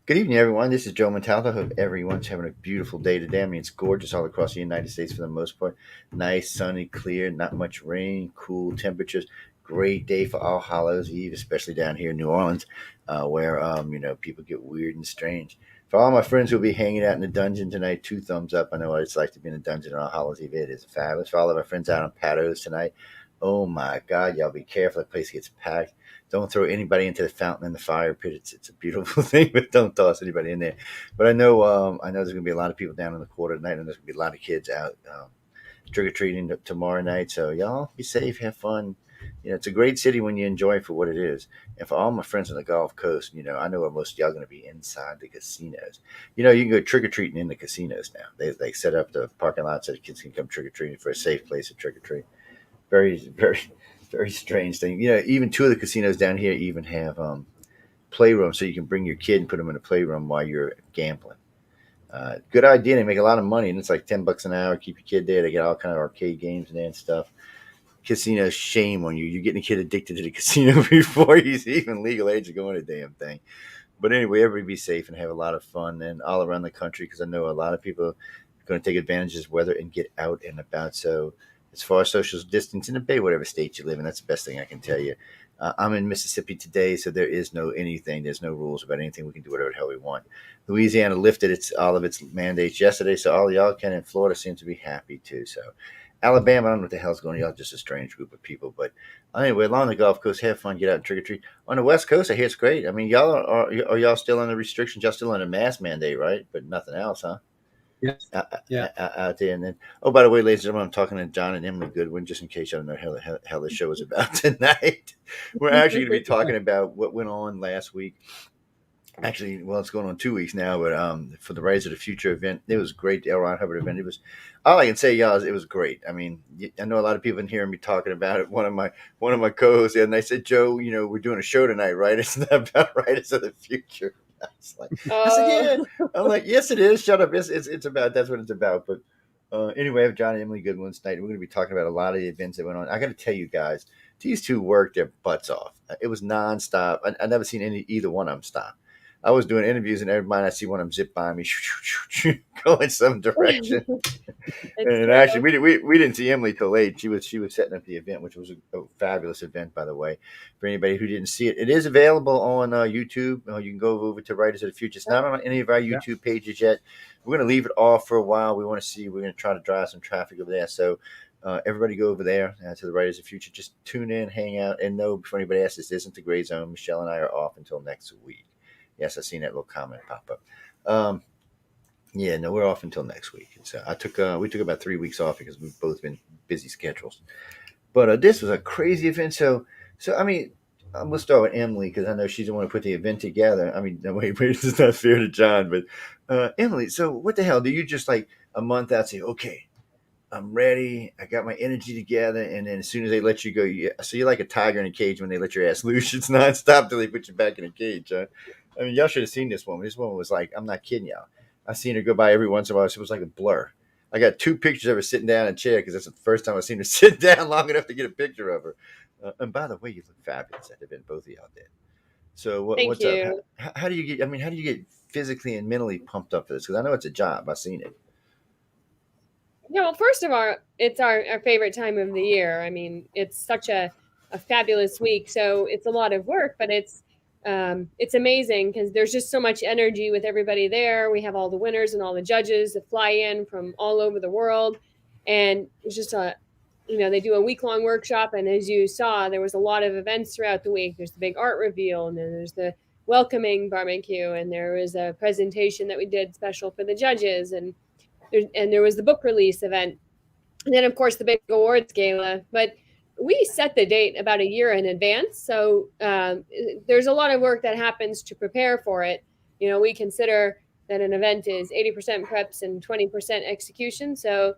Good evening, everyone. This is Joe Montaldo. Hope everyone's having a beautiful day today. I mean, it's gorgeous all across the United States for the most part. Nice, sunny, clear, not much rain, cool temperatures. Great day for All Hallows Eve, especially down here in New Orleans, where people get weird and strange. For all my friends who'll be hanging out in the dungeon tonight, two thumbs up. I know what it's like to be in a dungeon on All Hallows Eve. It is fabulous. For all of our friends out on patios tonight, oh my God, y'all be careful. The place gets packed. Don't throw anybody into the fountain in the fire pit. It's a beautiful thing, but don't toss anybody in there. But I know there's gonna be a lot of people down in the quarter tonight, and there's gonna be a lot of kids out trick or treating tomorrow night. So y'all be safe, have fun. It's a great city when you enjoy it for what it is. And for all my friends on the Gulf Coast, I know most of y'all going to be inside the casinos. You can go trick or treating in the casinos now. They set up the parking lot so the kids can come trick or treating for a safe place to trick or treat. Very, very, very strange thing. Even two of the casinos down here even have playroom, so you can bring your kid and put them in a playroom while you're gambling. Good idea. They make a lot of money, and it's like $10 an hour. Keep your kid there. They get all kind of arcade games in there and stuff. Casino, shame on you. You're getting a kid addicted to the casino before he's even legal age to go in a damn thing. But anyway, everybody be safe and have a lot of fun and all around the country, because I know a lot of people are going to take advantage of this weather and get out and about. So as far as social distance in the Bay, whatever state you live in, that's the best thing I can tell you. I'm in Mississippi today, so there is no anything. There's no rules about anything. We can do whatever the hell we want. Louisiana lifted all of its mandates yesterday, so all y'all can. In Florida seem to be happy too. So Alabama, I don't know what the hell's going on. Y'all just a strange group of people. But anyway, along the Gulf Coast, have fun, get out and trick or treat. On the West Coast, I hear it's great. I mean, y'all are y'all still under restrictions? Y'all still under mask mandate, right? But nothing else, huh? Yes. Yeah. Out there. And then, oh, by the way, ladies and gentlemen, I'm talking to John and Emily Goodwin, just in case you don't know how the show is about tonight. We're actually going to be talking about what went on last week. Actually, well, it's going on 2 weeks now, but for the Rise of the Future event, it was great. The L. Ron Hubbard event. It was all I can say, y'all. Is it was great. I mean, I know a lot of people in hearing me talking about it. One of my co-hosts, and they said, Joe, we're doing a show tonight, right? It's not about Rise of the Future. I said, Oh, yeah. I'm like, yes, it is. Shut up. It's about that's what it's about. But anyway, I have John and Emily Goodwin tonight. We're going to be talking about a lot of the events that went on. I got to tell you guys, these two worked their butts off. It was nonstop. I never seen either one of them stop. I was doing interviews, and every time I see one of them zip by me, going some direction. it's And actually, true. we didn't see Emily till late. She was setting up the event, which was a fabulous event, by the way. For anybody who didn't see it, it is available on YouTube. You can go over to Writers of the Future. It's not on any of our Yeah. YouTube pages yet. We're going to leave it off for a while. We want to see. We're going to try to drive some traffic over there. So everybody go over there to the Writers of the Future. Just tune in, hang out, and know before anybody asks, this isn't the gray zone. Michelle and I are off until next week. Yes, I seen that little comment pop up. Yeah, no, we're off until next week. So we took about 3 weeks off because we've both been busy schedules. But this was a crazy event. So I mean, we'll start with Emily because I know she's the one who put the event together. I mean, no, wait, it's not fair to John, but Emily. So what the hell? Do you just like a month out say, okay, I'm ready. I got my energy together, and then as soon as they let you go, so you're like a tiger in a cage when they let your ass loose. It's nonstop till they put you back in a cage. Huh? I mean, y'all should have seen this woman. This woman was like, I'm not kidding y'all. I seen her go by every once in a while. It was like a blur. I got two pictures of her sitting down in a chair because that's the first time I've seen her sit down long enough to get a picture of her. And by the way, you look fabulous at the event. Both of y'all did. So Thank what's up? you. How do you get? I mean, how do you get physically and mentally pumped up for this? Because I know it's a job. I've seen it. Yeah, well, first of all, it's our favorite time of the year. I mean, it's such a fabulous week. So it's a lot of work, but it's amazing because there's just so much energy with everybody there. We have all the winners and all the judges that fly in from all over the world. And it's just they do a week long workshop. And as you saw, there was a lot of events throughout the week. There's the big art reveal, and then there's the welcoming barbecue, and there was a presentation that we did special for the judges, and there was the book release event, and then of course the big awards gala. But we set the date about a year in advance, so there's a lot of work that happens to prepare for it. We consider that an event is 80% preps and 20% execution. So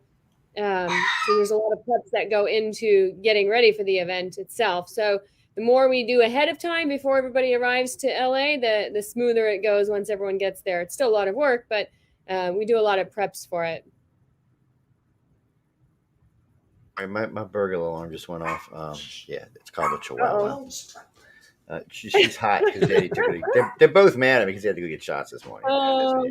there's a lot of preps that go into getting ready for the event itself. So the more we do ahead of time before everybody arrives to LA, the smoother it goes once everyone gets there. It's still a lot of work, but we do a lot of preps for it. My burglar alarm just went off. Yeah, it's called a chihuahua. Uh-oh. She's hot because Daddy took her. They're both mad at me because they had to go get shots this morning. Oh,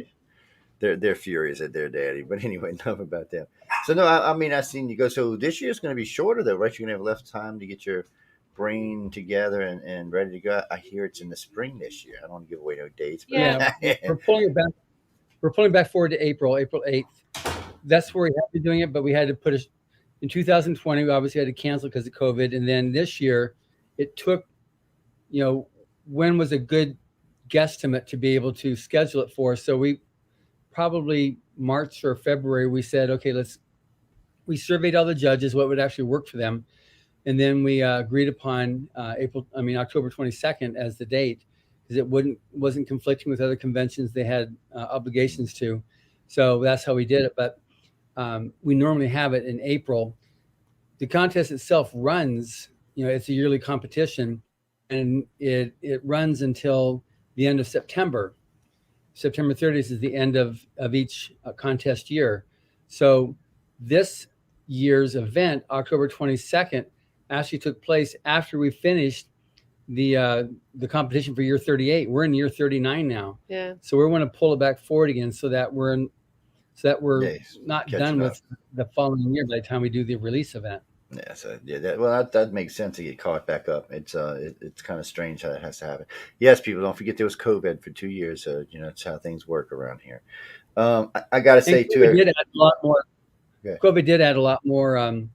They're furious at their daddy. But anyway, enough about them. So no, I mean I seen you go. So this year's going to be shorter though, right? You're going to have less time to get your brain together and ready to go. I hear it's in the spring this year. I don't want to give away no dates, but Yeah. We're pulling it back. We're pulling back forward to April 8th. That's where we had been doing it, but we had to put it in 2020. We obviously had to cancel because of COVID, and then this year, it took, when was a good guesstimate to be able to schedule it for. So we probably March or February, we said, okay, we surveyed all the judges, what would actually work for them. And then we agreed upon October 22nd as the date, because it wasn't conflicting with other conventions they had obligations to. So that's how we did it. But we normally have it in April. The contest itself runs, it's a yearly competition, and it runs until the end of September. September 30th is the end of each contest year. So this year's event, October 22nd, actually took place after we finished the competition for year 38. We're in year 39 now. Yeah. So we want to pull it back forward again so that we're not done with the following year by the time we do the release event. Yeah, so that makes sense to get caught back up. It's kind of strange how that has to happen. Yes, people, don't forget there was COVID for 2 years, so that's how things work around here. I gotta say too, COVID did add a lot more. Okay. COVID did add a lot more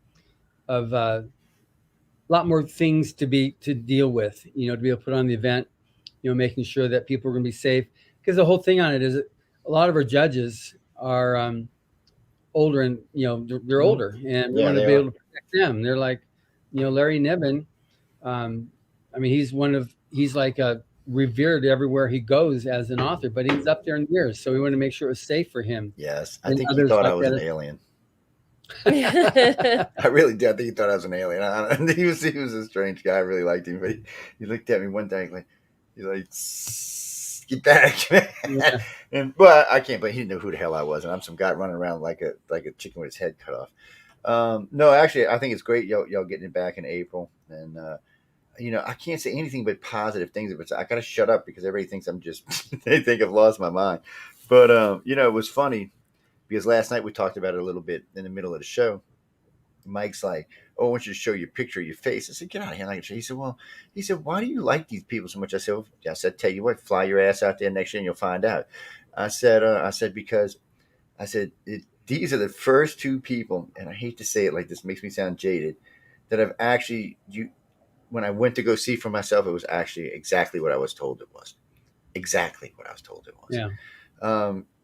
lot more things to deal with. To be able to put on the event. Making sure that people are going to be safe, because the whole thing on it is that a lot of our judges are older, and they're older, and we want to be able to protect them. They're like, Larry Niven. He's like revered everywhere he goes as an author, but he's up there in years, so we want to make sure it was safe for him. Yes, I think he thought I was an alien. I really did. I think he thought I was an alien. He was a strange guy. I really liked him, but he looked at me one day he's like, get back. Yeah. But I can't believe he didn't know who the hell I was, and I'm some guy running around like a chicken with his head cut off. No, actually, I think it's great y'all getting it back in April, and I can't say anything but positive things. But I got to shut up because everybody thinks I'm just they think I've lost my mind. But it was funny because last night we talked about it a little bit in the middle of the show. Mike's like, "Oh, I want you to show your picture of your face." I said, "Get out of here!" He said, "Well," "Why do you like these people so much?" I said, "Tell you what, fly your ass out there next year and you'll find out." I said because these are the first two people, and I hate to say it like this, makes me sound jaded, that I've actually when I went to go see for myself, it was actually exactly what I was told it was. Exactly what I was told it was. Yeah.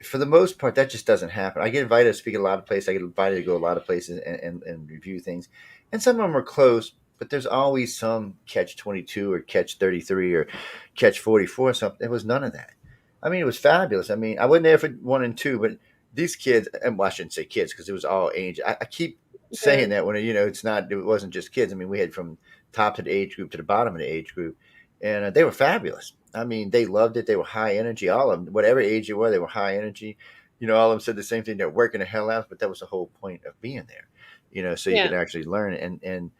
For the most part, that just doesn't happen. I get invited to speak at a lot of places. I get invited to go a lot of places and review things. And some of them are close, but there's always some catch 22 or catch 33 or catch 44 or something. There was none of that. I mean, it was fabulous. I mean, I wasn't there for 1 and 2, but these kids, and I shouldn't say kids because it was all age. I keep saying that when, it wasn't just kids. I mean, we had from top to the age group to the bottom of the age group, and they were fabulous. I mean, they loved it. They were high energy. All of them, whatever age you were, they were high energy. All of them said the same thing. They're working the hell out, but that was the whole point of being there, so you could actually learn. And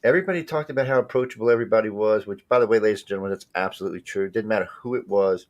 everybody talked about how approachable everybody was, which, by the way, ladies and gentlemen, that's absolutely true. It didn't matter who it was.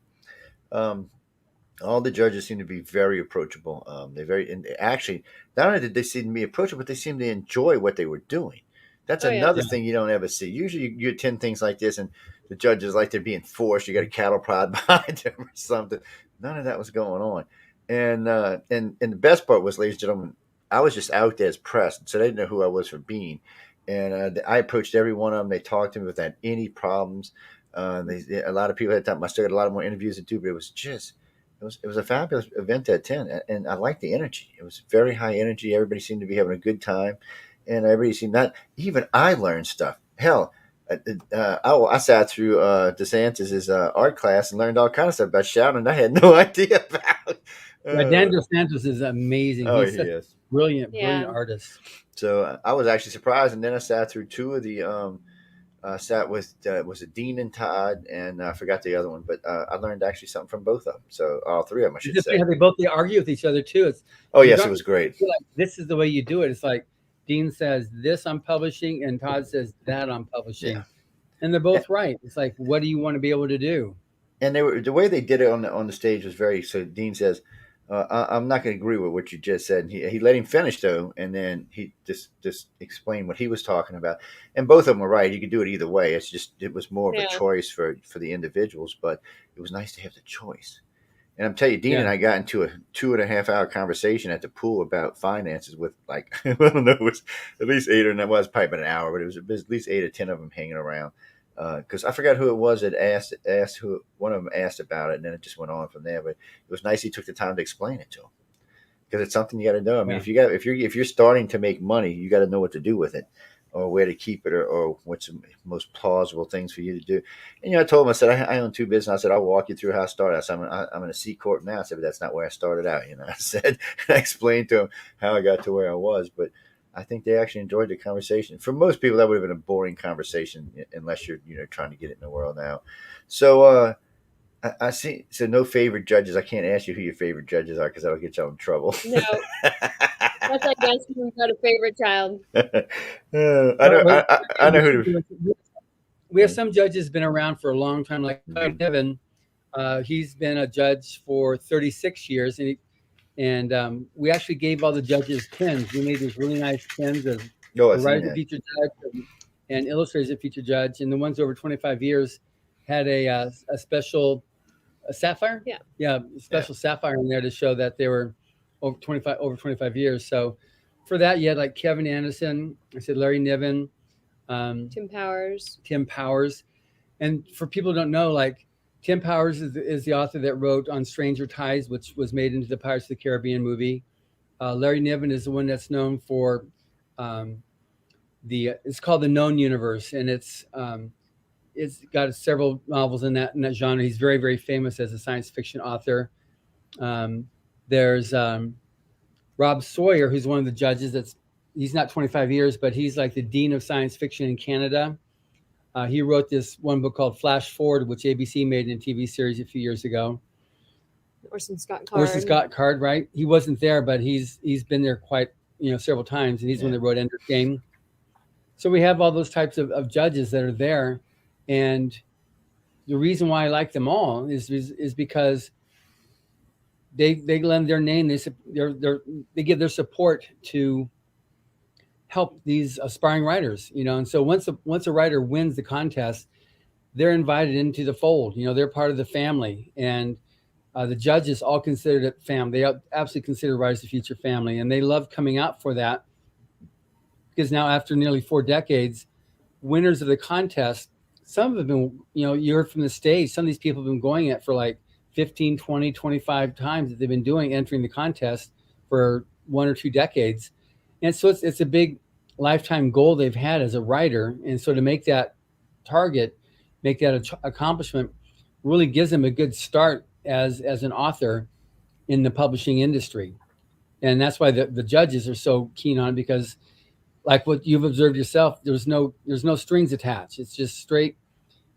All the judges seemed to be very approachable. And actually, not only did they seem to be approachable, but they seemed to enjoy what they were doing. That's another thing you don't ever see. Usually you attend things like this and the judges like they're being forced. You got a cattle prod behind them or something. None of that was going on. And the best part was, ladies and gentlemen, I was just out there as press, so they didn't know who I was for being. And I approached every one of them. They talked to me without any problems. A lot of people at that time, I still got a lot more interviews to do, but it was a fabulous event to attend, and I liked the energy. It was very high energy. Everybody seemed to be having a good time, and everybody seemed not. Even I learned stuff. Hell, I sat through DeSantis's art class and learned all kinds of stuff about shouting I had no idea about. Dan DeSantis is amazing. Oh, He's a brilliant artist. So I was actually surprised, and then I sat through two of the. Sat with was it Dean and Todd, and I forgot the other one, but I learned actually something from both of them. So all three of them, I should say. They argue with each other too. Yes, it was great. Like, this is the way you do it. It's like Dean says this I'm publishing, and Todd says that I'm publishing. And they're both right. It's like, what do you want to be able to do? And they were the way they did it on the stage was very. So Dean says, I'm not going to agree with what you just said. He let him finish though, and then he just explained what he was talking about. And both of them were right. You could do it either way. It's just it was more of a Yeah. choice for the individuals, but it was nice to have the choice. And I'm telling you, Dean Yeah. and I got into a 2.5 hour conversation at the pool about finances with like I don't know, it was at least 8 or 9. Well, it was probably about an hour, but it was at least 8 or 10 of them hanging around. Because I forgot who it was that asked who one of them asked about it, and then it just went on from there. But it was nice he took the time to explain it to him because it's something you got to know. I mean, Yeah. if you're starting to make money, you got to know what to do with it, or where to keep it, or what's the most plausible things for you to do. And I told him, I said, I own two businesses. I said, I'll walk you through how I started. I said, I'm in a C corp now. I said, but that's not where I started out. I said, I explained to him how I got to where I was, but I think they actually enjoyed the conversation. For most people, that would have been a boring conversation unless you're trying to get it in the world now. So I see. So no favorite judges. I can't ask you who your favorite judges are because that'll get you in trouble. No, that's like asking me about a favorite child. I know. I know who. We have some judges been around for a long time, like Devin. He's been a judge for 36 years, and we actually gave all the judges pins. We made these really nice pins of Oh, I the seen writer that. feature judge and illustrator feature judge, and the ones over 25 years had a special sapphire. Yeah, Special sapphire in there to show that they were over 25 years. So for that, you had like Kevin Anderson, I said Larry Niven, Tim Powers. And for people who don't know, like Tim Powers is the author that wrote On Stranger Tides, which was made into the Pirates of the Caribbean movie. Larry Niven is the one that's known for it's called the Known Universe, and it's got several novels in that genre. He's very, very famous as a science fiction author. There's Rob Sawyer, who's one of the judges. He's not 25 years, but he's like the dean of science fiction in Canada. He wrote this one book called Flash Forward, which ABC made in a TV series a few years ago. Orson Scott Card, right? He wasn't there, but he's been there quite several times, and he's the one that wrote Ender's Game. So we have all those types of judges that are there, and the reason why I like them all is because they lend their name, they give their support to help these aspiring writers, and so once a writer wins the contest, they're invited into the fold. They're part of the family, and the judges all consider it family. They absolutely consider writers the future family, and they love coming out for that because now after nearly 4 decades, winners of the contest, some have been, you heard from the stage, some of these people have been going it for like 15, 20, 25 times that they've been entering the contest for 1 or 2 decades. And so it's a big lifetime goal they've had as a writer. And so to make that target, make that accomplishment, really gives them a good start as an author in the publishing industry. And that's why the judges are so keen on it, because like what you've observed yourself, there's no strings attached. It's just straight.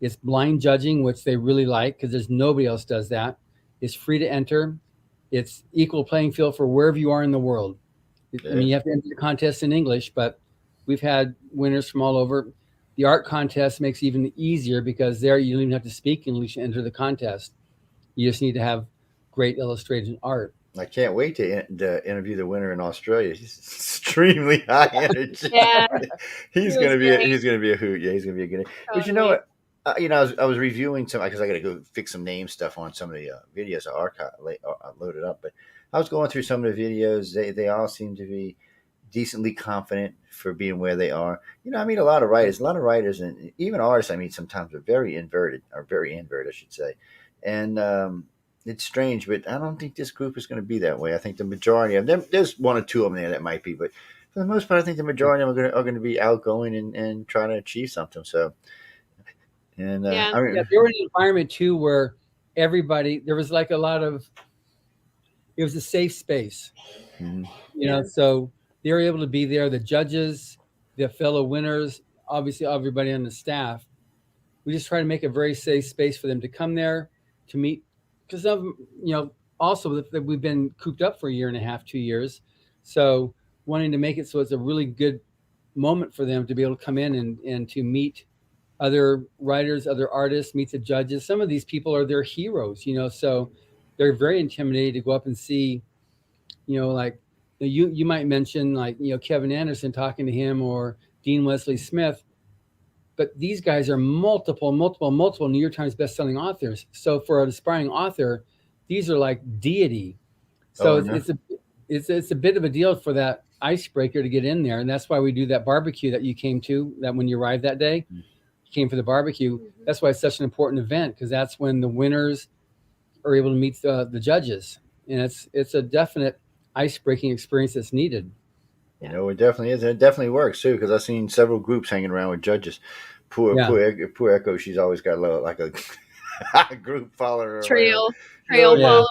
It's blind judging, which they really like because there's nobody else does that. It's free to enter. It's equal playing field for wherever you are in the world. I mean, you have to enter the contest in English, but we've had winners from all over. The art contest makes it even easier because there you don't even have to speak English to enter the contest. You just need to have great illustrated art. I can't wait to interview the winner in Australia. He's extremely high energy. Yeah, he's gonna be a hoot. Yeah, he's gonna be a good. Totally. But you know what? I was reviewing some because I got to go fix some name stuff on some of the videos I loaded up. But I was going through some of the videos. They all seem to be decently confident for being where they are. I meet a lot of writers, and even artists I meet sometimes are very inverted, I should say. And it's strange, but I don't think this group is going to be that way. I think the majority of them, there's 1 or 2 of them there that might be, but for the most part, I think the majority of them are going to be outgoing and trying to achieve something. So, and Yeah. They were in an environment too where there was like a lot of, it was a safe space, so they were able to be there. The judges, the fellow winners, obviously everybody on the staff. We just try to make a very safe space for them to come there to meet, because of also that we've been cooped up for 1.5 years, 2 years, so wanting to make it so it's a really good moment for them to be able to come in and to meet other writers, other artists, meet the judges. Some of these people are their heroes, so they're very intimidated to go up and see, like you might mention like, Kevin Anderson talking to him or Dean Wesley Smith, but these guys are multiple New York Times bestselling authors. So for an aspiring author, these are like deity. So Oh, it's, no. it's a bit of a deal for that icebreaker to get in there, and that's why we do that barbecue that you came to. That when you arrived that day, you came for the barbecue. That's why it's such an important event, because that's when the winners are able to meet the judges, and it's a definite ice-breaking experience that's needed. It definitely is. And it definitely works too, because I've seen several groups hanging around with judges. Yeah, Poor Echo. She's always got like a, a group following her around. Trail, Oh, trail yeah, yeah,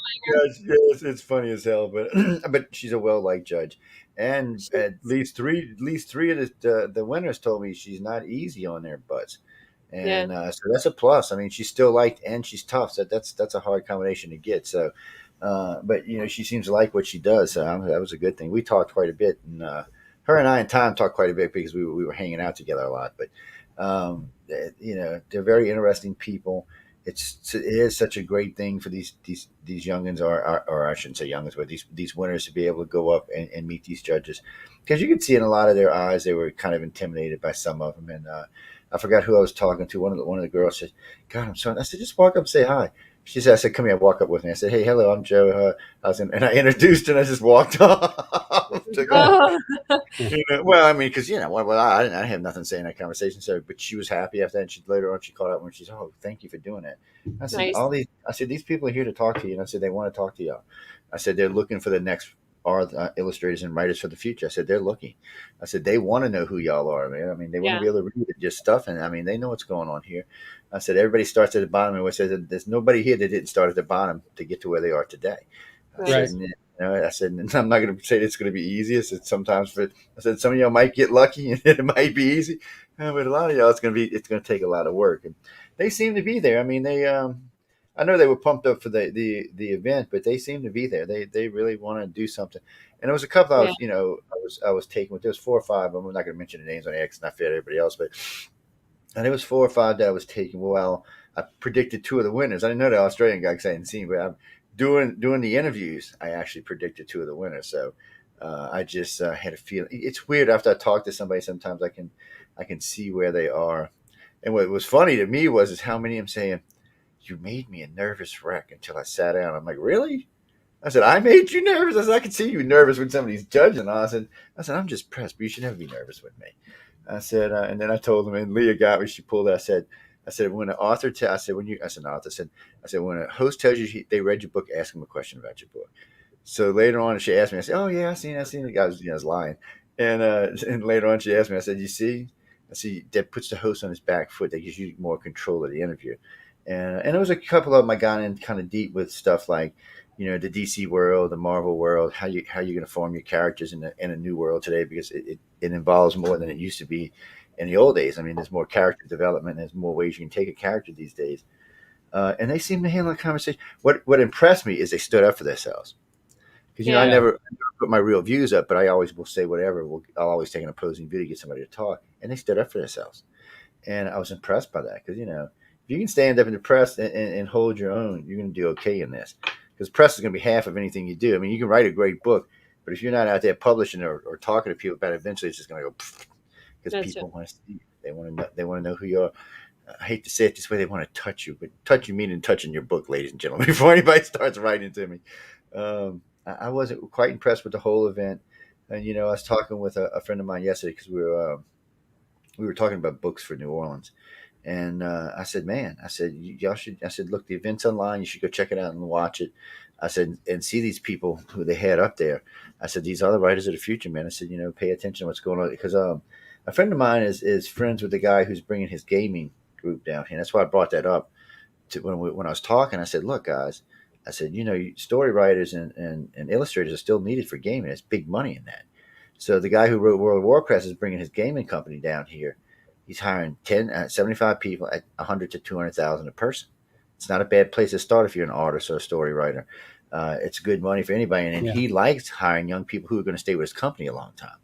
following. it's funny as hell, but but she's a well liked judge, and at least three of the winners told me she's not easy on their butts, Yeah, and so that's a plus. I mean, she's still liked and she's tough. So that's a hard combination to get. So, but she seems to like what she does. So that was a good thing. We talked quite a bit, and her and I and Tom talked quite a bit because we were hanging out together a lot. But they're very interesting people. It is such a great thing for these youngins, or I shouldn't say youngins, but these winners to be able to go up and meet these judges, because you could see in a lot of their eyes they were kind of intimidated by some of them. And I forgot who I was talking to. One of the girls said, "God, I'm sorry." I said, "Just walk up and say hi." She said, "I said, come here, walk up with me." I said, "Hey, hello, I'm Joe." And I introduced her, and I just walked off. To go. oh, Well, I mean, because I have nothing to say in that conversation. So, but she was happy after that. And later on she called out when she's, "Oh, thank you for doing that." I said, nice. I said, "These people are here to talk to you," and I said, "They want to talk to y'all." I said, "They're looking for the next art illustrators and writers for the future." I said, "They're looking." I said, "They want to know who y'all are, man. I mean, they want to Yeah, be able to read your stuff, and I mean, they know what's going on here." I said, "Everybody starts at the bottom," and I said, "There's nobody here that didn't start at the bottom to get to where they are today." I right. said, right. I said, and I'm not going to say it's going to be easy. I said, sometimes, but I said, some of y'all might get lucky and it might be easy, but a lot of y'all, it's going to take a lot of work. And they seem to be there. I mean, I know they were pumped up for the event, but they seem to be there. They really want to do something. And there was a couple Yeah, I was taking with. There was 4 or 5 of them. I'm not going to mention the names on the X, not fair to everybody else, but and it was 4 or 5 that I was taking. Well, I predicted 2 of the winners. I didn't know the Australian guy because I hadn't seen, but I'm doing the interviews. I actually predicted 2 of the winners. So I just had a feeling. It's weird after I talk to somebody. Sometimes I can see where they are. And what was funny to me is how many I'm saying, "You made me a nervous wreck," until I sat down. I'm like, "Really?" I said, "I made you nervous." I said, "I can see you nervous with some of these judges." And I said, "I'm just pressed, but you should never be nervous with me." I said, and then I told him, and Leah got me. She pulled it. I said, when an author, I said, when you, I said, an author said, I said, when a host tells you they read your book, ask them a question about your book. So later on, she asked me. I said, "Oh yeah, I seen it." The guy was, I was lying, and later on, she asked me. I said, "You see, I see that puts the host on his back foot. That gives you more control of the interview." And there was a couple of them I got in kind of deep with stuff like, the DC world, the Marvel world, how you going to form your characters in a new world today, because it involves more than it used to be in the old days. I mean, there's more character development. There's more ways you can take a character these days, and they seem to handle the conversation. What impressed me is they stood up for themselves, because yeah, Yeah, I never put my real views up, but I always will say whatever. I'll always take an opposing view to get somebody to talk, and they stood up for themselves, and I was impressed by that, because if you can stand up in the press and hold your own, you're going to do okay in this, because press is going to be half of anything you do. I mean, you can write a great book, but if you're not out there publishing or talking to people about it, eventually it's just going to go, because that's it. people want to see you. They want to know who you are. I hate to say it this way, they want to touch you, but touch you meaning touching your book, ladies and gentlemen, before anybody starts writing to me. I wasn't quite impressed with the whole event. And, I was talking with a friend of mine yesterday, because we were talking about books for New Orleans. And I said, "Man," I said, "y'all should." I said, "Look, the event's online. You should go check it out and watch it." I said, "And see these people who they had up there." I said, "These are the writers of the future, man." I said, "Pay attention to what's going on," because a friend of mine is friends with the guy who's bringing his gaming group down here. And that's why I brought that up to when I was talking. I said, "Look, guys," I said, story writers and illustrators are still needed for gaming. There's big money in that. So the guy who wrote World of Warcraft is bringing his gaming company down here. He's hiring 75 people at 100 to 200,000 a person. It's not a bad place to start if you're an artist or a story writer. It's good money for anybody, and yeah, he likes hiring young people who are going to stay with his company a long time.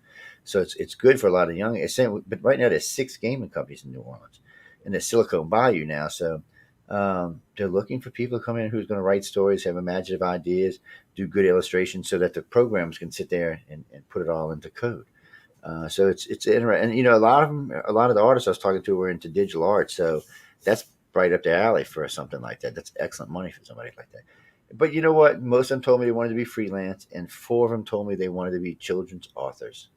So it's good for a lot of young. But right now there's 6 gaming companies in New Orleans. in the Silicon Bayou now. So they're looking for people to come in who's going to write stories, have imaginative ideas, do good illustrations, so that the programs can sit there and put it all into code. So it's interesting, and you know, a lot of the artists I was talking to were into digital art, so that's right up their alley for something like that. That's excellent money for somebody like that. But you know what? Most of them told me they wanted to be freelance, and four of them told me they wanted to be children's authors.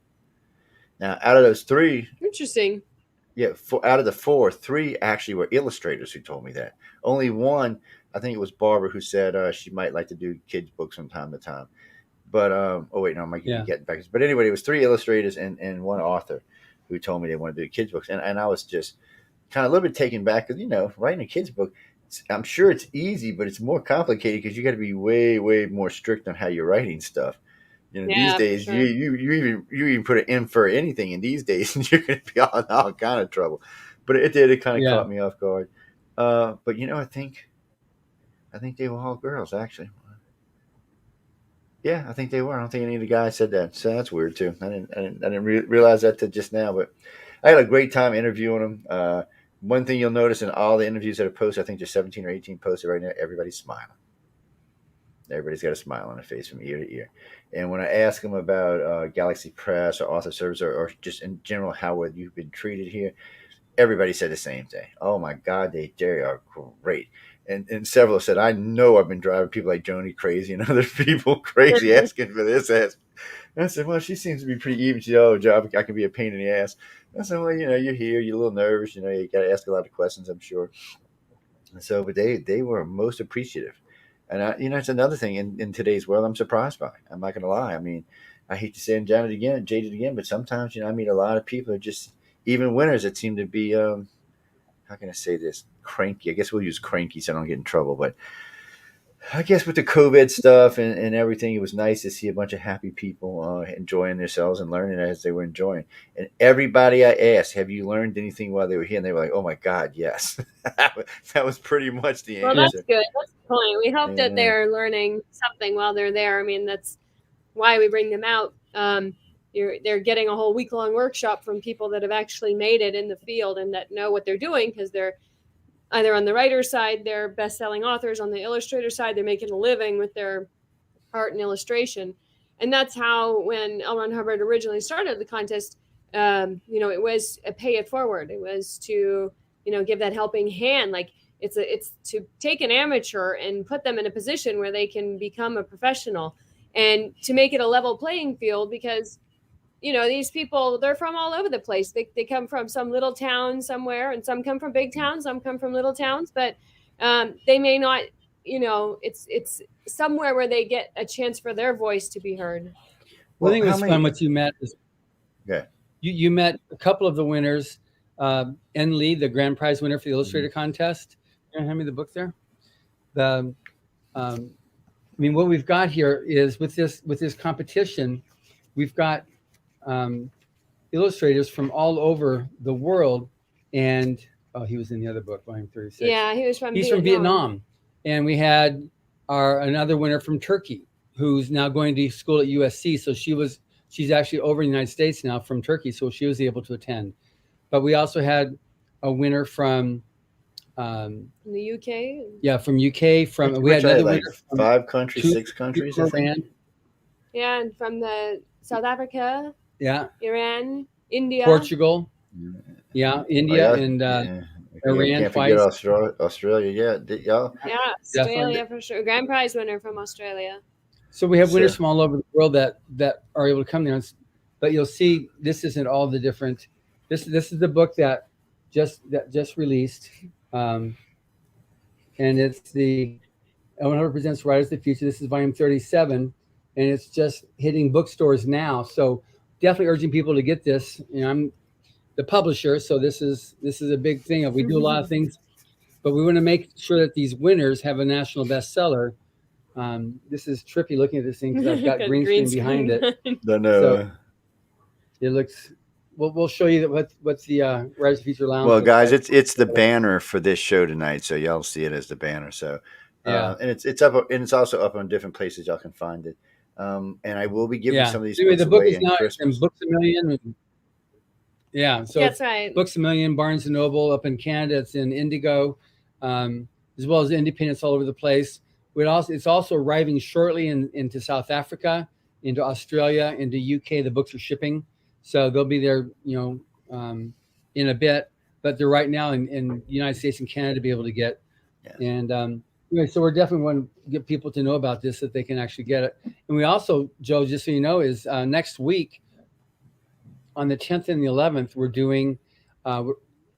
Now, out of those three, Interesting. yeah, out of the four, three actually were illustrators who told me that. Only one, I think it was Barbara, who said she might like to do kids' books from time to time. But oh wait, no, I might be Yeah. getting back. But anyway, it was three illustrators and one author who told me they wanted to do kids' books, and I was just kind of a little bit taken back because you know, writing a kids' book, I'm sure it's easy, but it's more complicated because you got to be way more strict on how you're writing stuff. You know, these Yeah, for days sure. you even put an M for anything in these days, and you're going to be all kind of trouble. But it kind of Yeah. caught me off guard. But you know, I think they were all girls actually. Yeah, I think they were. I don't think any of the guys said that, so that's weird too. I didn't realize that till just now, but I had a great time interviewing them. One thing you'll notice in all the interviews that are posted, I think there's 17 or 18 posted right now. Everybody's smiling. Everybody's got a smile on their face from ear to ear. And when I ask them about Galaxy Press or Author Service or just in general how you've been treated here, everybody said the same thing. Oh my God, they are great. And several said, I know I've been driving people like Joni crazy and other people crazy asking for this. And I said, well, she seems to be pretty even. She said, oh, Joe, I can be a pain in the ass. I said, well, you know, you're here, you're a little nervous, you know, you got to ask a lot of questions, I'm sure. And so, but they were most appreciative. And you know, it's another thing in today's world I'm surprised by. I'm not going to lie. I mean, I hate to say I'm jaded again, but sometimes, you know, I meet a lot of people who just, even winners that seem to be, how can I say this? Cranky. I guess we'll use cranky so I don't get in trouble. But I guess with the COVID stuff and everything, it was nice to see a bunch of happy people enjoying themselves and learning as they were enjoying. And everybody I asked, have you learned anything while they were here? And they were like, oh my God, yes. That was pretty much the Well, Yeah. that's answer. good. That's the point. We hope that And they're learning something while they're there. I mean, that's why we bring them out. They're getting a whole week-long workshop from people that have actually made it in the field and that know what they're doing because they're either on the writer's side, they're best-selling authors. On the illustrator side, they're making a living with their art and illustration. And that's how, when L. Ron Hubbard originally started the contest, it was a pay it forward. It was to, give that helping hand. Like it's to take an amateur and put them in a position where they can become a professional, and to make it a level playing field because these people, they're from all over the place. They come from some little town somewhere, and some come from big towns, some come from little towns, but they may not, it's somewhere where they get a chance for their voice to be heard. One well, thing how was fun many? what you met is Yeah. you met a couple of the winners. N. Lee, the grand prize winner for the illustrator contest. You want to hand me the book there? The I mean, what we've got here is with this competition, we've got illustrators from all over the world, and he was in the other book, volume 36. Yeah, he was from He's Vietnam. from Vietnam, and we had another winner from Turkey who's now going to school at USC. So she's actually over in the United States now from Turkey, so she was able to attend. But we also had a winner from From the UK. yeah, from UK. We Which had I had another like winner from 5 countries, two 6 countries, I think. Iran. Yeah, and from the South Africa, Yeah, Iran, India. Portugal. Yeah, Oh India yeah, and yeah. Iran Can't forget twice. Australia. Yeah, y'all. Yeah, Definitely. Australia for sure. Grand prize winner from Australia. So we have So winners from all over the world that are able to come there. But you'll see, this isn't all the different. This is the book that just released, and it's the L100 Presents Writers of the Future. This is volume 37, and it's just hitting bookstores now. So definitely urging people to get this. I'm the publisher, so this is a big thing. We do a lot of things, but we want to make sure that these winners have a national bestseller. This is trippy looking at this thing because I've got green screen behind it. don't know. So it looks. We'll show you what's the Writers of the Future Lounge. Well, looks guys, like. it's the banner for this show tonight, so y'all see it as the banner. So, Yeah. and it's up, and it's also up on different places y'all can find it. And I will be giving some of these Anyway, books the book away is in now in Christmas. Books A Million. Yeah, so That's right. Books a Million, Barnes and Noble up in Canada. It's in Indigo, as well as independents all over the place. It's also arriving shortly into South Africa, into Australia, into UK. The books are shipping, so they'll be there, in a bit. But they're right now in the United States and Canada to be able to get. Yes. And anyway, so we're definitely want to get people to know about this, that they can actually get it. And we also, Joe, just so you know, is next week on the 10th and the 11th, we're doing.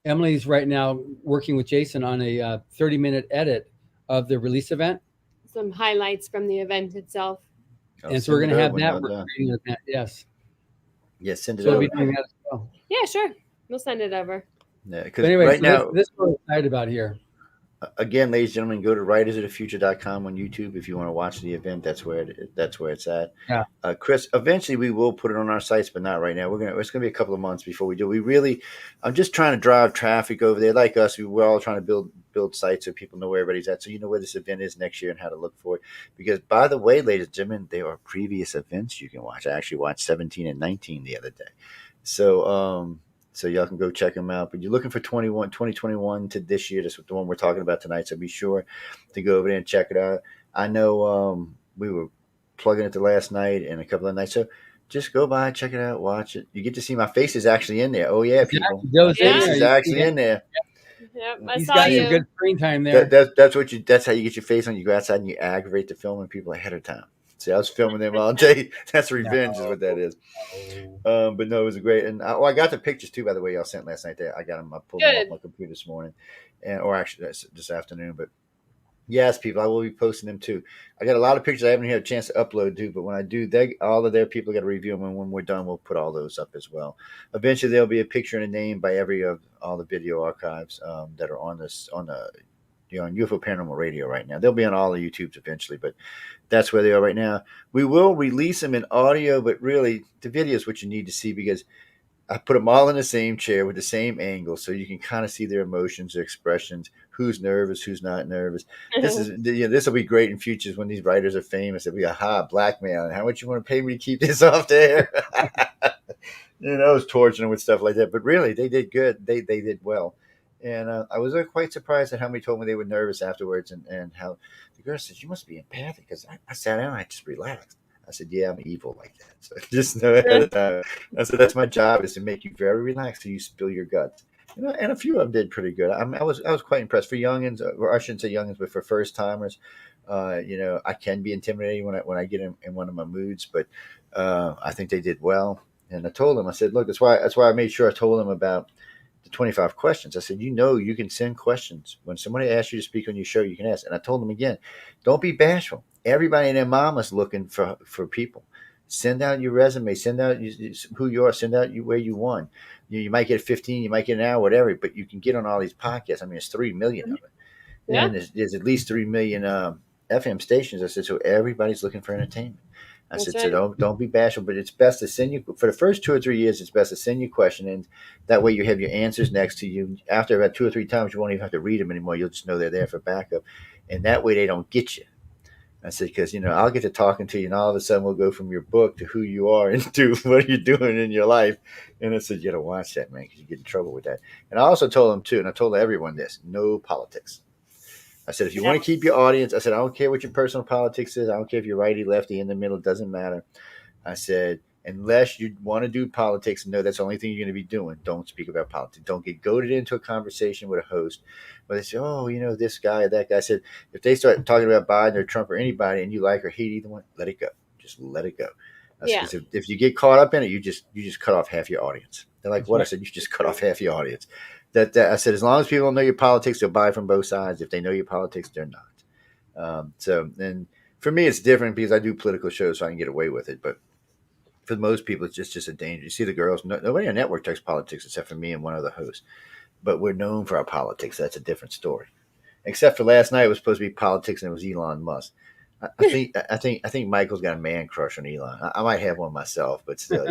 Emily's right now working with Jason on a 30-minute edit of the release event. Some highlights from the event itself. And so we're going to have that. No, Event. Yes. Yes, send it So over. we'll be doing that as well. Yeah, sure. We'll send it over. Yeah, because Anyway, right so now, this is what we're excited about here. Again, ladies and gentlemen, go to writersofthefuture.com on YouTube if you want to watch the event. That's where it's at. Yeah. Chris, eventually we will put it on our sites, but not right now. It's gonna be a couple of months before we do. I'm just trying to drive traffic over there. Like us, we're all trying to build sites so people know where everybody's at, so you know where this event is next year and how to look for it. Because by the way, ladies and gentlemen, there are previous events you can watch. I actually watched 17 and 19 the other day. So y'all can go check them out. But you're looking for 2021 to this year. That's the one we're talking about tonight. So be sure to go over there and check it out. I know we were plugging it the last night and a couple of nights. So just go by, check it out, watch it. You get to see my face is actually in there. Oh, yeah, people. My face is actually in there. Yep, I He's saw got you. some good screen time there. That's how you get your face on. You go outside and you aggravate the filming people ahead of time. See, I was filming them all day. That's revenge, is what that is. But no, it was great. And I got the pictures too, by the way, y'all sent last night. I got them. I pulled them off my computer this morning, or actually this afternoon. But yes, people, I will be posting them too. I got a lot of pictures I haven't had a chance to upload too. But when I do, all of their people got to review them. And when we're done, we'll put all those up as well. Eventually, there'll be a picture and a name by every of all the video archives that are on UFO Paranormal Radio right now. They'll be on all the YouTubes eventually, but that's where they are right now. We will release them in audio, but really the video is what you need to see because I put them all in the same chair with the same angle, so you can kind of see their emotions, their expressions, who's nervous, who's not nervous. This will be great in futures when these writers are famous. They'll be blackmail. How much you want to pay me to keep this off the air? I was torturing them with stuff like that, but really they did good. They did well. And I was quite surprised at how many told me they were nervous afterwards and how the girl said, you must be empathic because I sat down and I just relaxed. I said, yeah, I'm evil like that. So just know ahead of time. I said, that's my job is to make you very relaxed till you spill your guts. And a few of them did pretty good. I was quite impressed for youngins, or I shouldn't say youngins, but for first timers. I can be intimidating when I get in one of my moods, but I think they did well. And I told them, I said, look, that's why I made sure I told them about the 25 questions. I said, you can send questions. When somebody asks you to speak on your show, you can ask. And I told them again, don't be bashful. Everybody and their mama's looking for people. Send out your resume. Send out who you are. Send out where you won. You might get 15, you might get an hour, whatever, but you can get on all these podcasts. I mean, there's 3 million of it. Yeah. And there's at least 3 million FM stations. I said, so everybody's looking for entertainment. I said, so don't be bashful, but it's best to send you for the first 2 or 3 years. It's best to send you questions, and that way you have your answers next to you. After about 2 or 3 times, you won't even have to read them anymore. You'll just know they're there for backup, and that way they don't get you. I said, because I'll get to talking to you, and all of a sudden we'll go from your book to who you are and to what you're doing in your life. And I said, you got to watch that, man, because you get in trouble with that. And I also told them too, and I told everyone this: no politics. I said, if you want to keep your audience, I said, I don't care what your personal politics is. I don't care if you're righty, lefty, in the middle. It doesn't matter. I said, unless you want to do politics, no, that's the only thing you're going to be doing. Don't speak about politics. Don't get goaded into a conversation with a host where they say, this guy or that guy. I said, if they start talking about Biden or Trump or anybody and you like or hate either one, let it go. Just let it go. I said, if you get caught up in it, you just cut off half your audience. They're like, what? I said, you just cut off half your audience. That I said, as long as people know your politics, they'll buy from both sides. If they know your politics, they're not. And for me, it's different because I do political shows, so I can get away with it. But for most people, it's just a danger. You see the girls, nobody on network talks politics except for me and one other host. But we're known for our politics. That's a different story. Except for last night, it was supposed to be politics, and it was Elon Musk. I think Michael's got a man crush on Elon. I might have one myself, but still,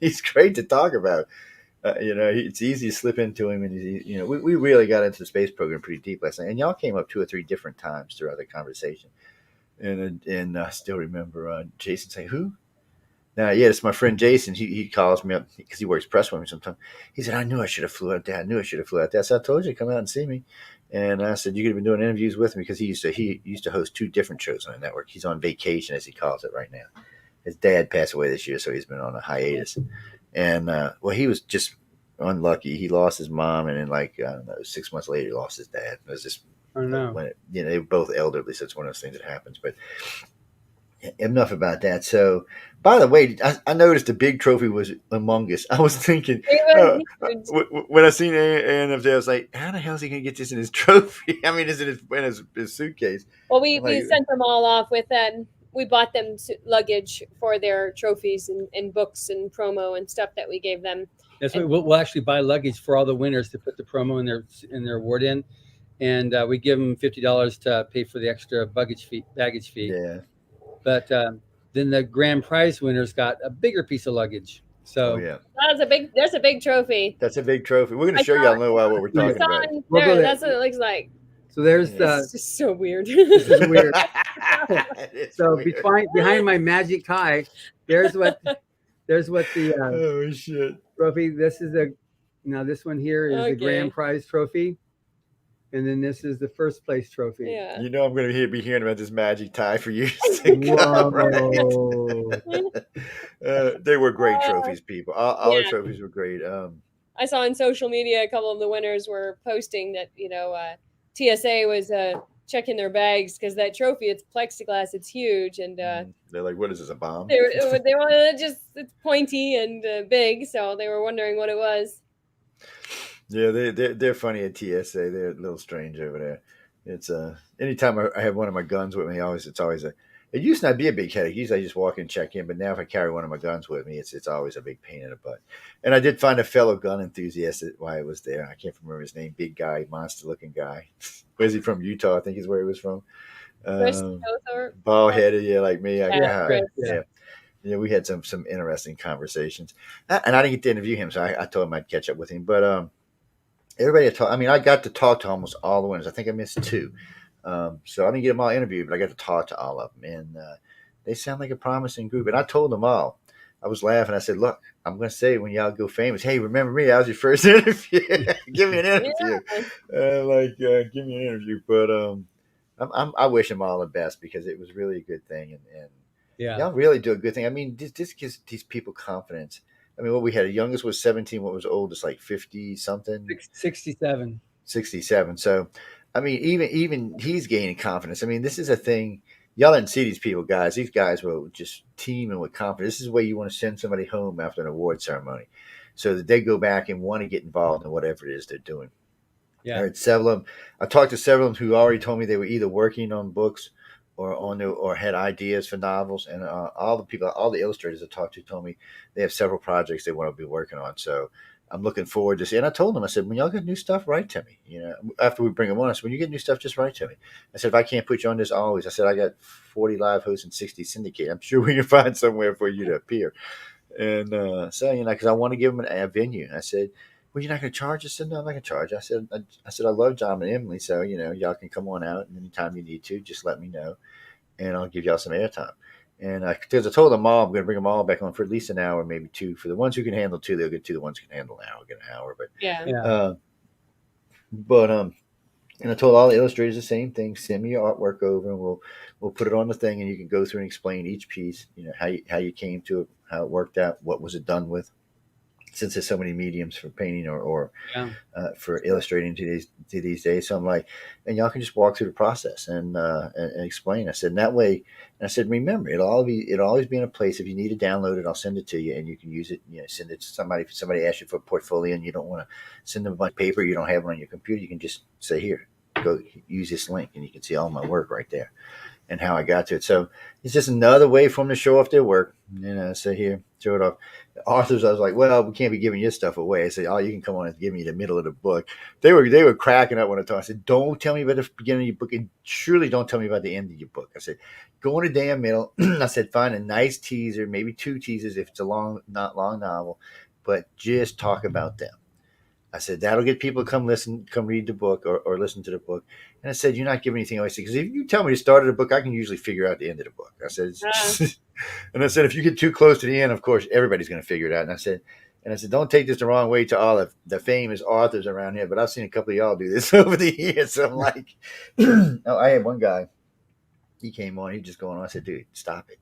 he's great to talk about. It's easy to slip into him, and we really got into the space program pretty deep last night, and y'all came up 2 or 3 different times throughout the conversation, and I still remember Jason saying, "Who?" Now, yeah, it's my friend Jason. He calls me up because he works press with me sometimes. He said, "I knew I should have flew out there. I knew I should have flew out there." So I told you to come out and see me. And I said, "You could have been doing interviews with me," because he used to host two different shows on the network. He's on vacation, as he calls it, right now. His dad passed away this year, so he's been on a hiatus. And well, he was just unlucky. He lost his mom, and then, like, I don't know, 6 months later, he lost his dad. It was just I don't know. they were both elderly, so it's one of those things that happens. But enough about that. So, by the way, I noticed the big trophy was Among Us. I was thinking, It was huge. when I seen Aaron up there, I was like, how the hell is he going to get this in his trophy? I mean, is it in his suitcase? Well, I'm we like, sent them all off with we bought them luggage for their trophies and books and promo and stuff that we gave them. That's what we'll actually buy luggage for all the winners to put the promo in their award in, and we give them $50 to pay for the extra baggage fee. yeah. But then the grand prize winners got a bigger piece of luggage. So Oh, yeah. That's a big trophy. That's a big trophy. We're going to I show you saw- all in a little while what we're I talking saw about. on We'll go there, there. that's what it looks like. so there's It's just so weird. this is weird. It's So weird. behind my magic tie, there's what the Oh, shit. trophy. This one here is the Okay. grand prize trophy, and then this is the first place trophy. Yeah. You know I'm going to be hearing about this magic tie for years to come, right? Whoa. They were great trophies, people. All the Yeah. trophies were great. I saw on social media a couple of the winners were posting that TSA was checking their bags because that trophy, it's plexiglass, it's huge, and They're like, "What is this? A bomb?" they wanted it's pointy and big, so they were wondering what it was. Yeah, they're funny at TSA. They're a little strange over there. It's anytime I have one of my guns with me, it's always it used to not be a big headache. Usually I just walk in and check in, but now if I carry one of my guns with me, it's always a big pain in the butt. And I did find a fellow gun enthusiast while I was there. I can't remember his name. Big guy, monster looking guy. Where's he from? Utah, I think is where he was from. Chris Othorpe? Bald headed, yeah, like me. Chris. Yeah. We had some interesting conversations, and I didn't get to interview him, so I told him I'd catch up with him. But everybody I got to talk to almost all the winners. I think I missed two. So I didn't get them all interviewed, but I got to talk to all of them. And they sound like a promising group. And I told them all. I was laughing. I said, look, I'm going to say when y'all go famous, hey, remember me? That was your first interview. Give me an interview. Give me an interview. But I wish them all the best because it was really a good thing. And Yeah. y'all really do a good thing. I mean, this gives these people confidence. I mean, what we had, the youngest was 17. What was oldest, like 50 something? 67. 67. So, I mean, even he's gaining confidence. I mean, this is a thing. Y'all didn't see these people, guys. These guys were just teaming with confidence. This is the way you want to send somebody home after an award ceremony, so that they go back and want to get involved in whatever it is they're doing. Yeah. I heard several of them. I talked to several of them who already told me they were either working on books or had ideas for novels. And all the illustrators I talked to told me they have several projects they want to be working on. So I'm looking forward to see. And I told them, I said, when y'all get new stuff, write to me. After we bring them on, I said, when you get new stuff, just write to me. I said, if I can't put you on this, always. I said, I got 40 live hosts and 60 syndicate. I'm sure we can find somewhere for you to appear. And so, because I want to give them a venue. I said, well, you're not going to charge us? I said, no, I'm not going to charge. I said, I love John and Emily. So, y'all can come on out. And anytime you need to, just let me know. And I'll give y'all some airtime. And because I told them all, I'm going to bring them all back on for at least an hour, maybe two. For the ones who can handle two, they'll get two. The ones who can handle an hour, get an hour. But Yeah. And I told all the illustrators the same thing. Send me your artwork over, and we'll put it on the thing, and you can go through and explain each piece. How you came to it, how it worked out, what was it done with. Since there's so many mediums for painting or for illustrating to these days, so I'm like, and y'all can just walk through the process and explain. I said, and that way, and I said, remember, it'll always be in a place. If you need to download it, I'll send it to you, and you can use it. Send it to somebody. If somebody asks you for a portfolio and you don't want to send them a bunch of paper, you don't have it on your computer, you can just say, here, go use this link, and you can see all my work right there and how I got to it. So it's just another way for them to show off their work. So here, show it off. Authors, I was like, well, we can't be giving your stuff away. I said, oh, you can come on and give me the middle of the book. They were cracking up when I talked. I said, don't tell me about the beginning of your book, and surely don't tell me about the end of your book. I said, go in the damn middle. I said, find a nice teaser, maybe two teasers if it's a not long novel, but just talk about them. I said, that'll get people to come read the book or listen to the book. And I said, "You're not giving anything away." Because if you tell me the start of the book, I can usually figure out the end of the book. I said, Uh, and I said, if you get too close to the end, of course, everybody's going to figure it out. And I said, don't take this the wrong way to all of the famous authors around here, but I've seen a couple of y'all do this over the years. So I'm like, oh, I had one guy, he came on, he was just going on. I said, dude, stop it.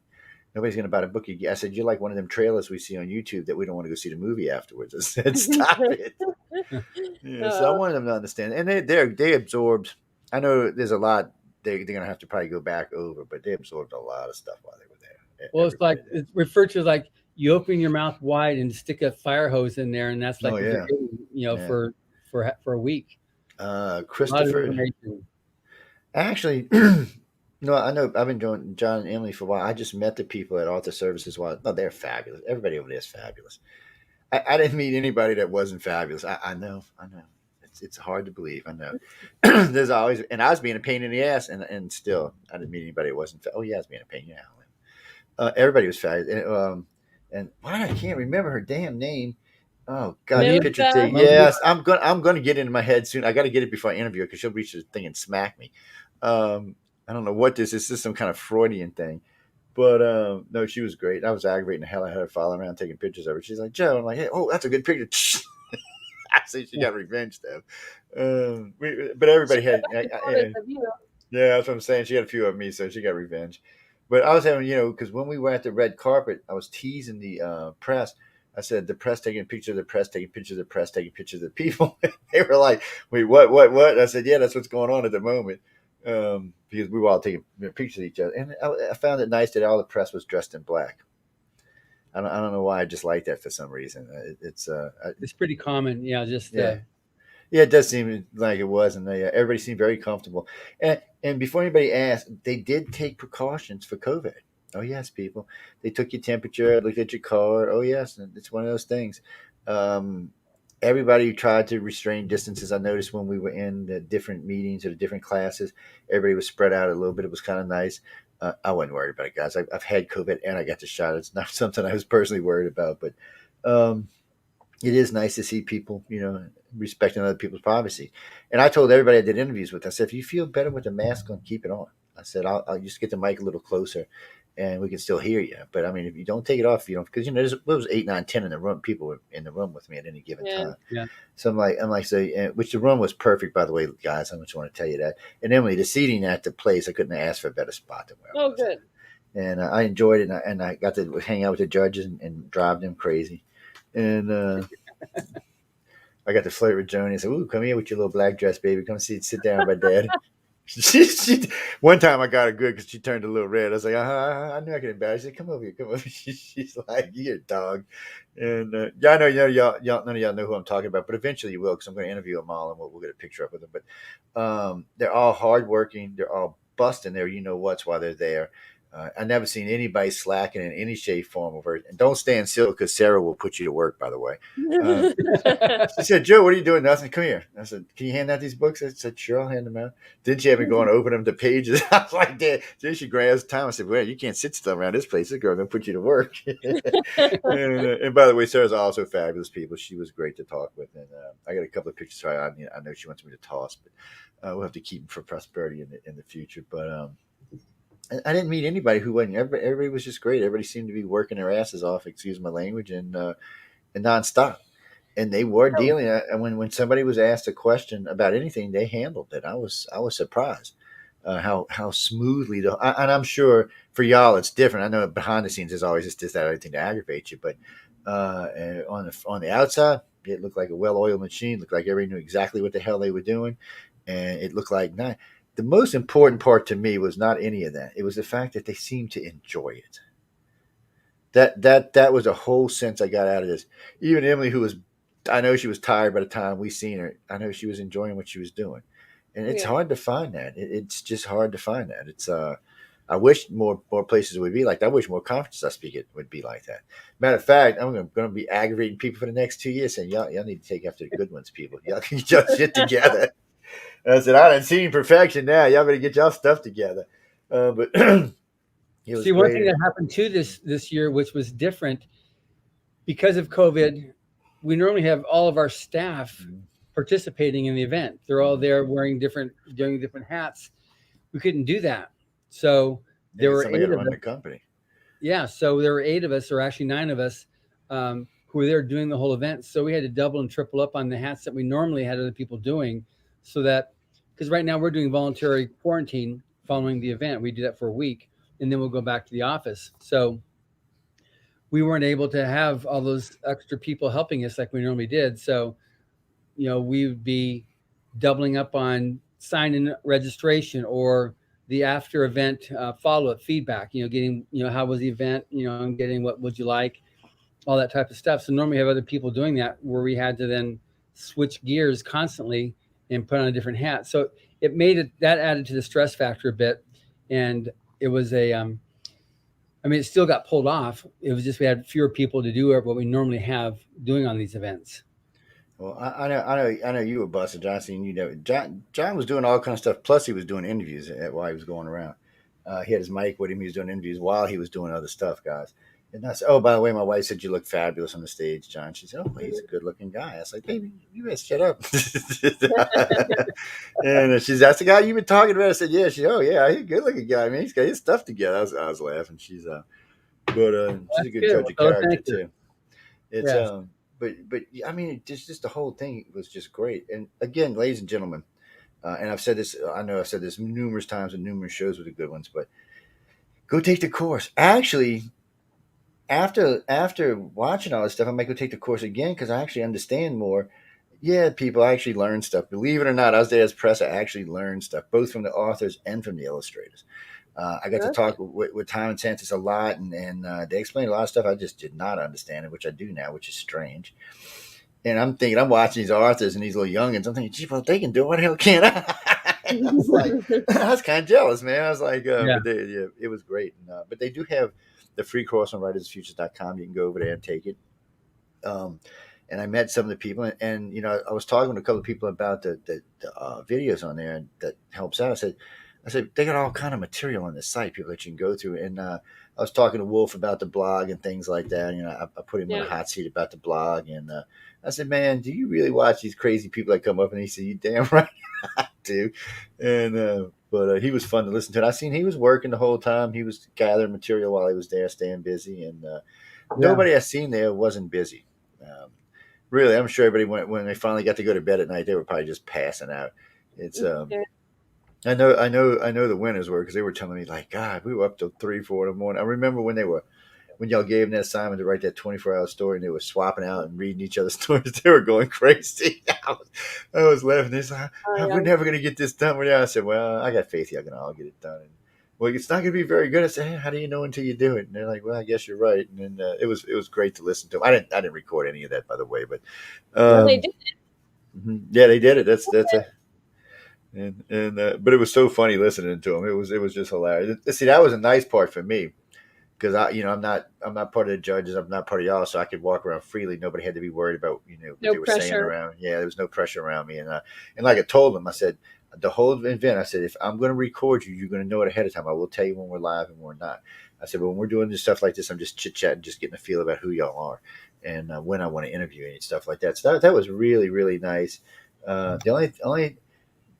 Nobody's going to buy a book. I said, you're like one of them trailers we see on YouTube that we don't want to go see the movie afterwards. I said, stop it. Yeah, so I wanted them to understand. And they absorbed, I know there's a lot they're going to have to probably go back over, but they absorbed a lot of stuff while they were there. Well, it's Everybody like did. it's referred to as like you open your mouth wide and stick a fire hose in there, and that's Oh, like the yeah. beginning, Yeah. for a week. A lot of Christopher, information. actually, no, I know I've been doing John and Emily for a while. I just met the people at Author Services. While no, they're fabulous. Everybody over there is fabulous. I didn't meet anybody that wasn't fabulous. I know, I know. It's hard to believe. I know. There's always, and I was being a pain in the ass, and still, I didn't meet anybody that wasn't. Oh yeah, I was being a pain. Yeah, everybody was fabulous. And why I can't remember her damn name. Oh God, the picture Melissa. thing. Yes, I'm gonna get it in my head soon. I got to get it before I interview her because she'll reach the thing and smack me. I don't know what this is. This is some kind of Freudian thing. But no, she was great. I was aggravating the hell out of her, following around, taking pictures of her. She's like, Joe, I'm like, hey, oh, that's a good picture. I see she got revenge though. But She everybody got had, a bunch of photos of you. yeah, that's what I'm saying. She got a few of me, so she got revenge. But I was having, because when we were at the red carpet, I was teasing the press. I said, the press taking pictures of the press, taking pictures of the press, taking pictures of the people. They were like, wait, what? I said, yeah, that's what's going on at the moment. Because we were all taking pictures of each other. And I found it nice that all the press was dressed in black. I don't know why. I just like that for some reason. It's pretty common. Yeah, just Yeah. Yeah, it does seem like it was, and everybody seemed very comfortable. And before anybody asked, they did take precautions for COVID. Oh yes, people. They took your temperature, looked at your card. Oh yes, and it's one of those things. Um, Everybody tried to restrain distances. I noticed when we were in the different meetings or the different classes, everybody was spread out a little bit. It was kind of nice. I wasn't worried about it, guys. I've had COVID and I got the shot. It's not something I was personally worried about, but um, it is nice to see people, respecting other people's privacy. And I told everybody I did interviews with, I said, if you feel better with the mask on, keep it on. I said, I'll just get the mic a little closer and we can still hear you. But I mean, if you don't take it off, because, there was 8, 9, 10 in the room. People were in the room with me at any given Yeah. time. yeah. So so, which the room was perfect, by the way, guys. I just want to tell you that. And Emily, the seating at the place, I couldn't ask for a better spot than where I Oh, was. good. And I enjoyed it. And I got to hang out with the judges and drive them crazy. And, I got to flirt with Joni. I said, "Ooh, come here with your little black dress, baby. Come sit down by dad." One time I got her good because she turned a little red. I was like, I knew I could embarrass you. Come over here, come over. She's like, "You're a dog," and yeah, I know, y'all, none of y'all know who I'm talking about, but eventually you will because I'm going to interview them all and we'll get a picture up with them. But they're all hardworking. They're all busting their whats while they're there. I never seen anybody slacking in any shape, form, or version. And don't stand still because Sarah will put you to work. By the way. She said, Joe, what are you doing? Nothing. Come here. I said, can you hand out these books? I said, sure, I'll hand them out. Then she had me go and open them to pages. I was like, Dad. Then she grabs time. I said, well, you can't sit still around this place. This girl going to put you to work. And by the way, Sarah's also fabulous people. She was great to talk with. And I got a couple of pictures. I know she wants me to toss, but we'll have to keep them for prosperity in the future. But I didn't meet anybody who wasn't. Everybody was just great. Everybody seemed to be working their asses off, excuse my language, and nonstop. And they were dealing. And when somebody was asked a question about anything, they handled it. I was surprised how smoothly and I'm sure for y'all it's different. I know behind the scenes there's always just that other thing to aggravate you, but and on the outside it looked like a well-oiled machine. Looked like everybody knew exactly what the hell they were doing, and it looked like not. The most important part to me was not any of that. It was the fact that they seemed to enjoy it. That was a whole sense I got out of this. Even Emily, I know she was tired by the time we seen her. I know she was enjoying what she was doing, and it's Yeah. hard to find that. It's just hard to find that. It's I wish more places would be like that. I wish more conferences I speak at would be like that. Matter of fact, I'm going to be aggravating people for the next 2 years, saying y'all need to take after the good ones, people. Y'all can get your shit together. And I said, I done seen perfection now. Y'all better get y'all stuff together. But it was See, one thing great. that happened too this year, which was different because of COVID, we normally have all of our staff participating in the event. They're all there wearing doing different hats. We couldn't do that. So there Yeah, were somebody had eight to of run the us. company. Yeah, so there were eight of us, or actually nine of us, who were there doing the whole event. So we had to double and triple up on the hats that we normally had other people doing, so that because right now we're doing voluntary quarantine following the event. We do that for a week, and then we'll go back to the office. So we weren't able to have all those extra people helping us like we normally did. So we would be doubling up on sign-in registration or the after event follow-up feedback, getting, how was the event, and getting what would you like, all that type of stuff. So normally we have other people doing that where we had to then switch gears constantly and put on a different hat. So it made it, that added to the stress factor a bit. And it was it still got pulled off. It was just we had fewer people to do what we normally have doing on these events. Well, I know you were busted, Johnson. John was doing all kinds of stuff. Plus, he was doing interviews while he was going around. He had his mic with him. He was doing interviews while he was doing other stuff, guys. And I said, "Oh, by the way, my wife said you look fabulous on the stage, John." She said, "Oh, he's a good-looking guy." I was like, "Baby, you better shut up." And she said, "That's the guy you've been talking about." I said, "Yeah." She said, "Oh, yeah, he's a good-looking guy. I mean, he's got his stuff together." I was laughing. She's a That's good good. judge of Well, character thank you. too. It's Yes. but I mean, just the whole thing was just great. And again, ladies and gentlemen, and I've said this, I know I've said this numerous times in numerous shows with the good ones, but go take the course. Actually, after watching all this stuff, I might go take the course again because I actually understand more. Yeah, people, I actually learn stuff. Believe it or not, I was there as press. I actually learned stuff, both from the authors and from the illustrators. I got to Okay. talk with Tom and Santos a lot, and they explained a lot of stuff I just did not understand, which I do now, which is strange. And I'm thinking, I'm watching these authors and these little youngins. I'm thinking, gee, well, they can do it. Why the hell can't I? I was like, I was kind of jealous, man. I was like, Yeah. yeah, it was great. But they do have the free course on writersfutures.com. You can go over there and take it. Um, and I met some of the people, and I was talking to a couple of people about the videos on there, and that helps out. I said they got all kind of material on this site, people that you can go through. And I was talking to Wolf about the blog and things like that. I put him on a Yeah. hot seat about the blog, and I said, "Man, do you really watch these crazy people that come up?" And he said, "You damn right I do." And but he was fun to listen to. And I seen he was working the whole time. He was gathering material while he was there, staying busy, and Yeah. nobody I seen there wasn't busy. Um, really, I'm sure everybody when they finally got to go to bed at night, they were probably just passing out. It's Yeah. I know the winners were because they were telling me like, God, we were up till 3, 4 in the morning. I remember when y'all gave them that assignment to write that 24-hour story, and they were swapping out and reading each other's stories. They were going crazy. I was laughing. They said, Oh, "We're yeah. never going to get this done." Well, yeah, I said, "Well, I got faith y'all going to all get it done." And, well, it's not going to be very good. I said, "Hey, how do you know until you do it?" And they're like, "Well, I guess you're right." And then it was great to listen to. I didn't record any of that, by the way, but Well, they um, did. yeah, they did it. That's a and but it was so funny listening to them. It was just hilarious. See, that was a nice part for me because I'm not part of the judges. I'm not part of y'all, so I could walk around freely. Nobody had to be worried about what No they were saying pressure. around. Yeah, there was no pressure around me, and like I told them, I said the whole event. I said if I'm going to record you, you're going to know it ahead of time. I will tell you when we're live and when we're not. I said but when we're doing this stuff like this, I'm just chit chatting, just getting a feel about who y'all are, and when I want to interview you and stuff like that. So that was really really nice.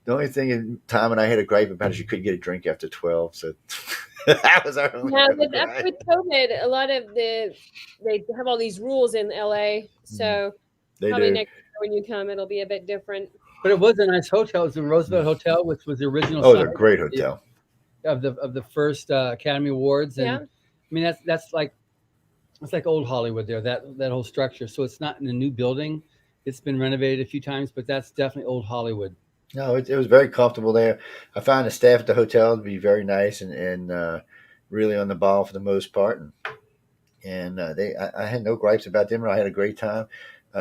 The only thing Tom and I had a gripe about is you couldn't get a drink after 12. So that was our only Yeah, real with gripe. COVID, a lot of they have all these rules in LA. Mm, So they probably do. next year when you come, it'll be a bit different. But it was a nice hotel. It was the Roosevelt Hotel, which was the original Oh, it's site a great hotel. of the first Academy Awards. And Yeah. I mean that's like it's like old Hollywood there. That whole structure. So it's not in a new building. It's been renovated a few times, but that's definitely old Hollywood. No, it was very comfortable there. I found the staff at the hotel to be very nice and really on the ball for the most part. And I had no gripes about them. I had a great time.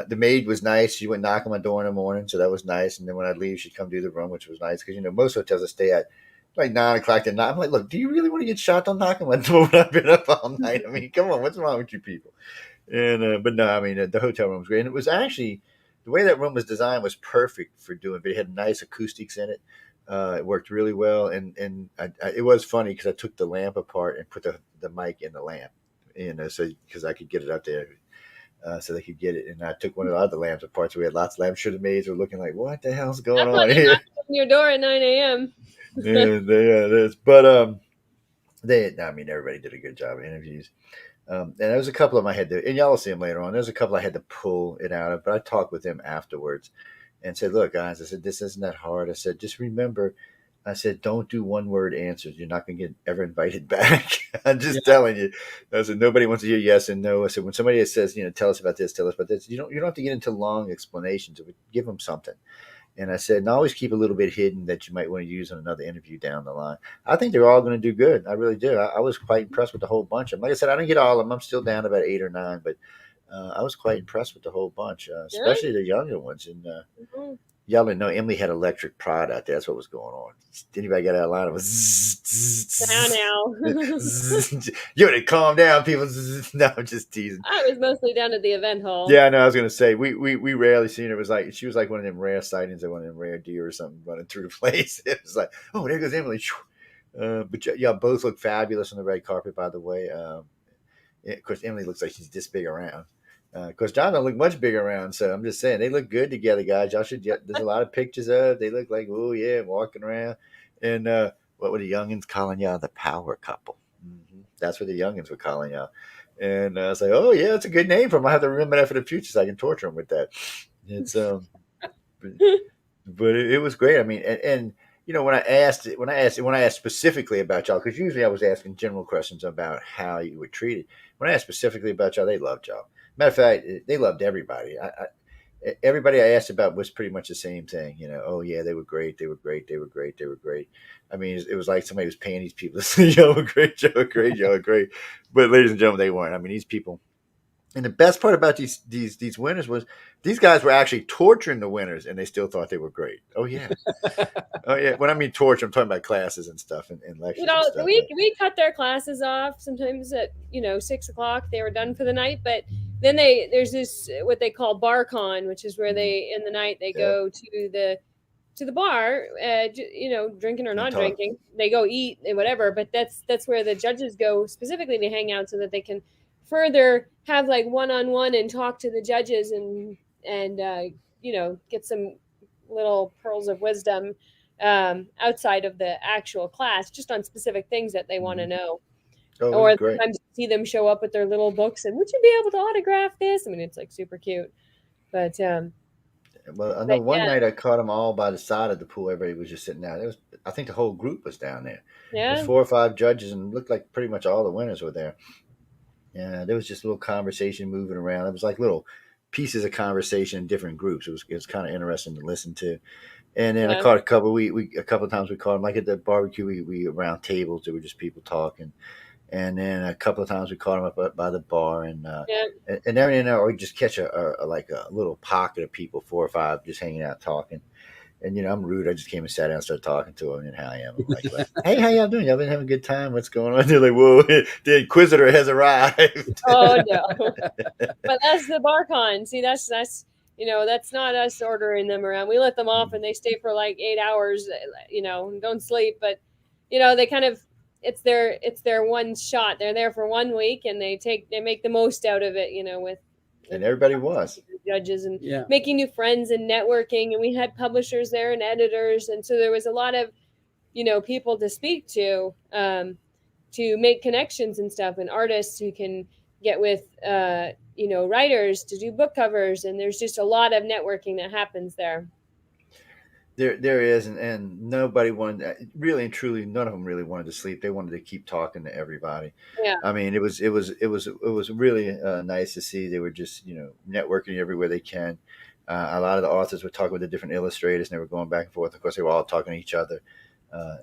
The maid was nice. She would knock on my door in the morning, so that was nice. And then when I'd leave, she'd come do the room, which was nice because most hotels I stay at like 9 o'clock at night. I'm like, look, do you really want to get shot? Don't knock on my door when I've been up all night. I mean, come on, what's wrong with you people? And but no, I mean the hotel room was great. And it was actually the way that room was designed was perfect for doing. But it had nice acoustics in it. It worked really well, and it was funny because I took the lamp apart and put the mic in the lamp, so because I could get it up there. so they could get it. And I took one of the other lambs apart. So we had lots of lamb. Sure, the maids were looking like, what the hell's going That's why on they here? knocked on your door at 9 a.m. Yeah, it is. But I mean, everybody did a good job of interviews. And there was a couple of them I had to, and y'all will see them later on. There's a couple I had to pull it out of, but I talked with them afterwards and said, look, guys, I said, this isn't that hard. I said, just remember, I said, don't do one word answers. You're not going to get ever invited back. I'm just telling you. I said, nobody wants to hear yes and no. I said, when somebody says, tell us about this, tell us about this, you don't have to get into long explanations. Give them something. And I said, and always keep a little bit hidden that you might want to use in another interview down the line. I think they're all going to do good. I really do. I was quite impressed with the whole bunch of them. Like I said, I didn't get all of them. I'm still down about 8 or 9, but I was quite impressed with the whole bunch, especially the younger ones. And Mhm. y'all didn't know Emily had electric pride out there. That's what was going on. Anybody got out of line? It was Now. you would calm down, people. No, I'm just teasing. I was mostly down at the event hall. Yeah, I know. I was gonna say we rarely seen her. It was like she was like one of them rare sightings of one of them rare deer or something running through the place. It was like, oh, there goes Emily. But y'all both look fabulous on the red carpet, by the way. Of course, Emily looks like she's this big around. Of course, John don't look much bigger around. So I'm just saying they look good together, guys. Y'all should. There's a lot of pictures of. They look like, oh yeah, walking around. And what were the youngins calling y'all? The power couple. That's what the youngins were calling y'all. And I was like, oh yeah, that's a good name for them. I have to remember that for the future so I can torture them with that. It's but it was great. I mean, and when I asked specifically about y'all, because usually I was asking general questions about how you were treated. When I asked specifically about y'all, they loved y'all. Matter of fact, they loved everybody. Everybody I asked about was pretty much the same thing. Oh yeah, they were great. They were great. They were great. They were great. I mean, it was like somebody was paying these people to say, y'all were great, y'all were great, y'all were great. But ladies and gentlemen, they weren't. I mean, these people. And the best part about these winners was these guys were actually torturing the winners, and they still thought they were great. Oh yeah, oh yeah. When I mean torture, I'm talking about classes and stuff and lectures and stuff. We cut their classes off sometimes at 6 o'clock. They were done for the night, but then there's this what they call bar con, which is where they in the night they go to the bar, drinking or not drinking. They go eat and whatever, but that's where the judges go specifically to hang out so that they can further have like one-on-one and talk to the judges and get some little pearls of wisdom outside of the actual class, just on specific things that they want to know. Or sometimes you see them show up with their little books and would you be able to autograph this? I mean, it's like super cute. But well, I know one night I caught them all by the side of the pool. Everybody was just sitting down. I think the whole group was down there. Yeah. There's 4 or 5 judges, and it looked like pretty much all the winners were there. Yeah, there was just a little conversation moving around. It was like little pieces of conversation in different groups. It was kind of interesting to listen to. And then I caught a couple. A couple of times we caught them like at the barbecue. We around tables. There were just people talking. And then a couple of times we caught them up by the bar, and every now or we just catch a little pocket of people, 4 or 5, just hanging out talking. And I'm rude. I just came and sat down and started talking to them. And how I am, I'm like, hey, how y'all doing? Y'all been having a good time? What's going on? They're like, whoa, the Inquisitor has arrived. Oh no! But that's the BarCon. See, that's that's not us ordering them around. We let them off, and they stay for like 8 hours. Don't sleep. But they kind of it's their one shot. They're there for 1 week, and they make the most out of it. With and everybody was judges and making new friends and networking. And we had publishers there and editors, and so there was a lot of people to speak to make connections and stuff, and artists who can get with writers to do book covers. And there's just a lot of networking that happens there. There is, and nobody wanted, really and truly, none of them really wanted to sleep. They wanted to keep talking to everybody. Yeah. I mean, it was really nice to see. They were just networking everywhere they can. A lot of the authors were talking with the different illustrators, and they were going back and forth. Of course, they were all talking to each other.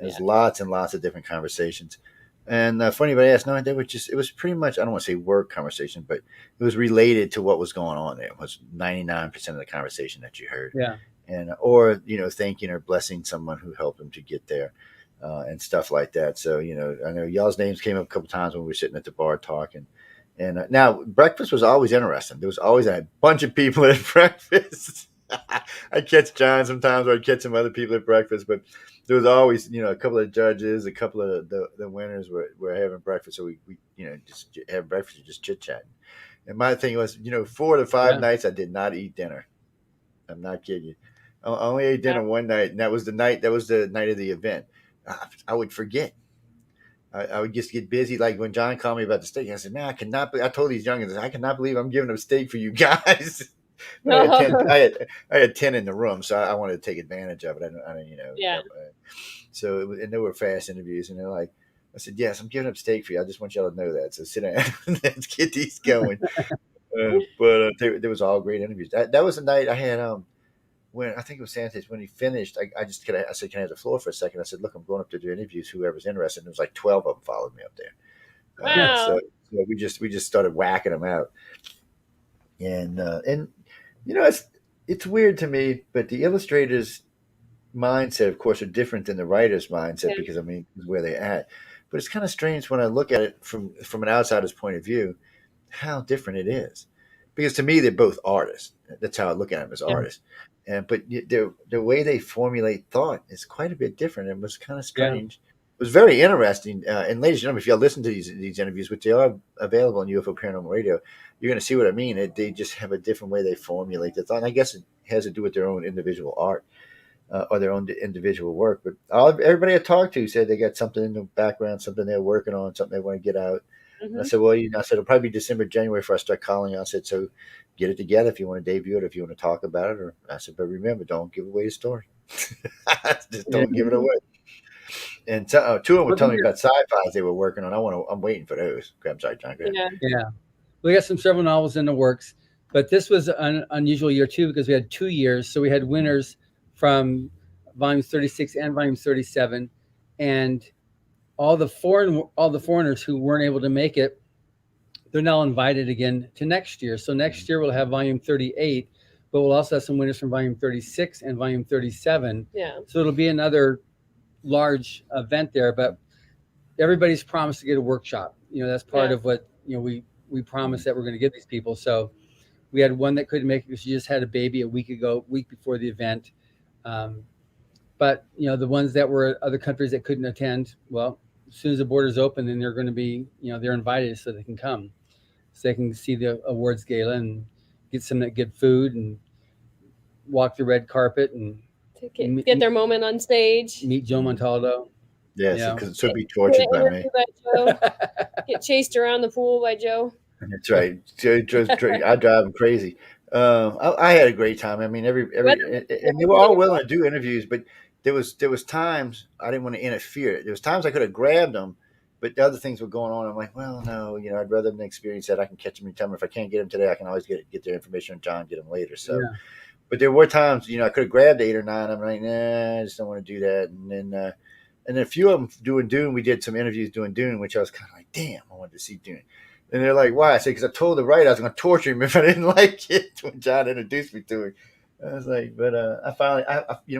There's lots and lots of different conversations. And funny, but I asked, no, they were it was pretty much, I don't want to say work conversation, but it was related to what was going on there. It was 99% of the conversation that you heard. Yeah. And or thanking or blessing someone who helped them to get there, and stuff like that. So I know y'all's names came up a couple times when we were sitting at the bar talking. And now breakfast was always interesting. There was always a bunch of people at breakfast. I catch John sometimes, or I catch some other people at breakfast, but there was always a couple of judges, a couple of the winners were having breakfast. So we just have breakfast and just chit chatting. And my thing was, 4 to 5 Yeah. nights I did not eat dinner. I'm not kidding you. I only ate Yeah. dinner one night, and that was the night. That was the night of the event. I would forget. I would just get busy. Like when John called me about the steak, I said, "Man, I cannot." I told these youngins, "I cannot believe I'm giving them steak for you guys." But I had 10. I had 10 in the room, so I wanted to take advantage of it. I don't Yeah. So and they were fast interviews, and they're like, I said, "Yes, I'm giving up steak for you. I just want y'all to know that. So sit down, let's get these going." But there was all great interviews. That was the night I had when I think it was Santos when he finished. I said, "Can I have the floor for a second?" I said, "Look, I'm going up to do interviews. Whoever's interested." And there was like 12 of them followed me up there. Wow. So we just started whacking them out, and it's weird to me, but the illustrators' mindset, of course, are different than the writer's mindset Yeah. because I mean, where they're at. But it's kind of strange when I look at it from an outsider's point of view, how different it is. Because to me, they're both artists. That's how I look at them as Yeah. artists. But the way they formulate thought is quite a bit different. It was kind of Yeah. strange. It was very interesting. And ladies and gentlemen, if y'all listen to these interviews, which they are available on UFO Paranormal Radio, you're going to see what I mean. They just have a different way they formulate the thought. And I guess it has to do with their own individual art. Or their own individual work. But everybody I talked to said they got something in the background, something they're working on, something they want to get out. And I Hmm. said, well, I said, it'll probably be December, January before I start calling. I said, so get it together if you want to debut it, if you want to talk about it. Or I said, but remember, don't give away the story. Just Yeah. don't give it away. And two of them were Well, telling me about sci-fis they were working on. I'm waiting for those. Okay, I'm sorry, John. Go ahead. Yeah. yeah. We got several novels in the works, but this was an unusual year too because we had 2 years. So we had winners from volumes 36 and volume 37, and all the foreigners who weren't able to make it, they're now invited again to next year. So next year we'll have volume 38, but we'll also have some winners from volume 36 and volume 37. Yeah. So it'll be another large event there, but everybody's promised to get a workshop. That's part Yeah. of what we promised that we're going to give these people. So we had one that couldn't make it because she just had a baby a week before the event. But the ones that were other countries that couldn't attend, well, as soon as the borders open, then they're going to be, they're invited so they can come, so they can see the awards gala and get some good food and walk the red carpet and To get their moment on stage. meet Joe Montaldo. Yes, Yeah. because it should be Get tortured by me. interviewed by Joe. Get chased around the pool by Joe. That's right. I drive them crazy. I had a great time. I mean, and they were all willing to do interviews, but there was times I didn't want to interfere. There was times I could have grabbed them, but the other things were going on. I'm like, well, no, I'd rather them experience that. I can catch them anytime. If I can't get them today, I can always get their information on John, get them later. So, Yeah. but there were times, I could have grabbed 8 or 9. I'm like, nah, I just don't want to do that. And then a few of them doing Dune, we did some interviews doing Dune, which I was kind of like, damn, I wanted to see Dune. And they're like, why? I said, because I told the writer I was going to torture him if I didn't like it when John introduced me to him. I was like, but I finally,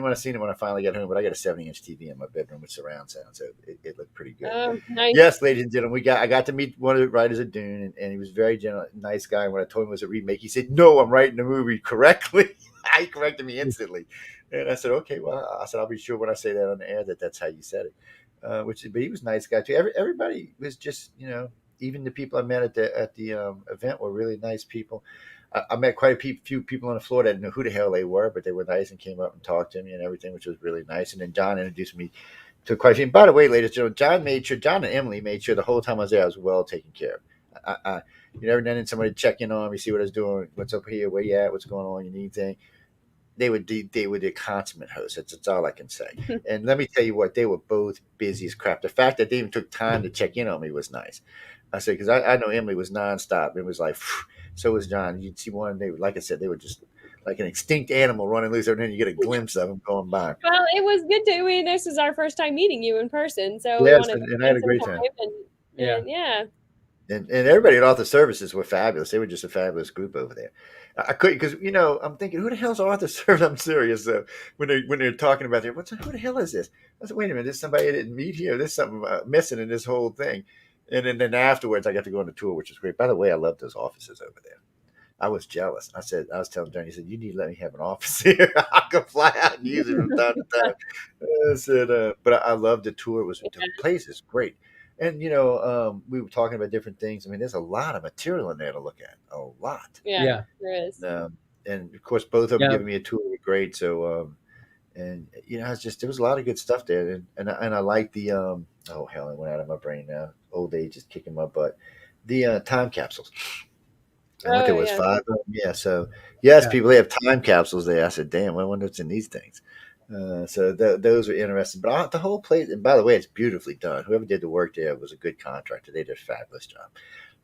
when I seen it when I finally got home, but I got a 70-inch TV in my bedroom with surround sound, so it looked pretty good. Oh, nice. Yes, ladies and gentlemen, I got to meet one of the writers of Dune, and he was very nice guy. And when I told him it was a remake, he said, no, I'm writing the movie correctly. He corrected me instantly. And I said, okay, well, I said, I'll be sure when I say that on the air that's how you said it. But he was a nice guy too. Everybody was just, even the people I met at the event were really nice people. I met quite a few people on the floor that didn't know who the hell they were, but they were nice and came up and talked to me and everything, which was really nice. And then John introduced me to quite a few. And by the way, ladies and gentlemen, John and Emily made sure the whole time I was there I was well taken care of. Every now and then somebody check in on me, see what I was doing, what's up here, where you at, what's going on, you need anything. They were the consummate hosts. That's all I can say. And let me tell you what, they were both busy as crap. The fact that they even took time to check in on me was nice. I said, because I know Emily was nonstop. It was like, phew. So was John. You'd see one. They, like I said, they were just like an extinct animal running loose. And then you get a glimpse of them going by. Well, it was good to. This is our first time meeting you in person, so we Yes, wanted to and I had a spend great some time. And yeah. And everybody at Arthur Services were fabulous. They were just a fabulous group over there. I couldn't because I'm thinking, who the hell's Arthur Services? I'm serious. When they're talking about it, who the hell is this? I said, wait a minute, there's somebody I didn't meet here. There's something missing in this whole thing. And then afterwards, I got to go on the tour, which was great. By the way, I love those offices over there. I was jealous. I was telling Johnny, he said, you need to let me have an office here. I can fly out and use it from time to time. I said, but I loved the tour. The place is great. And we were talking about different things. I mean, there's a lot of material in there to look at. A lot. Yeah, Yeah. there is. And of course, both of them Yeah. giving me a tour were great. So, and it's just there was a lot of good stuff there, and I like the oh hell, it went out of my brain now. Old age is kicking my butt. The time capsules. I went Oh there was yeah. five of them. Yeah, so yes, Yeah. people they have time capsules there. I said, damn, I wonder what's in these things. So those were interesting. But the whole place, and by the way, it's beautifully done. Whoever did the work there was a good contractor. They did a fabulous job.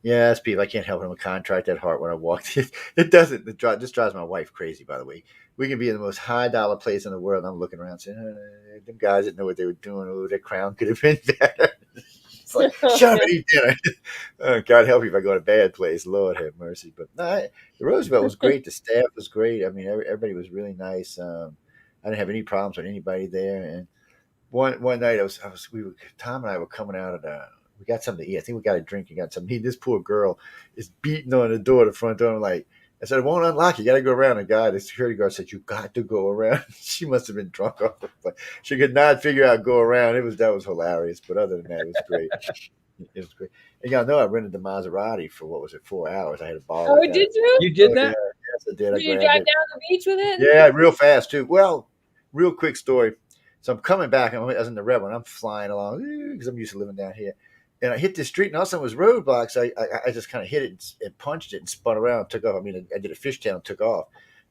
Yes, people, I can't help it. I'm a contract at heart when I walked. It doesn't. This drives my wife crazy, by the way. We can be in the most high dollar place in the world. And I'm looking around saying, them guys didn't know what they were doing. Oh, their crown could have been better. It's like, shut up Yeah. and eat dinner. God help you if I go to a bad place. Lord have mercy. But no, the Roosevelt was great. The staff was great. I mean, everybody was really nice. I didn't have any problems with anybody there. And one night Tom and I were coming out of we got something to eat. I think we got a drink and got something to eat. This poor girl is beating on the door, the front door. I'm like, I said, it won't unlock. You got to go around. And the security guard said, you got to go around. She must have been drunk off the plane. She could not figure out go around. That was hilarious. But other than that, it was great. It was great. And y'all know I rented the Maserati for what was it, 4 hours. I had to borrow Oh, it. did you? You did Oh, yeah, that? yes, I did. I Did you grabbed drive it. down the beach with it? Yeah, real fast too. Well, real quick story. So I'm coming back. I was in the red one. I'm flying along because I'm used to living down here. And I hit this street, and all of a sudden it was roadblocks. I just kind of hit it and punched it and spun around and took off. I mean, I did a fishtail and took off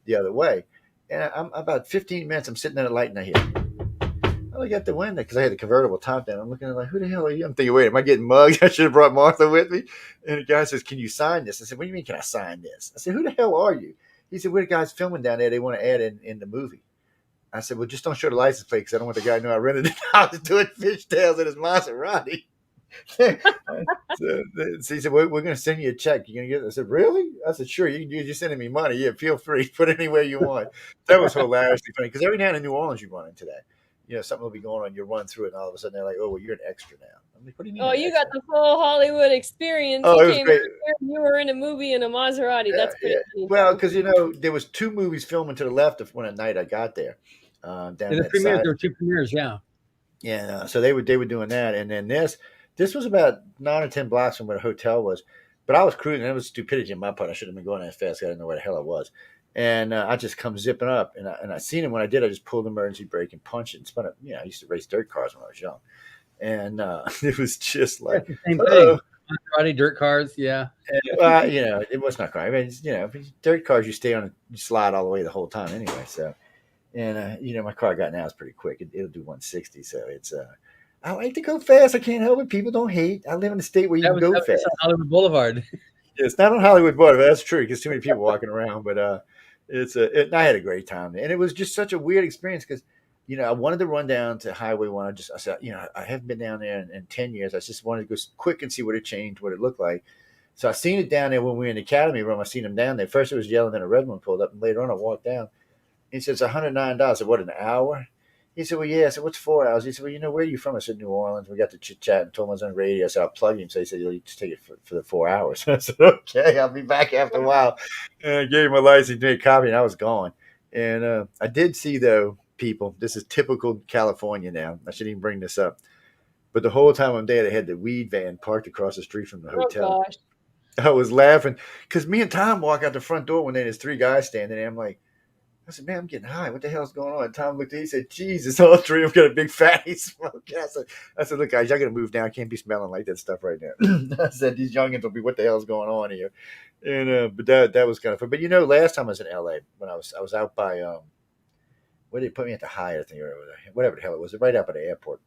the other way. And I'm about 15 minutes. I'm sitting at a light and I hear, I look out the window because I had the convertible top down. I'm looking at like, who the hell are you? I'm thinking, wait, am I getting mugged? I should have brought Martha with me. And the guy says, can you sign this? I said, what do you mean, can I sign this? I said, who the hell are you? He said, we're the guys filming down there. They want to add in the movie. I said, well, just don't show the license plate because I don't want the guy to know I rented it. I was doing fishtails in his Maserati. So he said, we're going to send you a check. You're going to get it. I said, really? I said, sure. You're sending me money. Yeah, feel free. Put it anywhere you want. That was hilariously funny because every now and in New Orleans you run into that. Something will be going on. You run through it, and all of a sudden they're like, "Oh, well, you're an extra now." I'm like, "What do you mean?" Oh, An you got extra? the full Hollywood experience. Oh, You it was came out great. there and you were in a movie in a Maserati. Yeah, That's pretty yeah. funny. Well, because there was two movies filming to the left of when at night I got there, down Yeah, the that premieres. side. There were two premieres. Yeah. Yeah, so they were doing that, and then this was about 9 or 10 blocks from where the hotel was, but I was cruising. And it was stupidity on my part. I should have been going that fast. I didn't know where the hell I was, and I just come zipping up, and I seen him. When I did, I just pulled the emergency brake and punched it and spun it. I used to race dirt cars when I was young, and it was just Yeah, like, it's the same oh, thing. Maserati, dirt cars. Yeah. well, it was not car. I mean, dirt cars you stay on, you slide all the way the whole time anyway. So, and my car I got now is pretty quick. It'll do 160. So it's I like to go fast. I can't help it. People don't hate. I live in a state where you can go That's fast. on Hollywood Boulevard. Yeah, it's not on Hollywood Boulevard. That's true because too many people walking around. But I had a great time, and it was just such a weird experience because I wanted to run down to Highway One. I said, I haven't been down there in 10 years. I just wanted to go quick and see what it changed, what it looked like. So I seen it down there when we were in the Academy room. I seen him down there. First it was yellow, then a red one pulled up, and later on I walked down. He says $109. I said, what, an hour? He said, well, yeah. I said, what's 4 hours? He said, well, where are you from? I said, New Orleans. We got to chit chat and told him I was on radio. I said, I'll plug him. So he said, you'll just take it for the 4 hours. I said, okay, I'll be back after a while. And I gave him a license, made a copy, and I was gone. And I did see, though, people, this is typical California now. I shouldn't even bring this up. But the whole time I'm there, they had the weed van parked across the street from the Oh hotel. gosh. I was laughing because me and Tom walk out the front door when there's three guys standing there. I'm like, I said, man, I'm getting high. What the hell's going on? And Tom looked at me, he said, Jesus, all three of them got a big fatty smoke. I said, look, guys, y'all got to move down. I can't be smelling like that stuff right now. I said, these youngins will be, what the hell's going on here? And but that was kind of fun. But last time I was in LA, when I was out by where they put me at the Hyatt thing or whatever the hell it was, right out by the airport.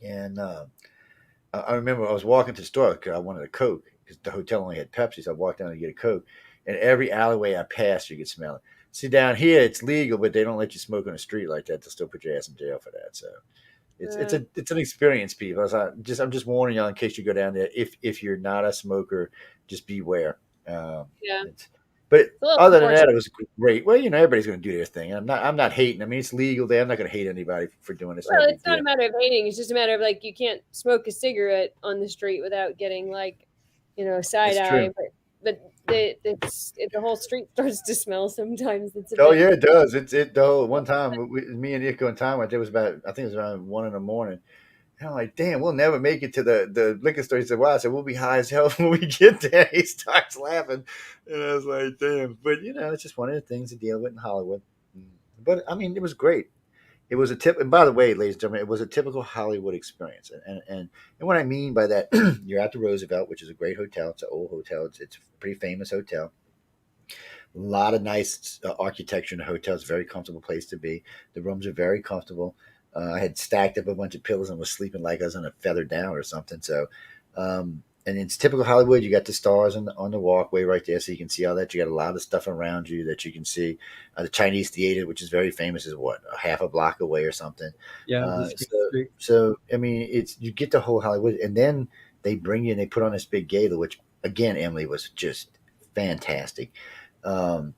And I remember I was walking to the store because I wanted a Coke because the hotel only had Pepsi. So I walked down to get a Coke. And every alleyway I passed, you could smell it. See, down here it's legal, but they don't let you smoke on the street like that. They'll still put your ass in jail for that. So it's an experience, people. I'm just warning y'all in case you go down there. If you're not a smoker, just beware. Yeah. But other than that, unfortunate. it was great. Well, everybody's going to do their thing. I'm not hating. I mean, it's legal there. I'm not going to hate anybody for doing this. Well, it's not a matter of hating. It's just a matter of like you can't smoke a cigarette on the street without getting like, side eye. But the whole street starts to smell sometimes. Yeah, it does. The whole one time me and Nico and Tom went there was about I think it was around 1 in the morning, And I'm like, damn, we'll never make it to the liquor store. He said, wow. I said, we'll be high as hell when we get there. He starts laughing. And I was like, damn. But, it's just one of the things to deal with in Hollywood. But, I mean, it was great. It was a tip. And by the way, ladies and gentlemen, it was a typical Hollywood experience. And what I mean by that, you're at the Roosevelt, which is a great hotel. It's an old hotel. It's a pretty famous hotel. A lot of nice architecture in the hotel. It's a very comfortable place to be. The rooms are very comfortable. I had stacked up a bunch of pillows and was sleeping like I was on a feather down or something. So, and it's typical Hollywood. You got the stars on the walkway right there, so you can see all that. You got a lot of stuff around you that you can see. The Chinese Theater, which is very famous, is what, a half a block away or something. Yeah, Uh, this so, street. so I mean, it's you get the whole Hollywood, and then they bring you and they put on this big gala, which again, Emily was just fantastic. Um,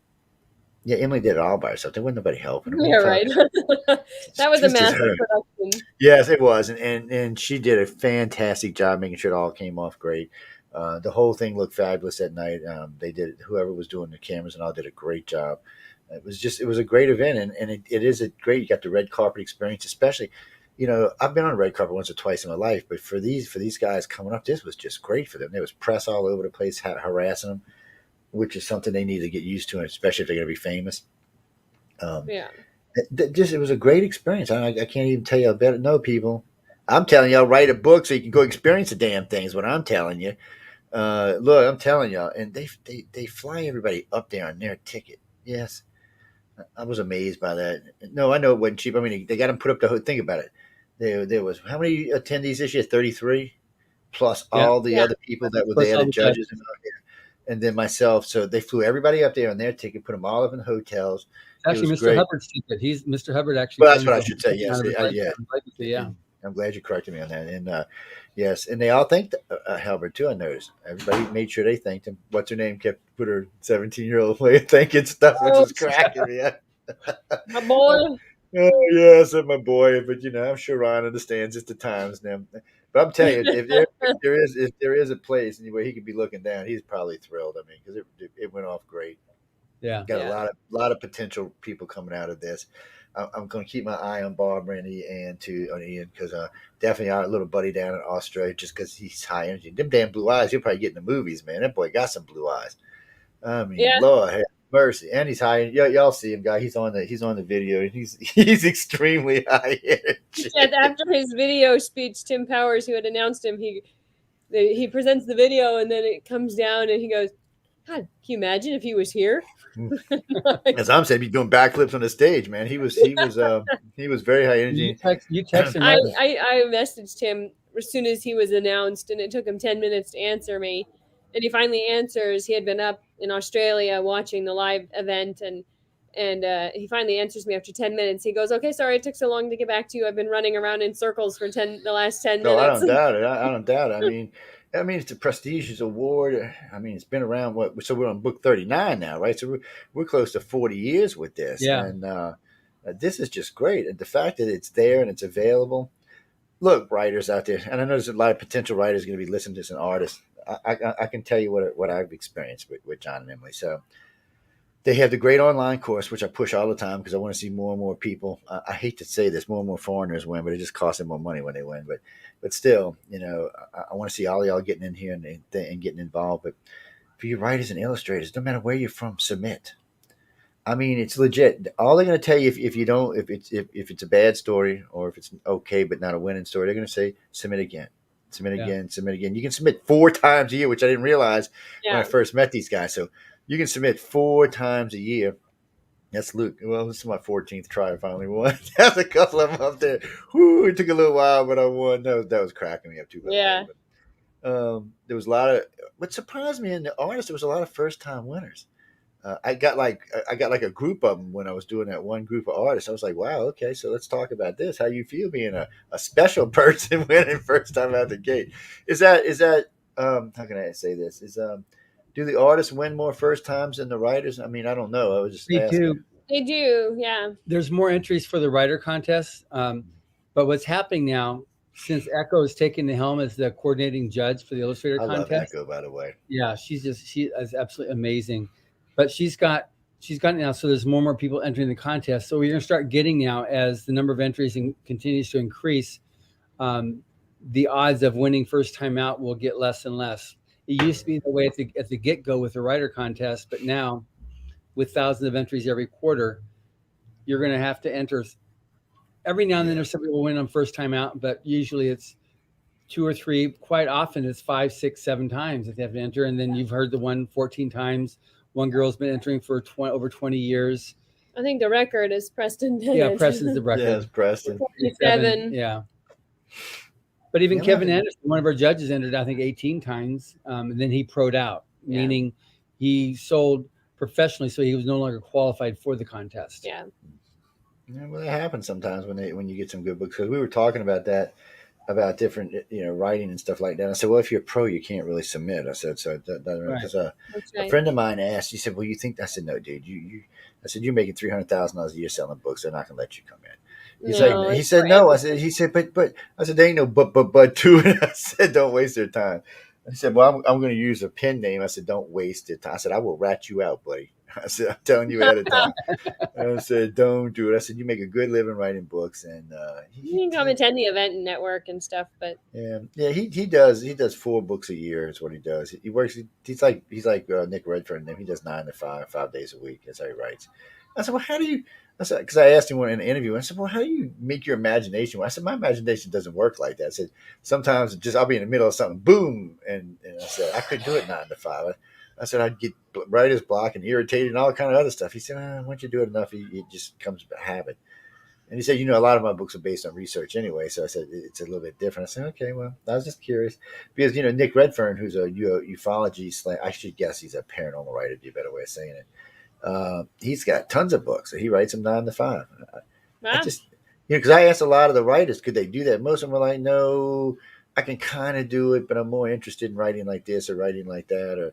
yeah, Emily did it all by herself. There wasn't nobody helping her. Yeah, right. That was She a was just massive her. production. Yes, it was, and she did a fantastic job making sure it all came off great. The whole thing looked fabulous at night. They did whoever was doing the cameras and all did a great job. It was a great event, and it is a great. You got the red carpet experience, especially. I've been on a red carpet once or twice in my life, but for these guys coming up, this was just great for them. There was press all over the place harassing them, which is something they need to get used to, especially if they're going to be famous. Um, Yeah. it was a great experience. I can't even tell you. I better know people. I'm telling y'all, write a book so you can go experience the damn things. What I'm telling you, look, I'm telling y'all, and they fly everybody up there on their ticket. Yes, I was amazed by that. No, I know it wasn't cheap. I mean, they got them put up the whole. Think about it. There was how many attendees this year? 33, plus Yeah, all the Yeah. other people that were plus there, all the the judges judges. and then myself. So they flew everybody up there on their ticket, put them all up in hotels. It's It actually was Mr. great. Hubbard's ticket. He's Mr. Hubbard actually Well, that's funds what I the whole should say. thing out Yes, of his yeah. legacy. Yeah. And I'm glad you corrected me on that. And yes, and they all thanked Halbert too. I noticed everybody made sure they thanked him. What's her name kept put her 17-year-old way of thinking stuff, which Oh, was cracking me up. my boy. Oh yeah, I said my boy, but I'm sure Ryan understands it's the times now. But I'm telling you, if there is a place anywhere he could be looking down, he's probably thrilled. I mean, because it went off great. Yeah. Got a Yeah. lot of potential people coming out of this. I'm going to keep my eye on Barbara and Ian because definitely our little buddy down in Australia just because he's high energy. Them damn blue eyes, he'll probably get in the movies, man. That boy got some blue eyes. I mean, Yeah. Lord have mercy, and he's high. Y'all see him, guy. He's on the video. And he's extremely high He energy. said after his video speech, Tim Powers, who had announced him, he presents the video and then it comes down and he goes, God, can you imagine if he was here? As I'm saying, he's doing backflips on the stage, man. He was very high energy. You text him I, right. I messaged him as soon as he was announced, and it took him 10 minutes to answer me. And he finally answers. He had been up in Australia watching the live event, and he finally answers me after 10 minutes. He goes, "Okay, sorry it took so long to get back to you. I've been running around in circles for the last 10 No, I minutes." don't doubt it. I don't doubt it. I mean, it's a prestigious award. I mean, it's been around. So we're on book 39 now, right? So we're close to 40 years with this, Yeah. and this is just great. And the fact that it's there and it's available. Look, writers out there, and I know there's a lot of potential writers going to be listening to this and artists. I can tell you what I've experienced with John and Emily. So they have the great online course, which I push all the time because I want to see more and more people. I hate to say this, more and more foreigners win, but it just costs them more money when they win. But still, I want to see all y'all getting in here and getting involved. But for you writers and illustrators, no matter where you're from, submit. I mean, it's legit. All they're going to tell you if you don't, if it's a bad story or if it's okay but not a winning story, they're going to say submit again, submit Yeah. again, submit again. You can submit 4 times a year, which I didn't realize when I Yeah. first met these guys. So you can submit 4 times a year. That's Luke. Well, this is my 14th try. I finally won. There's a couple of them up there. Whoo, it took a little while, but I won. That was cracking me up too. By the way. Yeah. There was a lot of. What surprised me in the artists, there was a lot of first time winners. I got like a group of them when I was doing that one group of artists. I was like, wow, okay, so let's talk about this. How you feel being a special person winning first time out the gate? Is that how can I say this? Do the artists win more first times than the writers? I mean, I don't know. I was just They asking. do. They do. Yeah. There's more entries for the writer contest. But what's happening now, since Echo is taking the helm as the coordinating judge for the illustrator I love contest, Echo, by the way. yeah, she is absolutely amazing. But she's got now, so there's more and more people entering the contest. So we're going to start getting now as the number of entries continues to increase. the odds of winning first time out will get less and less. It used to be the way at the get go with the writer contest, but now with thousands of entries every quarter, you're going to have to enter. Every now and then, there's somebody will win on first time out, but usually it's 2 or 3. Quite often, it's 5, 6, 7 times that they have to enter, and then you've heard the one 14 times. One girl's been entering for over 20 years. I think the record is Preston Bennett. Yeah, Preston's the record. Yeah, it's Preston. 47. Yeah. But even Kevin Anderson, one of our judges, entered, I think, 18 times, and then he pro'd out, meaning he sold professionally, so he was no longer qualified for the contest. Yeah. Yeah, well, that happens sometimes when you get some good books. Because we were talking about that, about different writing and stuff like that. I said, well, if you're a pro, you can't really submit. I said, so because a friend of mine asked, he said, well, you think? I said, no, dude, I said, you're making $300,000 a year selling books. They're not going to let you come in. He said, no. I said, but I said, there ain't no but to it. I said, don't waste their time. I said, well, I'm going to use a pen name. I said, don't waste it. I said, I will rat you out, buddy. I said, I'm telling you ahead of time. I said, don't do it. I said, you make a good living writing books, and you can come attend the event and network and stuff. But he does 4 books a year. Is what he does. He works. He's like Nick Redfern. He does 9 to 5, 5 days a week. That's how he writes. I said, well, how do you? I said, because I asked him in an interview. I said, well, how do you make your imagination? I said, my imagination doesn't work like that. I said, sometimes I'll be in the middle of something, boom, and I said, I couldn't do it 9 to 5. I said, I'd get writer's block and irritated and all kind of other stuff. He said, once you do it enough, it just becomes a habit. And he said, a lot of my books are based on research anyway. So I said, it's a little bit different. I said, okay, well, I was just curious. Because, Nick Redfern, who's a ufology, I should guess he's a paranormal writer, would be a better way of saying it. He's got tons of books. So he writes them 9 to 5. I just, because I asked a lot of the writers, could they do that? Most of them were like, no, I can kind of do it, but I'm more interested in writing like this or writing like that,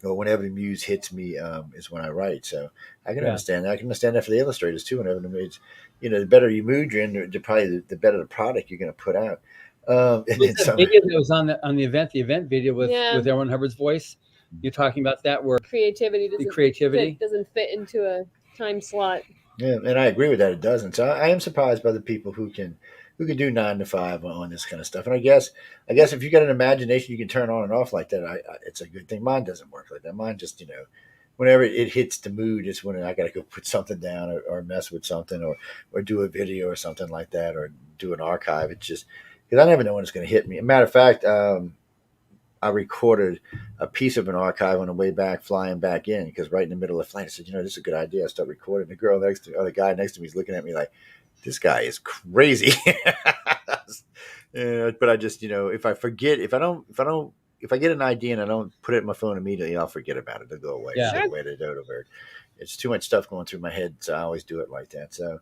or whenever the muse hits me is when I write. So I can understand that. I can understand that for the illustrators too. Whenever the muse, the better you mood you're in, probably the better the product you're going to put out. And then the video that was on the event video with Erwin Hubbard's voice. You're talking about that where creativity doesn't fit into a time slot. Yeah, and I agree with that. It doesn't. So I am surprised by the people who can do 9 to 5 on this kind of stuff. And I guess if you got an imagination you can turn on and off like that, it's a good thing. Mine doesn't work like that. Mine just, whenever it hits the mood, it's when I got to go put something down or mess with something or do a video or something like that or do an archive. It's just because I never know when it's going to hit me. As a matter of fact, I recorded a piece of an archive on the way back, flying back in, because right in the middle of the flight, I said, this is a good idea. I start recording. The guy next to me is looking at me like, this guy is crazy. But I just, if I forget, if I get an idea and I don't put it in my phone immediately, I'll forget about it. It'll go away. Yeah. The way to do it. It's too much stuff going through my head, so I always do it like that. So,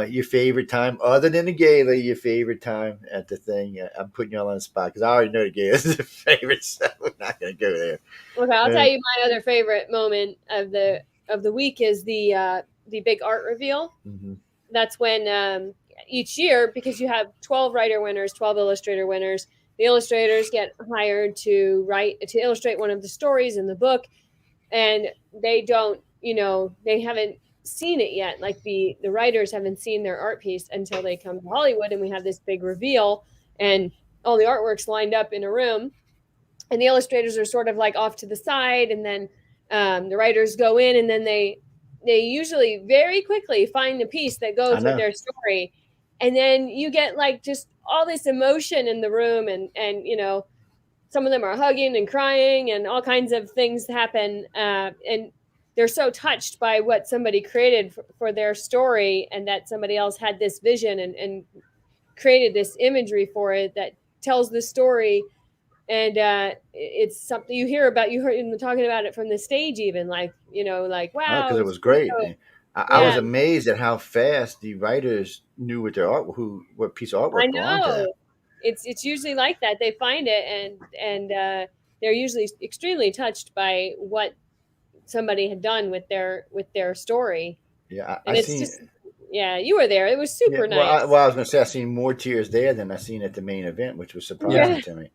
your favorite time, other than the gala, your favorite time at the thing? I'm putting you all on the spot because I already know the gala is the favorite, so we're not going to go there. Okay, I'll tell you my other favorite moment of the week is the big art reveal. Mm-hmm. That's when each year, because you have 12 writer winners, 12 illustrator winners, the illustrators get hired to illustrate one of the stories in the book, and they don't. They haven't seen it yet. Like the writers haven't seen their art piece until they come to Hollywood, and we have this big reveal, and all the artwork's lined up in a room, and the illustrators are sort of like off to the side, and then the writers go in, and then they usually very quickly find the piece that goes with their story, and then you get like just all this emotion in the room, and some of them are hugging and crying, and all kinds of things happen, and they're so touched by what somebody created for their story, and that somebody else had this vision and created this imagery for it that tells the story. And it's something you heard them talking about it from the stage, even like wow, because it was great. So, I was amazed at how fast the writers knew what their what piece of artwork belonged to them. It's usually like that. They find it and they're usually extremely touched by what somebody had done with their story. Yeah, you were there. It was super nice. I was going to say I seen more tears there than I seen at the main event, which was surprising to me.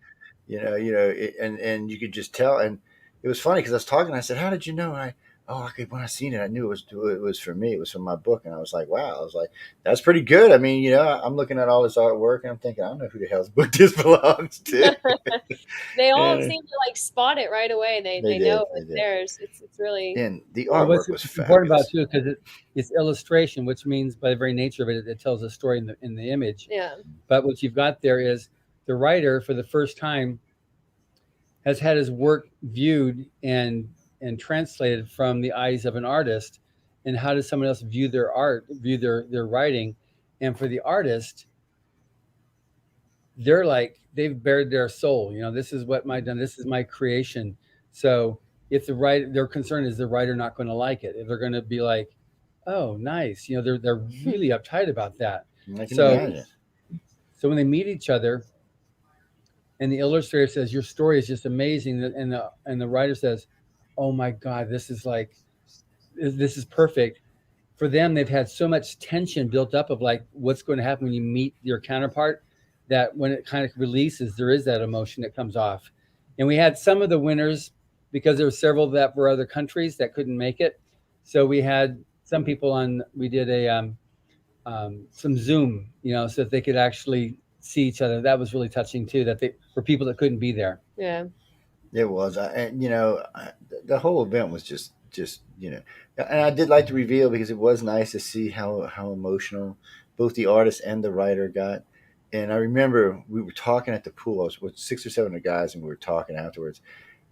And you could just tell. And it was funny because I was talking. I said, "How did you know?" oh, okay, when I seen it, I knew it was for me. It was for my book, and I was like, wow. I was like, that's pretty good. I mean, I'm looking at all this artwork, and I'm thinking, I don't know who the hell's book this belongs to. They all And seem to like spot it right away. They know they it's did, theirs. It's really and the And cool. what's artwork was important about fabulous. it too, because it's illustration, which means by the very nature of it, it tells a story in the image. Yeah. But what you've got there is the writer, for the first time, has had his work viewed and translated from the eyes of an artist. And how does someone else view their art, view their writing? And for the artist, they're like they've bared their soul. This is what my done. This is my creation. So if their concern is the writer not going to like it. If they're going to be like, oh, nice. They're really uptight about that. I can So imagine. so when they meet each other, and the illustrator says your story is just amazing, and the writer says, oh my God, this is perfect. For them, they've had so much tension built up of like what's going to happen when you meet your counterpart, that when it kind of releases, there is that emotion that comes off. And we had some of the winners, because there were several that were other countries that couldn't make it. So we had some people on. We did some Zoom, so that they could actually see each other. That was really touching too. That they for people that couldn't be there. Yeah. It was, and the whole event was just and I did like to reveal because it was nice to see how emotional both the artist and the writer got. And I remember we were talking at the pool. I was with 6 or 7 of the guys, and we were talking afterwards.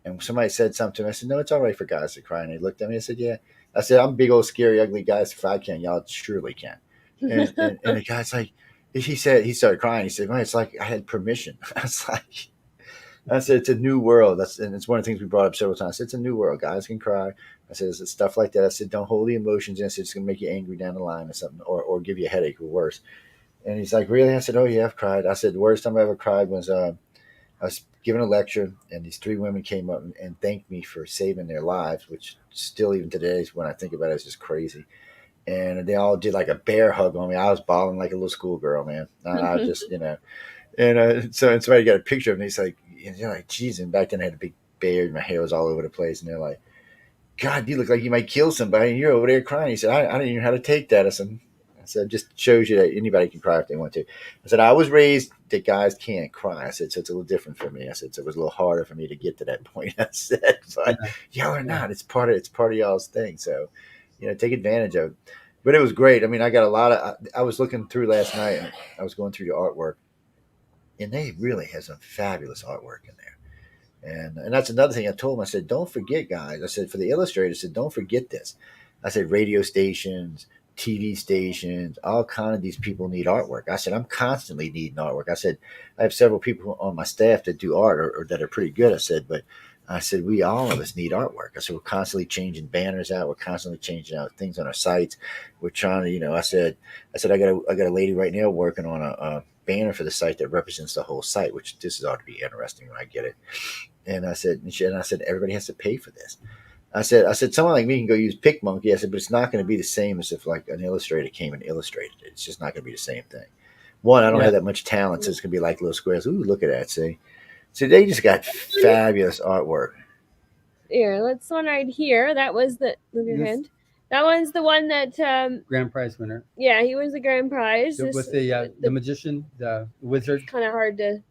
And somebody said something to me. I said, "No, it's all right for guys to cry." And they looked at me and said, "Yeah." I said, "I'm a big old scary ugly guy. So if I can, y'all surely can." And the guy's like, he started crying. He said, "Man, it's like I had permission." I was like. I said it's a new world. And it's one of the things we brought up several times. I said, it's a new world. Guys can cry. I said it's stuff like that. I said don't hold the emotions in. I said it's gonna make you angry down the line or something, or give you a headache or worse. And he's like, really? I said, oh yeah, I've cried. I said the worst time I ever cried was I was giving a lecture, and these 3 women came up and thanked me for saving their lives, which still even today, when I think about it, is just crazy. And they all did like a bear hug on me. I was bawling like a little schoolgirl, man. And I was just, and somebody got a picture of me. He's like, you're like, geez. And back then I had a big beard. My hair was all over the place. And they're like, God, you look like you might kill somebody. And you're over there crying. He said, I don't even know how to take that. I said, it just shows you that anybody can cry if they want to. I said, I was raised that guys can't cry. I said, so it's a little different for me. I said, so it was a little harder for me to get to that point. I said, but y'all are not. It's part of y'all's thing. So, take advantage of it. But it was great. I mean, I got a lot of. I was looking through last night, and I was going through the artwork, and they really have some fabulous artwork in there. And that's another thing I told them. I said, don't forget, guys. I said, for the illustrators, I said, don't forget this. I said, radio stations, TV stations, all kind of these people need artwork. I said, I'm constantly needing artwork. I said, I have several people on my staff that do art or that are pretty good. I said, we all of us need artwork. I said, we're constantly changing banners out. We're constantly changing out things on our sites. We're trying to, I got a lady right now working on a banner for the site that represents the whole site, which this ought to be interesting when I get it. And I said, everybody has to pay for this. I said, someone like me can go use PicMonkey. I said, but it's not going to be the same as if like an illustrator came and illustrated it. It's just not going to be the same thing. One, I don't have that much talent, so it's going to be like little squares. Ooh, look at that. See? So they just got fabulous artwork. Here, let's one right here. That was move your hand. That one's the one that grand prize winner. Yeah, he was the grand prize. With the magician, the wizard. Kind of hard to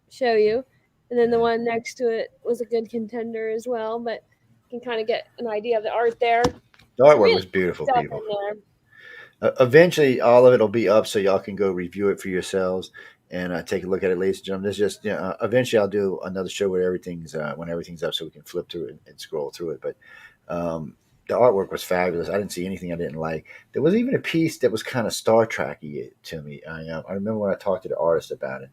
show you. And then the one next to it was a good contender as well, but you can kind of get an idea of the art there. The artwork was beautiful, people. Eventually, all of it will be up, so y'all can go review it for yourselves and take a look at it, ladies and gentlemen. There's just, eventually I'll do another show where everything's when everything's up, so we can flip through it and scroll through it. But the artwork was fabulous. I didn't see anything I didn't like. There was even a piece that was kind of Star Trek-y to me. I remember when I talked to the artist about it.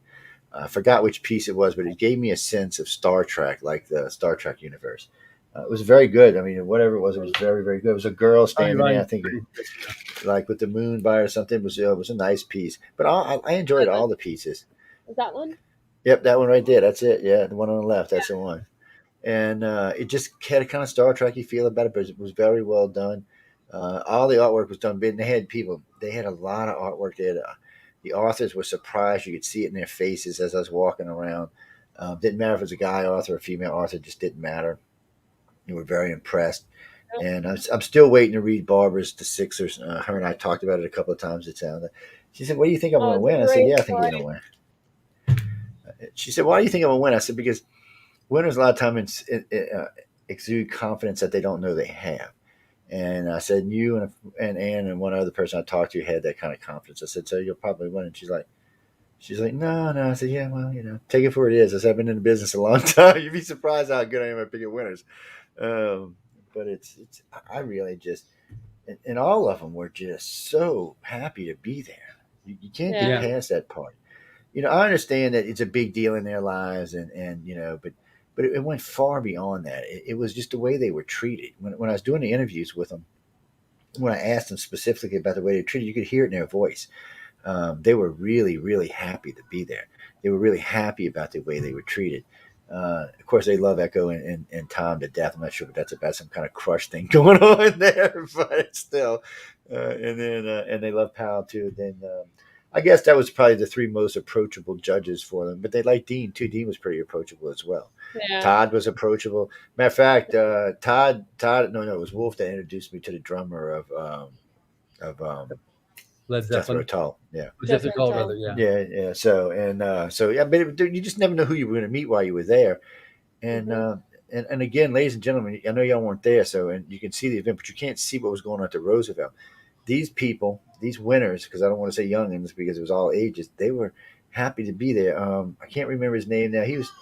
I forgot which piece it was, but it gave me a sense of Star Trek, like the Star Trek universe. It was very good. I mean, whatever it was very, very good. It was a girl standing there, I think, like with the moon by or something. It was a nice piece. But I enjoyed all the pieces. Is that one? Yep, that one right there. That's it. Yeah, the one on the left. That's the one. And it just had a kind of Star Trek-y feel about it, but it was very well done. All the artwork was done. And they had a lot of artwork there. The authors were surprised. You could see it in their faces as I was walking around. Didn't matter if it was a guy author or a female author, just didn't matter. They were very impressed. And I'm still waiting to read Barbara's The Sixers. Her and I talked about it a couple of times. It sounded. She said, "What do you think I'm Oh, going to it's a win?" I said, great "Yeah, I think you're story. going to win." She said, "Why do you think I'm going to win?" I said, "Because winners a lot of times exude confidence that they don't know they have." And I said, "You and Ann and one other person I talked to had that kind of confidence." I said, "So you'll probably win." And she's like, "No, no." I said, "Yeah, well, take it for what it is." I said, "I've been in the business a long time. You'd be surprised how good I am at picking winners." Um, but it's I really just and all of them were just so happy to be there. You can't get Yeah. Yeah. past that part. I understand that it's a big deal in their lives, and but it went far beyond that. It was just the way they were treated. When I was doing the interviews with them, when I asked them specifically about the way they were treated, you could hear it in their voice. They were really, really happy to be there. They were really happy about the way they were treated. Of course, they love Echo and Tom to death. I'm not sure if that's about some kind of crush thing going on there, but still. And they love Powell too. Then I guess that was probably the three most approachable judges for them. But they liked Dean too. Dean was pretty approachable as well. Yeah. Todd was approachable. Matter of fact, no, it was Wolf that introduced me to the drummer of Led Jethro Zeppelin. Tull. Yeah. Jeff Jethro Tull, Tull. rather. Yeah. Yeah. So yeah, but you just never know who you were going to meet while you were there. And Hmm. and again, ladies and gentlemen, I know y'all weren't there, so and you can see the event, but you can't see what was going on at the Roosevelt. These people, these winners, because I don't want to say youngins because it was all ages, they were happy to be there. I can't remember his name now. He was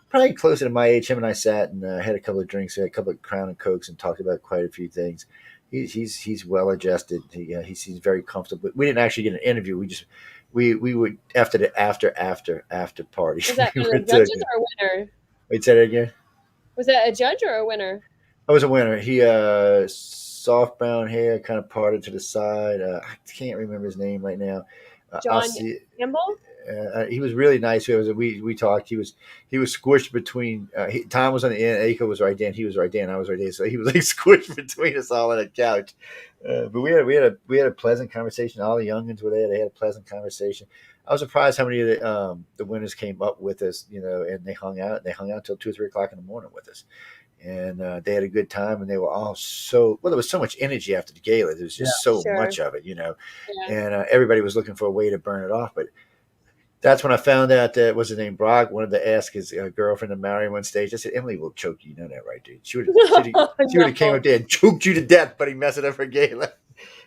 probably closer to my age. Him and I sat and had a couple of drinks, had a couple of Crown and Cokes, and talked about quite a few things. He's well adjusted. He's very comfortable. We didn't actually get an interview. We would after the after party. Was that We for were the judges or a winner? wait, say that again. Was that a judge or a winner? I was a winner. He soft brown hair, kind of parted to the side. I can't remember his name right now. I'll John see. Campbell? He was really nice. We talked. He was squished between. Tom was on the end. Aiko was right there. And he was right there. And I was right there. So he was like squished between us all on a couch. But we had a pleasant conversation. All the youngins were there. They had a pleasant conversation. I was surprised how many of the winners came up with us. And they hung out. They hung out till 2 or 3 o'clock in the morning with us. And they had a good time. And they were all so well. There was so much energy after the gala. There was Yeah. just so Sure. much of it. Yeah. And everybody was looking for a way to burn it off. But that's when I found out that what's his name, Brock, wanted to ask his girlfriend to marry him on stage. I said, "Emily will choke you. You know that, right, dude? She would have came No. up there and choked you to death, but he messing up her gala."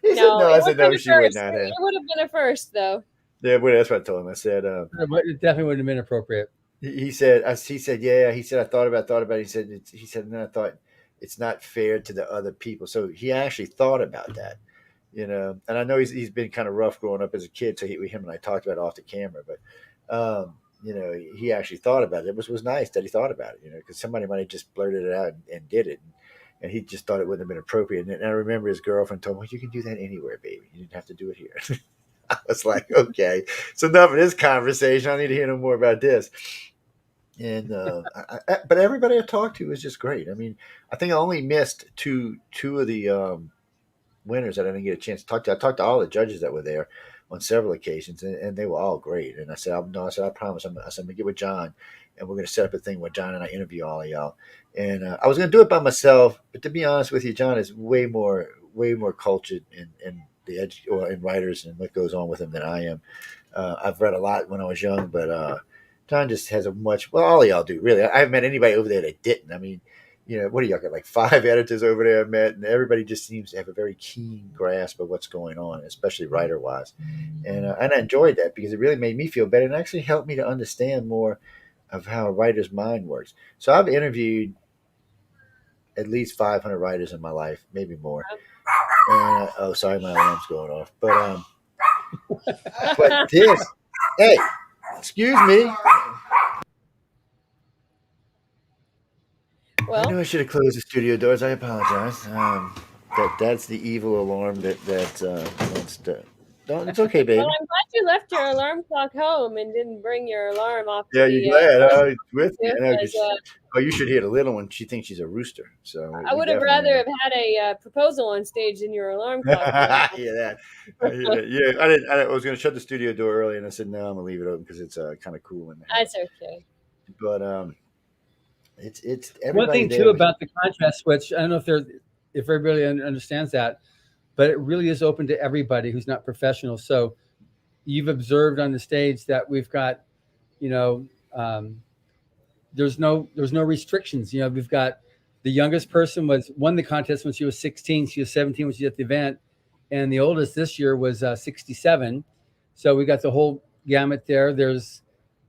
He said, No, "No." it I would said, have been "No, a she would first. not It have." would have been a first, though. Yeah, but that's what I told him. I said, But it definitely wouldn't have been appropriate. he said, yeah. He said, I thought about it. He said, and then I thought it's not fair to the other people. So he actually thought about that. And I know he's been kind of rough growing up as a kid. So him and I talked about it off the camera, but he actually thought about it. It was nice that he thought about it, because somebody might have just blurted it out and did it. And he just thought it wouldn't have been appropriate. And I remember his girlfriend told him, "Well, you can do that anywhere, baby. You didn't have to do it here." I was like, okay. So enough of this conversation. I need to hear no more about this. And but everybody I talked to was just great. I mean, I think I only missed two of the winners that I didn't get a chance to talk to. I talked to all the judges that were there on several occasions, and they were all great. And I said, no, I said, I promise. I said, I'm gonna get with John, and we're gonna set up a thing where John and I interview all of y'all. And I was gonna do it by myself, but to be honest with you, John is way more cultured in the or in writers and what goes on with him than I am. I've read a lot when I was young, but John just has a much. Well, all of y'all do really. I haven't met anybody over there that didn't. I mean, what do y'all got? Like 5 editors over there I met, and everybody just seems to have a very keen grasp of what's going on, especially writer wise. And I enjoyed that because it really made me feel better and actually helped me to understand more of how a writer's mind works. So I've interviewed at least 500 writers in my life, maybe more. And oh, sorry, my alarm's going off. But this, hey, excuse me. I Well, know I should have closed the studio doors. I apologize. That's the evil alarm that wants to. No, it's okay, well, baby. I'm glad you left your alarm clock home and didn't bring your alarm off to Yeah, the you're glad. It's with me. I know. because Oh, you should hear the little one. She thinks she's a rooster. So I we would have definitely. rather have had a proposal on stage than your alarm clock. I hear that. I hear that. Yeah, I didn't. I was going to shut the studio door early, and I said no. I'm going to leave it open because it's kind of cool in the house. That's okay. But it's One everybody thing there too was. about the contrast switch, I don't know if if everybody understands that. But it really is open to everybody who's not professional. So you've observed on the stage that we've got, you know, there's no restrictions. You know, we've got the youngest person was won the contest when she was 16. She was 17 when she was at the event, and the oldest this year was 67. So we got the whole gamut there. There's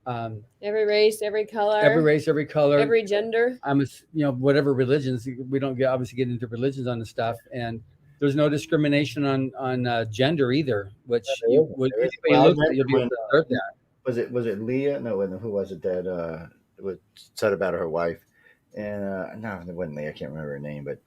Every race, every color, every race, every color, every gender. whatever religions. We don't obviously get into religions on the stuff, and there's no discrimination on gender either. Which There you isn't. would There isn't. anybody Well, I look at, remember you'll be able when to observe that. was it Leah? No, who was it that was said about her wife? And no, it wasn't Leah. I can't remember her name, but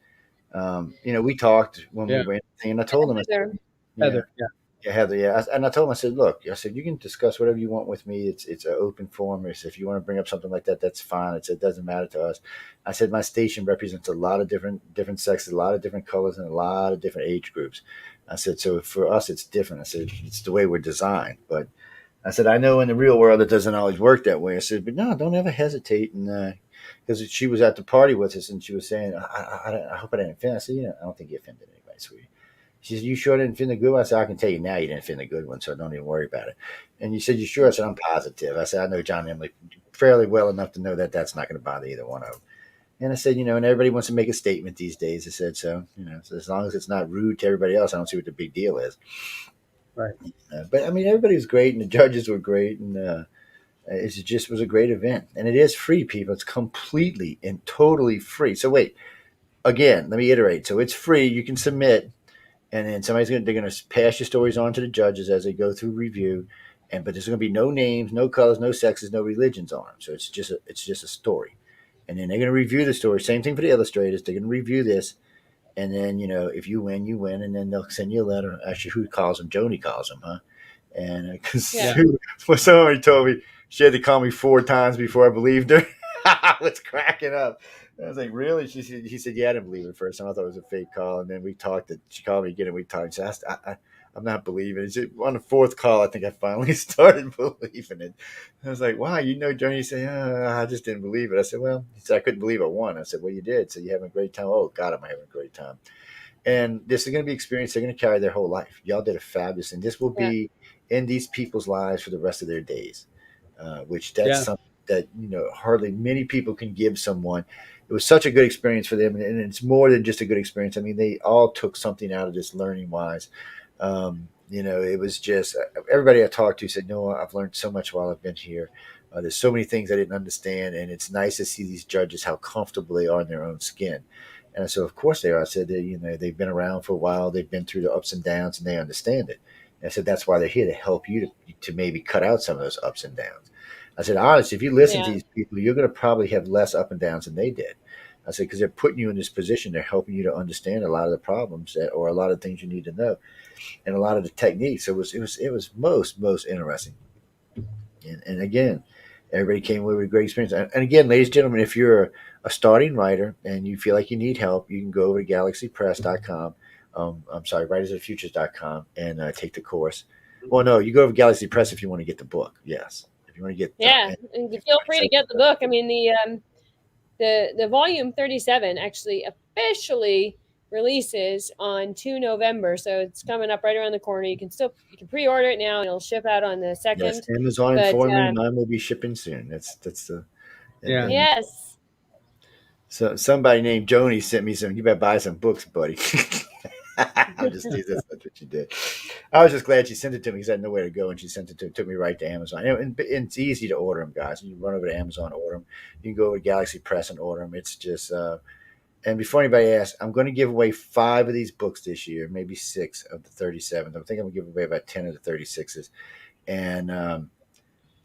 we talked when we Yeah, went, and I told him, I said, Heather. yeah, Heather. Yeah, yeah, Heather, yeah, and I told him, I said, look, I said, you can discuss whatever you want with me. It's an open forum. I said, if you want to bring up something like that, that's fine. I said, it doesn't matter to us. I said, my station represents a lot of different sexes, a lot of different colors, and a lot of different age groups. I said, so for us, it's different. I said, it's the way we're designed, but I said, I know in the real world it doesn't always work that way. I said, but no, don't ever hesitate. And because she was at the party with us and she was saying, I hope I didn't offend. I said, I don't think you offended anybody, sweetie. She said, you sure didn't offend the good one? I said, I can tell you now you didn't offend the good one, so don't even worry about it. And you said, you sure? I said, I'm positive. I said, I know John Emily fairly well enough to know that that's not going to bother either one of them. And I said, and everybody wants to make a statement these days. I said, so as long as it's not rude to everybody else, I don't see what the big deal is. right. But I mean, everybody was great, and the judges were great, and it just was a great event. And it is free, people. It's completely and totally free. So wait, again, let me iterate. So it's free. You can submit, and then they're gonna pass your stories on to the judges as they go through review. But there's gonna be no names, no colors, no sexes, no religions on them. So it's just a story. And then they're gonna review the story. Same thing for the illustrators. They're gonna review this. And then, if you win, you win. And then they'll send you a letter. Actually, who calls them? Joni calls them, huh? And because Yeah. well, somebody told me she had to call me 4 times before I believed her. I was cracking up. I was like, really? He said, yeah, I didn't believe it first time. I thought it was a fake call. And then we talked. She called me again and we talked. She said, I'm not believing it. On the 4th call, I think I finally started believing it. I was like, wow, Joni? He said, I just didn't believe it. I said, well, he said, I couldn't believe I won. I said, well, you did. So you having a great time? Oh, God, am I having a great time. And this is going to be experience they're going to carry their whole life. Y'all did a fabulous, and this will Yeah. be in these people's lives for the rest of their days. Which that's Yeah, something that hardly many people can give someone. It was such a good experience for them, and it's more than just a good experience. I mean, they all took something out of this learning wise. It was just everybody I talked to said, "No, I've learned so much while I've been here. There's so many things I didn't understand, and it's nice to see these judges how comfortable they are in their own skin." And so, of course, they are. I said, they've been around for a while. They've been through the ups and downs, and they understand it. And I said, that's why they're here to help you to maybe cut out some of those ups and downs. I said, honestly, if you listen to Yeah. these people, you're going to probably have less up and downs than they did. I said, because they're putting you in this position. They're helping you to understand a lot of the problems or a lot of things you need to know and a lot of the techniques. So it was most interesting. And again, everybody came away with a great experience. And again, ladies and gentlemen, if you're a starting writer and you feel like you need help, you can go over to galaxypress.com. I'm sorry, writersofthefutures.com and take the course. Well, no, you go over to Galaxy Press if you want to get the book. Yes. If you want to get Yeah. And feel free to get the book. I mean, the volume 37 actually officially releases on 2 November. So it's coming up right around the corner. You can pre-order it now and it'll ship out on the yes, 2nd. Amazon But informed me mine will be shipping soon. That's the yeah. and yes. so somebody named Joni sent me some. You better buy some books, buddy. I'm just teasing. That's what you did. I was just glad she sent it to me because I had nowhere to go, and she sent it to took me right to Amazon. And it's easy to order them, guys. You run over to Amazon, order them. You can go over to Galaxy Press and order them. It's just. And before anybody asks, I'm going to give away 5 of these books this year, maybe 6 of the 37. I think I'm going to give away about 10 of the 36s. And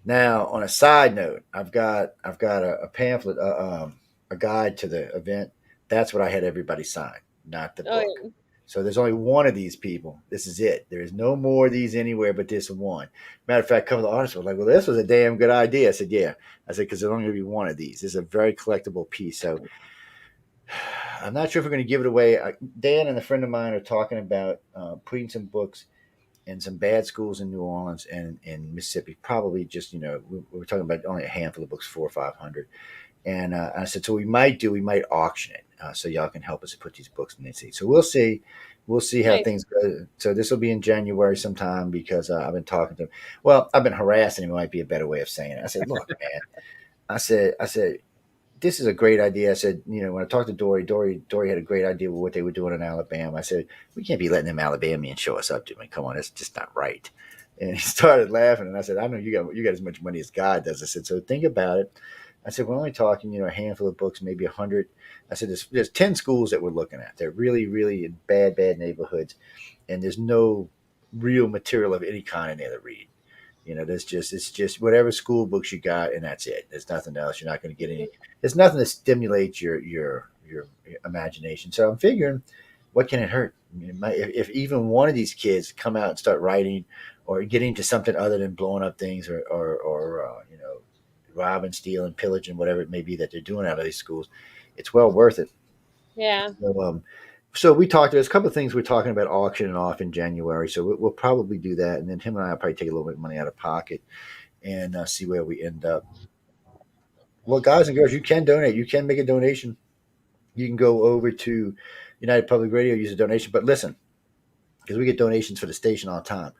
now, on a side note, I've got a pamphlet, a guide to the event. That's what I had everybody sign, not the Oh, book. So there's only one of these people. This is it. There is no more of these anywhere but this one. Matter of fact, a couple of the artists were like, "Well, this was a damn good idea." I said, "Yeah." I said, "Because there's only going to be one of these. This is a very collectible piece." So I'm not sure if we're going to give it away. Dan and a friend of mine are talking about putting some books in some bad schools in New Orleans and in Mississippi. Probably just we're talking about only a handful of books, 400 or 500. And I said, so we might auction it. so y'all can help us put these books in the seat. So we'll see how Nice. things go. So this will be in January sometime because I've been talking to him. Well, I've been harassing him. Might be a better way of saying it. I said, look, man. I said, this is a great idea. I said, when I talked to Dory had a great idea of what they were doing in Alabama. I said, we can't be letting them Alabamians show us up to me. Come on, that's just not right. And he started laughing, and I said, I know you got as much money as God does. I said, so think about it. I said, we're only talking, a handful of books, maybe 100. I said, there's 10 schools that we're looking at. They're really, really in bad neighborhoods, and there's no real material of any kind in there to read. It's just whatever school books you got, and that's it. There's nothing else. You're not going to get any. There's nothing that stimulates your imagination. So I'm figuring, what can it hurt? I mean, if even one of these kids come out and start writing, or getting to something other than blowing up things, or robbing, stealing, pillaging, whatever it may be that they're doing out of these schools, it's well worth it. Yeah. So we talked. There's a couple of things we're talking about auctioning off in January. So we'll probably do that, and then him and I will probably take a little bit of money out of pocket and see where we end up. Well, guys and girls, you can donate. You can make a donation. You can go over to United Public Radio, use a donation. But listen, because we get donations for the station all the time.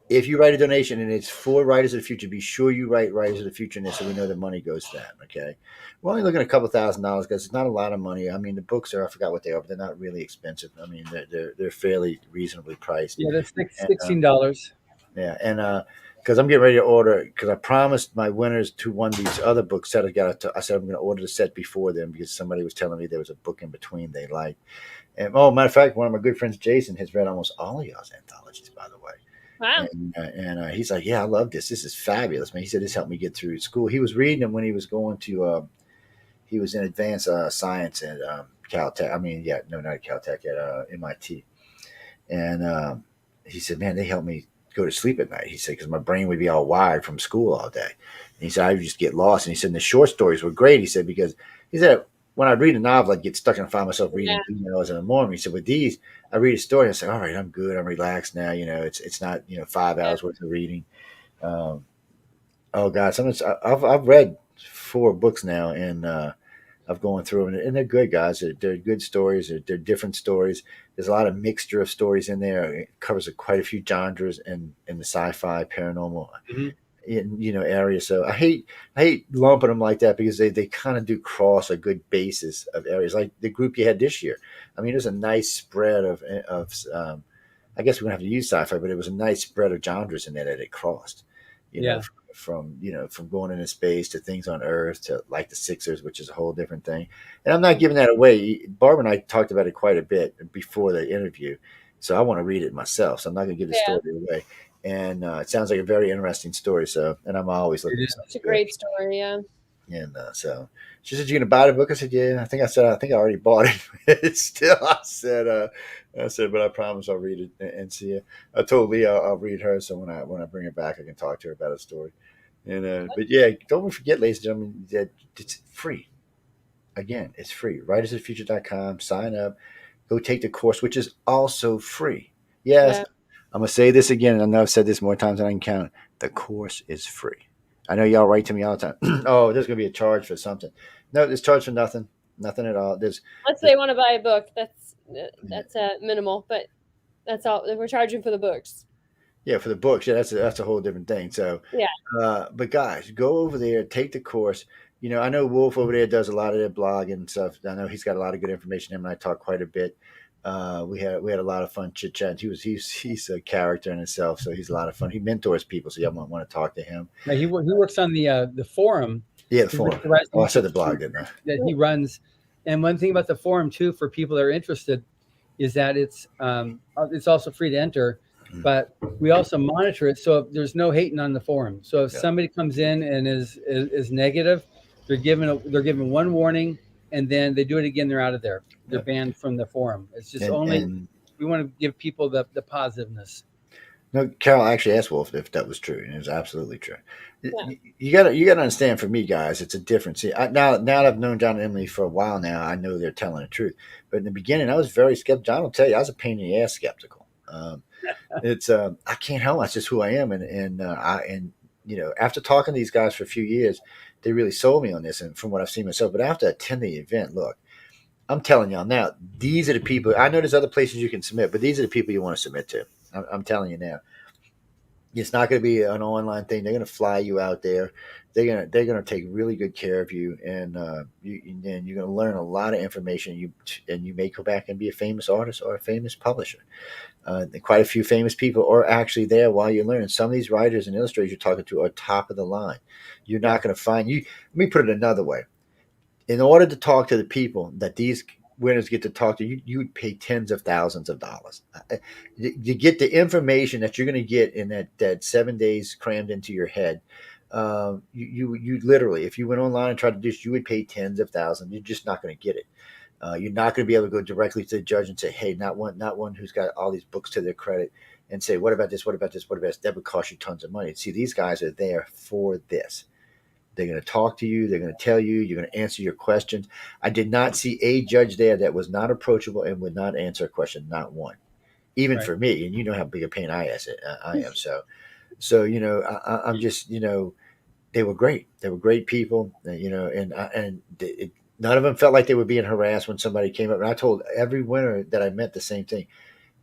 If you write a donation and it's for Writers of the Future, be sure you write Writers of the Future in this, so we know the money goes to that. Okay, we're only looking at a couple $1,000 because it's not a lot of money. I mean, the books are, I forgot what they are, but they're not really expensive. I mean, they're fairly reasonably priced. Yeah, that's And, $16. yeah, and because I'm getting ready to order, because I promised my winners who won these other books that I said I'm going to order the set before them, because somebody was telling me there was a book in between they liked. And matter of fact, one of my good friends, Jason, has read almost all of y'all's anthologies, by the way. Wow. And he's like, yeah, I love this. This is fabulous, man. He said this helped me get through school. He was reading them when he was going to. He was in advanced science at Caltech. I mean, yeah, no, not at Caltech, at MIT. And he said, man, they helped me go to sleep at night. He said, because my brain would be all wired from school all day. And he said, I would just get lost. And he said, and the short stories were great. He said, because he said, when I read a novel, I'd get stuck and find myself reading Yeah. 3 hours in the morning. He said, with these, I read a story and I say, all right, I'm good. I'm relaxed now. It's not, 5 hours worth of reading. Um, oh God, I've read 4 books now, and I've gone through them, and they're good, guys. They're good stories. They're different stories. There's a lot of mixture of stories in there. It covers quite a few genres in the sci-fi, paranormal, Mhm. area. So I hate lumping them like that, because they kind of do cross a good basis of areas, like the group you had this year. I mean, there's a nice spread of I guess we don't have to use sci-fi, but it was a nice spread of genres in there that it crossed. You know, Yeah. from going into space to things on Earth to like the Sixers, which is a whole different thing. And I'm not giving that away. Barb and I talked about it quite a bit before the interview, so I want to read it myself. So I'm not going to give the Yeah. story away. And it sounds like a very interesting story. So, and I'm always It looking for is. It's a something good. great story. Yeah. And so she said, "You gonna buy the book?" I said, "Yeah." I think I already bought it. It's still, I said, but I promise I'll read it and see it. I told Leah I'll read her, so when I bring her back, I can talk to her about a story. And but yeah, don't forget, ladies and gentlemen, that it's free. Again, it's free. Writersofthefuture.com. Sign up. Go take the course, which is also free. Yes, Yeah. I'm gonna say this again, and I know I've said this more times than I can count. The course is free. I know y'all write to me all the time. Oh, there's gonna be a charge for something. No, there's charge for nothing. Nothing at all. Unless There's they want to buy a book, that's minimal, but that's all. We're charging for the books. Yeah, for the books. Yeah, that's a whole different thing. So, Yeah. but guys, go over there, take the course. I know Wolf over there does a lot of their blog and stuff. I know he's got a lot of good information. Him and I talk quite a bit. We had a lot of fun chit chat. He's a character in himself, so he's a lot of fun. He mentors people, so y'all might want to talk to him. Now, he works on the forum. Yeah, the He forum. writes Oh, I said the blog, didn't I? that he runs. And one thing about the forum too, for people that are interested, is that it's also free to enter, but we also monitor it. So there's no hating on the forum. So if Yeah. somebody comes in and is negative, they're given one warning, and then they do it again, they're out of there. They're Yeah. banned from the forum. It's just And we want to give people the positiveness. no, Carol actually asked Wolf if that was true, and it was absolutely true. Yeah. You gotta understand. For me, guys, it's a difference. See, now that I've known John and Emily for a while now, I know they're telling the truth. But in the beginning, I was very skeptical. John will tell you, I was a pain in the ass skeptical. It's I can't help it. It's just who I am, and after talking to these guys for a few years, they really sold me on this, and from what I've seen myself. But after attending the event, look, I'm telling y'all now, these are the people. I know there's other places you can submit, but these are the people you want to submit to. I'm telling you now. It's not going to be an online thing. They're going to fly you out there. They're gonna take really good care of you, and you're going to learn a lot of information. You may go back and be a famous artist or a famous publisher. Quite a few famous people are actually there while you're learning. Some of these writers and illustrators you're talking to are top of the line. You're not going to find you. Let me put it another way. In order to talk to the people that these winners get to talk to, you would pay tens of thousands of dollars. You get the information that you're going to get in that 7 days crammed into your head. You literally, if you went online and tried to do this, you would pay tens of thousands. You're just not going to get it. You're not going to be able to go directly to the judge and say, "Hey, not one who's got all these books to their credit," and say, "What about this? What about this? What about this?" That would cost you tons of money. See, these guys are there for this. They're going to talk to you. They're going to tell you. You're going to answer your questions. I did not see a judge there that was not approachable and would not answer a question. Not one, even Right. for me. And you know how big a pain I am. So I'm just they were great. They were great people. None of them felt like they were being harassed when somebody came up. And I told every winner that I met the same thing.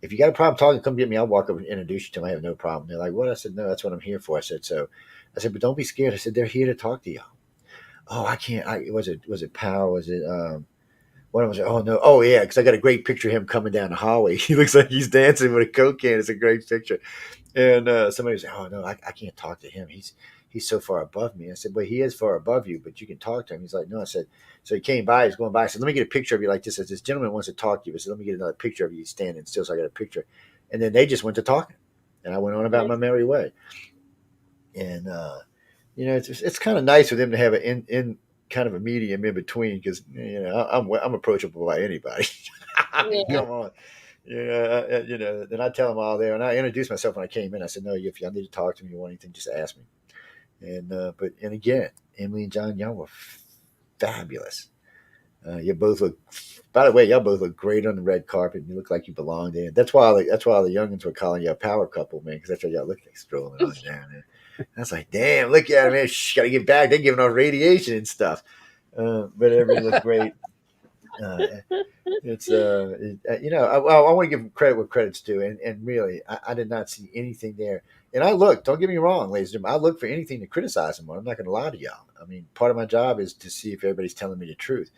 If you got a problem talking, come get me. I'll walk over and introduce you to them. I have no problem. They're like, "What?" I said, "No, that's what I'm here for." I said, "But don't be scared." I said, "They're here to talk to you." Oh, I can't. Was it Powell? Was it what was it? Oh no. Oh yeah, because I got a great picture of him coming down the hallway. He looks like he's dancing with a Coke can. It's a great picture. And somebody was like, "Oh no, I can't talk to him. He's so far above me." I said, "Well, he is far above you, but you can talk to him." He's like, "No." I said, so he came by. He's going by. I said, "Let me get a picture of you like this." I said, "This gentleman wants to talk to you." I said, "Let me get another picture of you standing still." So I got a picture, and then they just went to talking, and I went on about my merry way. And it's kind of nice for them to have an in kind of a medium in between because I'm approachable by anybody. I mean, Yeah. come on. Then I tell them all there, and I introduced myself when I came in. I said, "No, if y'all need to talk to me, you want anything, just ask me." And again, Emily and John, y'all were fabulous. You both look. By the way, y'all both look great on the red carpet. You look like you belong there. That's why the youngins were calling you a power couple, man, because that's what y'all look like strolling on down there. I was like, "Damn, look at him, man. Shh, gotta get back. They're giving off radiation and stuff." But everybody looked great. Uh, I want to give credit where credit's due, and really, I did not see anything there. And I looked. Don't get me wrong, ladies and gentlemen. I look for anything to criticize them on. I'm not going to lie to y'all. I mean, part of my job is to see if everybody's telling me the truth,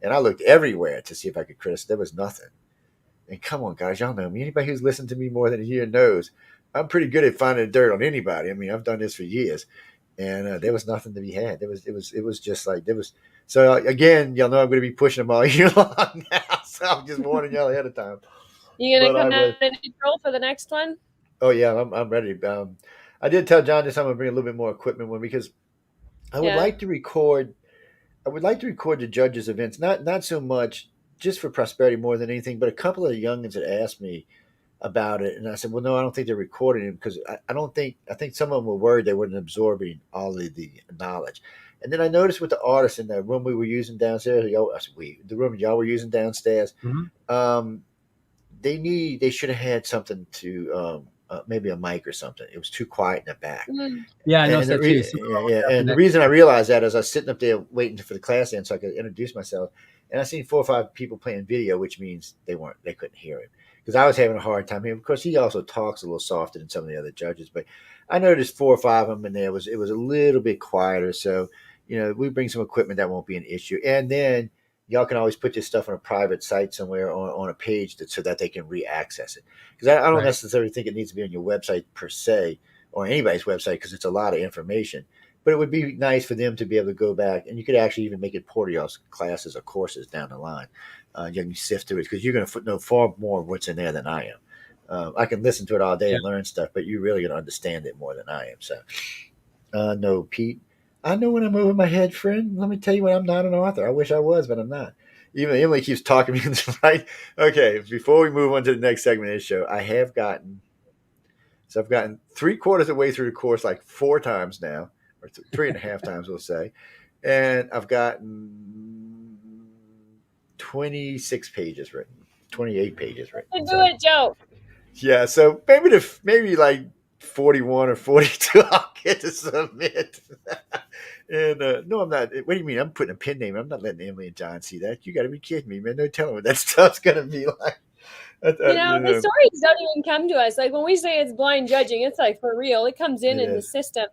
and I looked everywhere to see if I could criticize. There was nothing. And come on, guys, y'all know me. Anybody who's listened to me more than a year knows I'm pretty good at finding dirt on anybody. I mean, I've done this for years, and there was nothing to be had. It was just like there was. So again, y'all know I'm going to be pushing them all year long now. So I'm just warning y'all ahead of time. You gonna But I come was, out in April for the next one? oh yeah, I'm ready. I did tell John this time I'm gonna bring a little bit more equipment with me because I would Yeah. like to record. I would like to record the judges' events, not so much just for prosperity more than anything, but a couple of the youngins had asked me about it, and I said, "Well, no, I don't think they're recording it because I don't think I think some of them were worried they weren't absorbing all of the knowledge." And then I noticed with the artists in the room we were using downstairs, the room y'all were using downstairs, Mhm. um, they should have had something to maybe a mic or something. It was too quiet in the back. Mm. Yeah, I And noticed the that too. Some yeah, yeah, of and the them reason I realized that is I was sitting up there waiting for the class to end so I could introduce myself, and I seen 4 or 5 people playing video, which means they couldn't hear him because I was having a hard time hearing. Of course, he also talks a little softer than some of the other judges, but I noticed 4 or 5 of them in there it was a little bit quieter. So we bring some equipment that won't be an issue, and then y'all can always put this stuff on a private site somewhere on a page so that they can re-access it because I don't right. necessarily think it needs to be on your website per se or anybody's website because it's a lot of information. But it would be nice for them to be able to go back, and you could actually even make it part of y'all's classes or courses down the line. You can sift through it because you're going to know far more of what's in there than I am. I can listen to it all day Yeah. and learn stuff, but you're really going to understand it more than I am. So, no, Pete, I know when I'm over my head, friend. Let me tell you when I'm not an author. I wish I was, but I'm not. Even Emily keeps talking me into right. Okay, before we move on to the next segment of the show, I've gotten 3/4 of the way through the course like 4 times now, or 3.5 times, we'll say, and I've gotten 26 pages written, 28 pages written. Do So it, Joe. yeah, so maybe like 41 or 42 I'll get to submit. And no, I'm not. What do you mean? I'm putting a pin name. I'm not letting Emily and John see that. You got to be kidding me, man. No telling what that stuff's gonna be like. You The know, stories don't even come to us. Like when we say it's blind judging, it's like for real. It comes it in the is. system.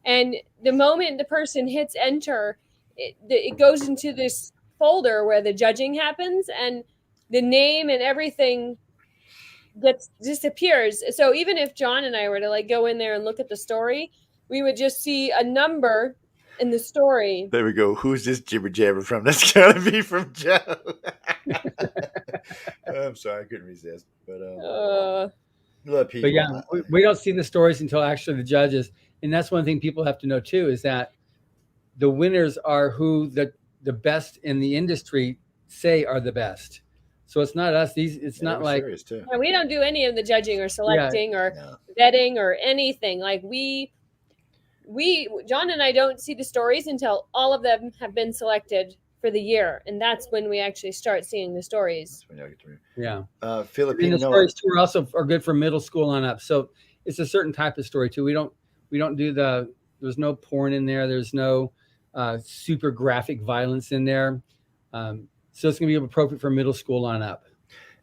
And the moment the person hits enter, it goes into this folder where the judging happens, and the name and everything gets disappears. So even if John and I were to like go in there and look at the story, we would just see a number in the story. There we go. Who's this jibber jabber from? That's gotta be from Joe. I'm sorry, I couldn't resist. But Uh, love But yeah, people. we don't see the stories until actually the judges, and that's one thing people have to know too is that the winners are who the best in the industry say are the best. So it's not us. It's Yeah, they not were like serious too. we don't do any of the judging or yeah, selecting or No, vetting or anything. Like we John and I don't see the stories until all of them have been selected for the year, and that's when we actually start seeing the stories. that's when y'all get to. yeah. And Filipino. the No, stories too are also are good for middle school on up. So it's a certain type of story too. We don't do the there's no porn in there. There's no super graphic violence in there. So it's gonna be appropriate for middle school on up.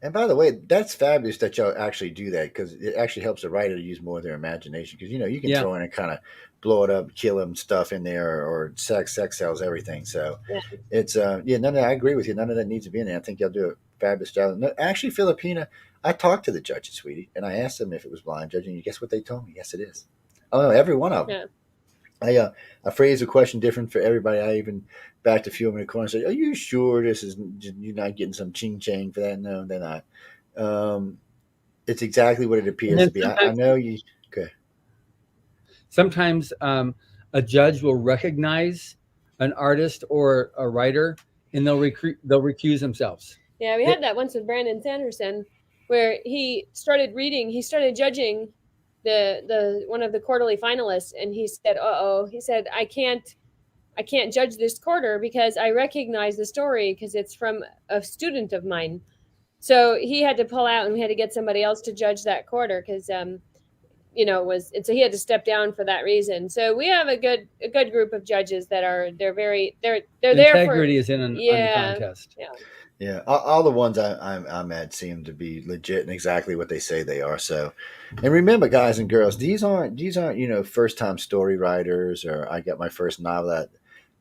and by the way, that's fabulous that y'all actually do that because it actually helps the writer to use more of their imagination. Because you can Yeah. throw in and kind of blow it up, kill them stuff in there, or sex sells everything. So Yeah. it's yeah, none of that, I agree with you. None of that needs to be in there. I think y'all do a fabulous job. No, actually, Filipina, I talked to the judges, sweetie, and I asked them if it was blind judging. You guess what they told me? Yes, it is. Oh no, every one of them. Yeah. I phrased the question different for everybody. I even backed a few of them in the corner and said, "Are you sure this is you're not getting some ching chang for that?" No, they're not. Um, it's exactly what it And appears then to be. I know you. Okay. sometimes a judge will recognize an artist or a writer, and they'll recuse themselves. Yeah, we had that once with Brandon Sanderson, where he started reading, he started judging the one of the quarterly finalists, and he said, "Uh oh," he said, I can't judge this quarter because I recognize the story because it's from a student of mine." So he had to pull out, and we had to get somebody else to judge that quarter because was and so he had to step down for that reason. So we have a good group of judges that are they're there for. Integrity is in on the Yeah, contest. yeah. Yeah, all the ones I'm at seem to be legit and exactly what they say they are. So, and remember, guys and girls, these aren't first time story writers or I got my first novel that.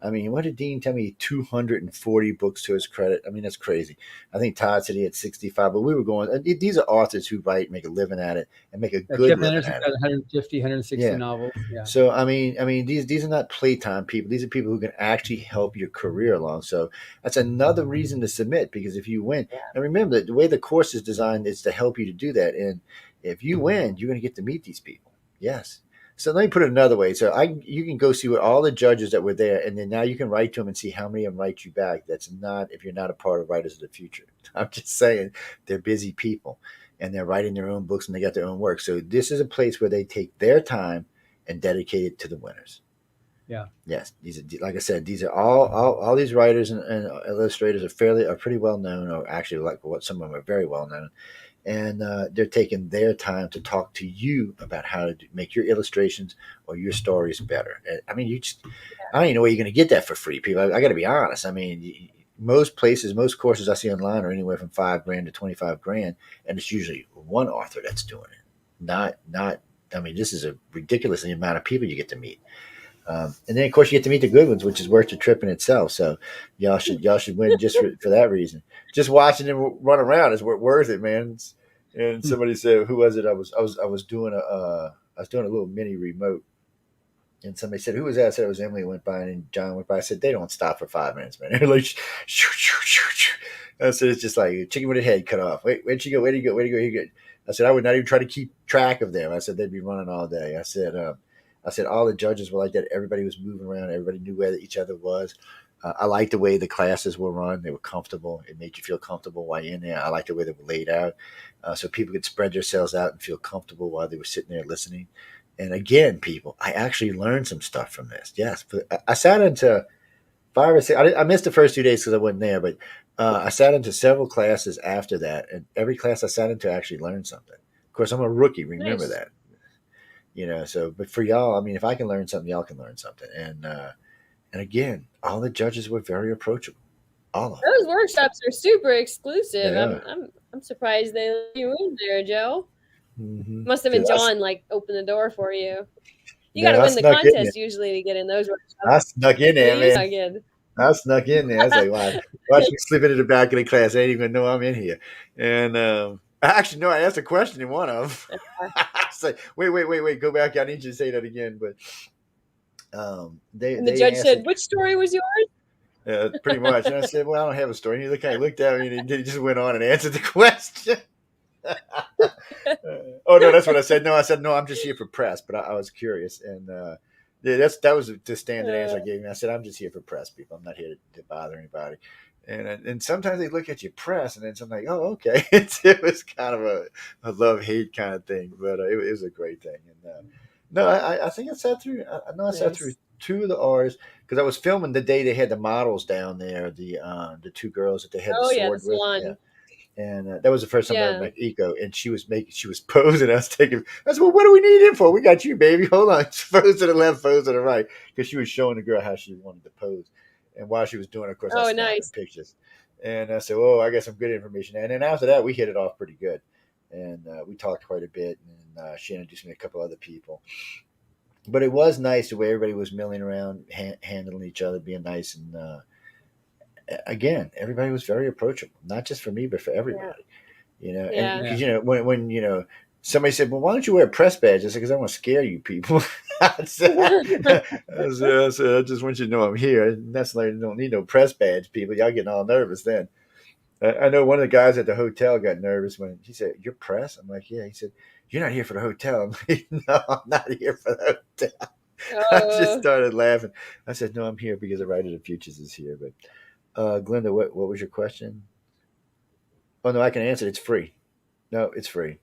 I mean, what did Dean tell me? 240 books to his credit. I mean, that's crazy. I think Todd said he had 65, but we were going. These are authors who write, make a living at it, and make a good Kevin living Anderson's at got it. 150, 160 Yeah. novels. Yeah. So I mean these are not playtime people. These are people who can actually help your career along. So that's another reason to submit because if you win, and remember the way the course is designed is to help you to do that. And if you win, you're going to get to meet these people. Yes. So let me put it another way. So you can go see what all the judges that were there, and then now you can write to them and see how many of them write you back. That's not if you're not a part of Writers of the Future. I'm just saying they're busy people and they're writing their own books and they got their own work. So this is a place where they take their time and dedicate it to the winners. Yeah. Yes, these are like I said, these are all these writers and illustrators are pretty well known, or actually like what some of them are very well known, and they're taking their time to talk to you about how to make your illustrations or your stories better. I mean, I don't even know where you're going to get that for free, people. I got to be honest. I mean, most places, most courses I see online are anywhere from $5,000 to 25,000, and it's usually one author that's doing it. Not. I mean, this is a ridiculous amount of people you get to meet. And then of course you get to meet the good ones, which is worth the trip in itself. So y'all should win just for that reason. Just watching them run around is worth it, man. And somebody said, "Who was it?" I was doing a little mini remote, and somebody said, "Who was that?" I said it was Emily. Went by and John went by. I said they don't stop for 5 minutes, man. They're like, shoo, shoo, shoo, shoo. I said it's just like a chicken with a head cut off. Wait, where'd you go? Where'd you go? Where'd you go? Here you go. I said I would not even try to keep track of them. I said they'd be running all day. I said all the judges were like that. Everybody was moving around. Everybody knew where each other was. I liked the way the classes were run. They were comfortable. It made you feel comfortable while you're in there. I liked the way they were laid out, so people could spread themselves out and feel comfortable while they were sitting there listening. And again, people, I actually learned some stuff from this. Yes, but I sat into 5 or 6. I missed the first 2 days because I wasn't there, but I sat into several classes after that, and every class I sat into I actually learned something. Of course, I'm a rookie. Remember Nice. that. So but for y'all, I mean, if I can learn something, y'all can learn something. And And again, all the judges were very approachable. All of them. Those workshops are super exclusive. Yeah. I'm surprised they let you in there, Joe. Mm-hmm. Must have been John like opened the door for you. You got No, to I win the snuck in there. contest usually to get in those workshops. I snuck in Yeah, there, you man. snuck in. I snuck in there. I was like, watch me slip into the back of the class. They ain't even know I'm in here. And actually, no, I asked a question in one of them. I was like, wait, go back. I need you to say that again. But And the they judge asked said, "Which story was yours?" pretty much. And I said, well, I don't have a story. And he kind of looked at me and he just went on and answered the question. Oh no, that's what I said. No, I said no. I'm just here for press, but I was curious, and yeah, that was the standard answer I gave him. I said I'm just here for press, people. I'm not here to bother anybody. And sometimes they look at you press, and then something like, oh, okay. It was kind of a love hate kind of thing, but it was a great thing. And no, I think I sat through. I know I sat through Nice. two of the R's because I was filming the day they had the models down there, the two girls that they had the Oh yeah, the sword with. Yeah, salon. and that was the first time I Yeah. met Eco, and she was posing. I was taking. I said, "Well, what do we need him for? We got you, baby. Hold on, pose to the left, pose to the right," because she was showing the girl how she wanted to pose. And while she was doing it, of course, I was Oh, snapping nice. pictures. And I said, "Oh, I got some good information." And then after that, we hit it off pretty good, and we talked quite a bit. And she introduced me to a couple other people. But it was nice the way everybody was milling around, handling each other, being nice, and again, everybody was very approachable, not just for me, but for Yeah. everybody. And Yeah. because when somebody said, "Well, why don't you wear a press badge?" I said, "Because I want to scare you people." I said, I just want you to know I'm here. And that's like, don't need no press badge, people. Y'all getting all nervous then. I know one of the guys at the hotel got nervous when he said, "You're press." I'm like, "Yeah." He said, "You're not here for the hotel." I'm like, "No, I'm not here for the hotel." I just Oh, started laughing. I said, "No, I'm here because the Writer of the Futures is here." But Glenda, what was your question? Oh no, I can answer it. It's free. No, it's free.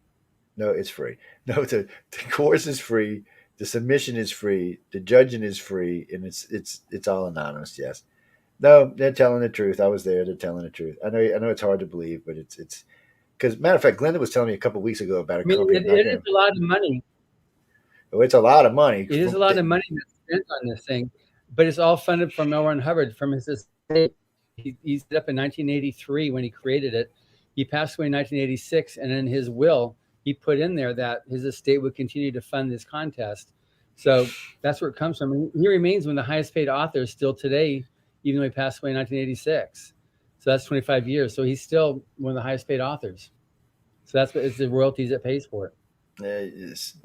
No, it's free. No, the course is free. The submission is free. The judging is free, and it's all anonymous. Yes. No, they're telling the truth. I was there. They're telling the truth. I know it's hard to believe, but it's because matter of fact, Glenda was telling me a couple of weeks ago about a I mean, company it knocking is him. a lot of money. Oh, it's a lot of money. It is a lot of money that's spent on this thing, but it's all funded from L. Ron Hubbard from his estate. He set up in 1983 when he created it. He passed away in 1986, and in his will, he put in there that his estate would continue to fund this contest. So that's where it comes from. And he remains one of the highest paid authors still today, even though he passed away in 1986. So that's 25 years. So he's still one of the highest paid authors. So that's what it's the royalties that pays for it.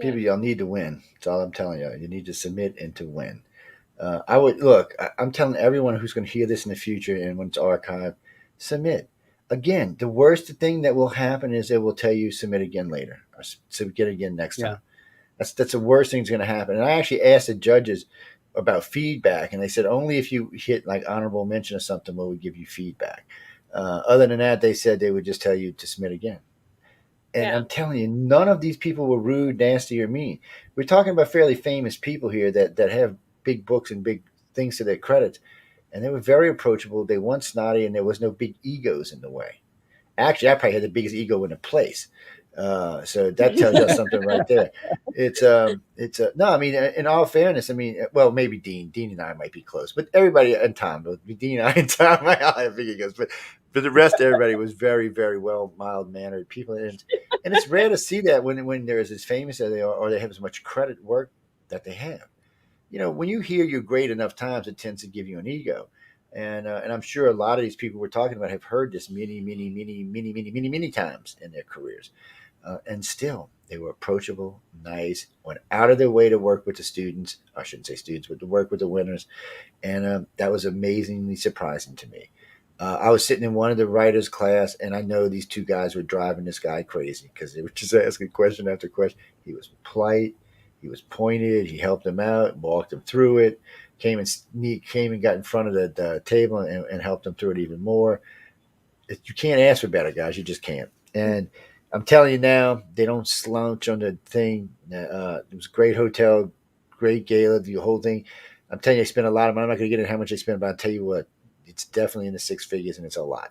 People, y'all need to win. That's all I'm telling you. You need to submit and to win. I would look. I'm telling everyone who's going to hear this in the future and when it's archived, submit. Again, the worst thing that will happen is they will tell you submit again later or submit again next Yeah. time. That's the worst thing that's going to happen. And I actually asked the judges about feedback, and they said only if you hit like honorable mention or something will we give you feedback. Other than that, they said they would just tell you to submit again. And yeah. I'm telling you, none of these people were rude, nasty, or mean. We're talking about fairly famous people here that have big books and big things to their credit, and they were very approachable. They weren't snotty, and there was no big egos in the way. Actually, I probably had the biggest ego in the place. So that tells you something right there. It's no. I mean, in all fairness, I mean, well, maybe Dean and I might be close, but everybody and Tom, but Dean and I and Tom, I have big egos, but for the rest, everybody was very, very well mild mannered people, and it's rare to see that when they're as famous as they are, or they have as much credit work that they have. When you hear you're great enough times, it tends to give you an ego. And I'm sure a lot of these people we're talking about have heard this many times in their careers. And still, they were approachable, nice, went out of their way to work with the students. I shouldn't say students, but to work with the winners. And that was amazingly surprising to me. I was sitting in one of the writers' class, and I know these two guys were driving this guy crazy because they were just asking question after question. He was polite, he was pointed, he helped them out, walked them through it, came and got in front of the table and helped them through it even more. You can't ask for better, guys. You just can't. And I'm telling you now, they don't slouch on the thing. It was a great hotel, great gala, the whole thing. I'm telling you, they spent a lot of money. I'm not going to get into how much they spent, but I'll tell you what, it's definitely in the six figures, and it's a lot.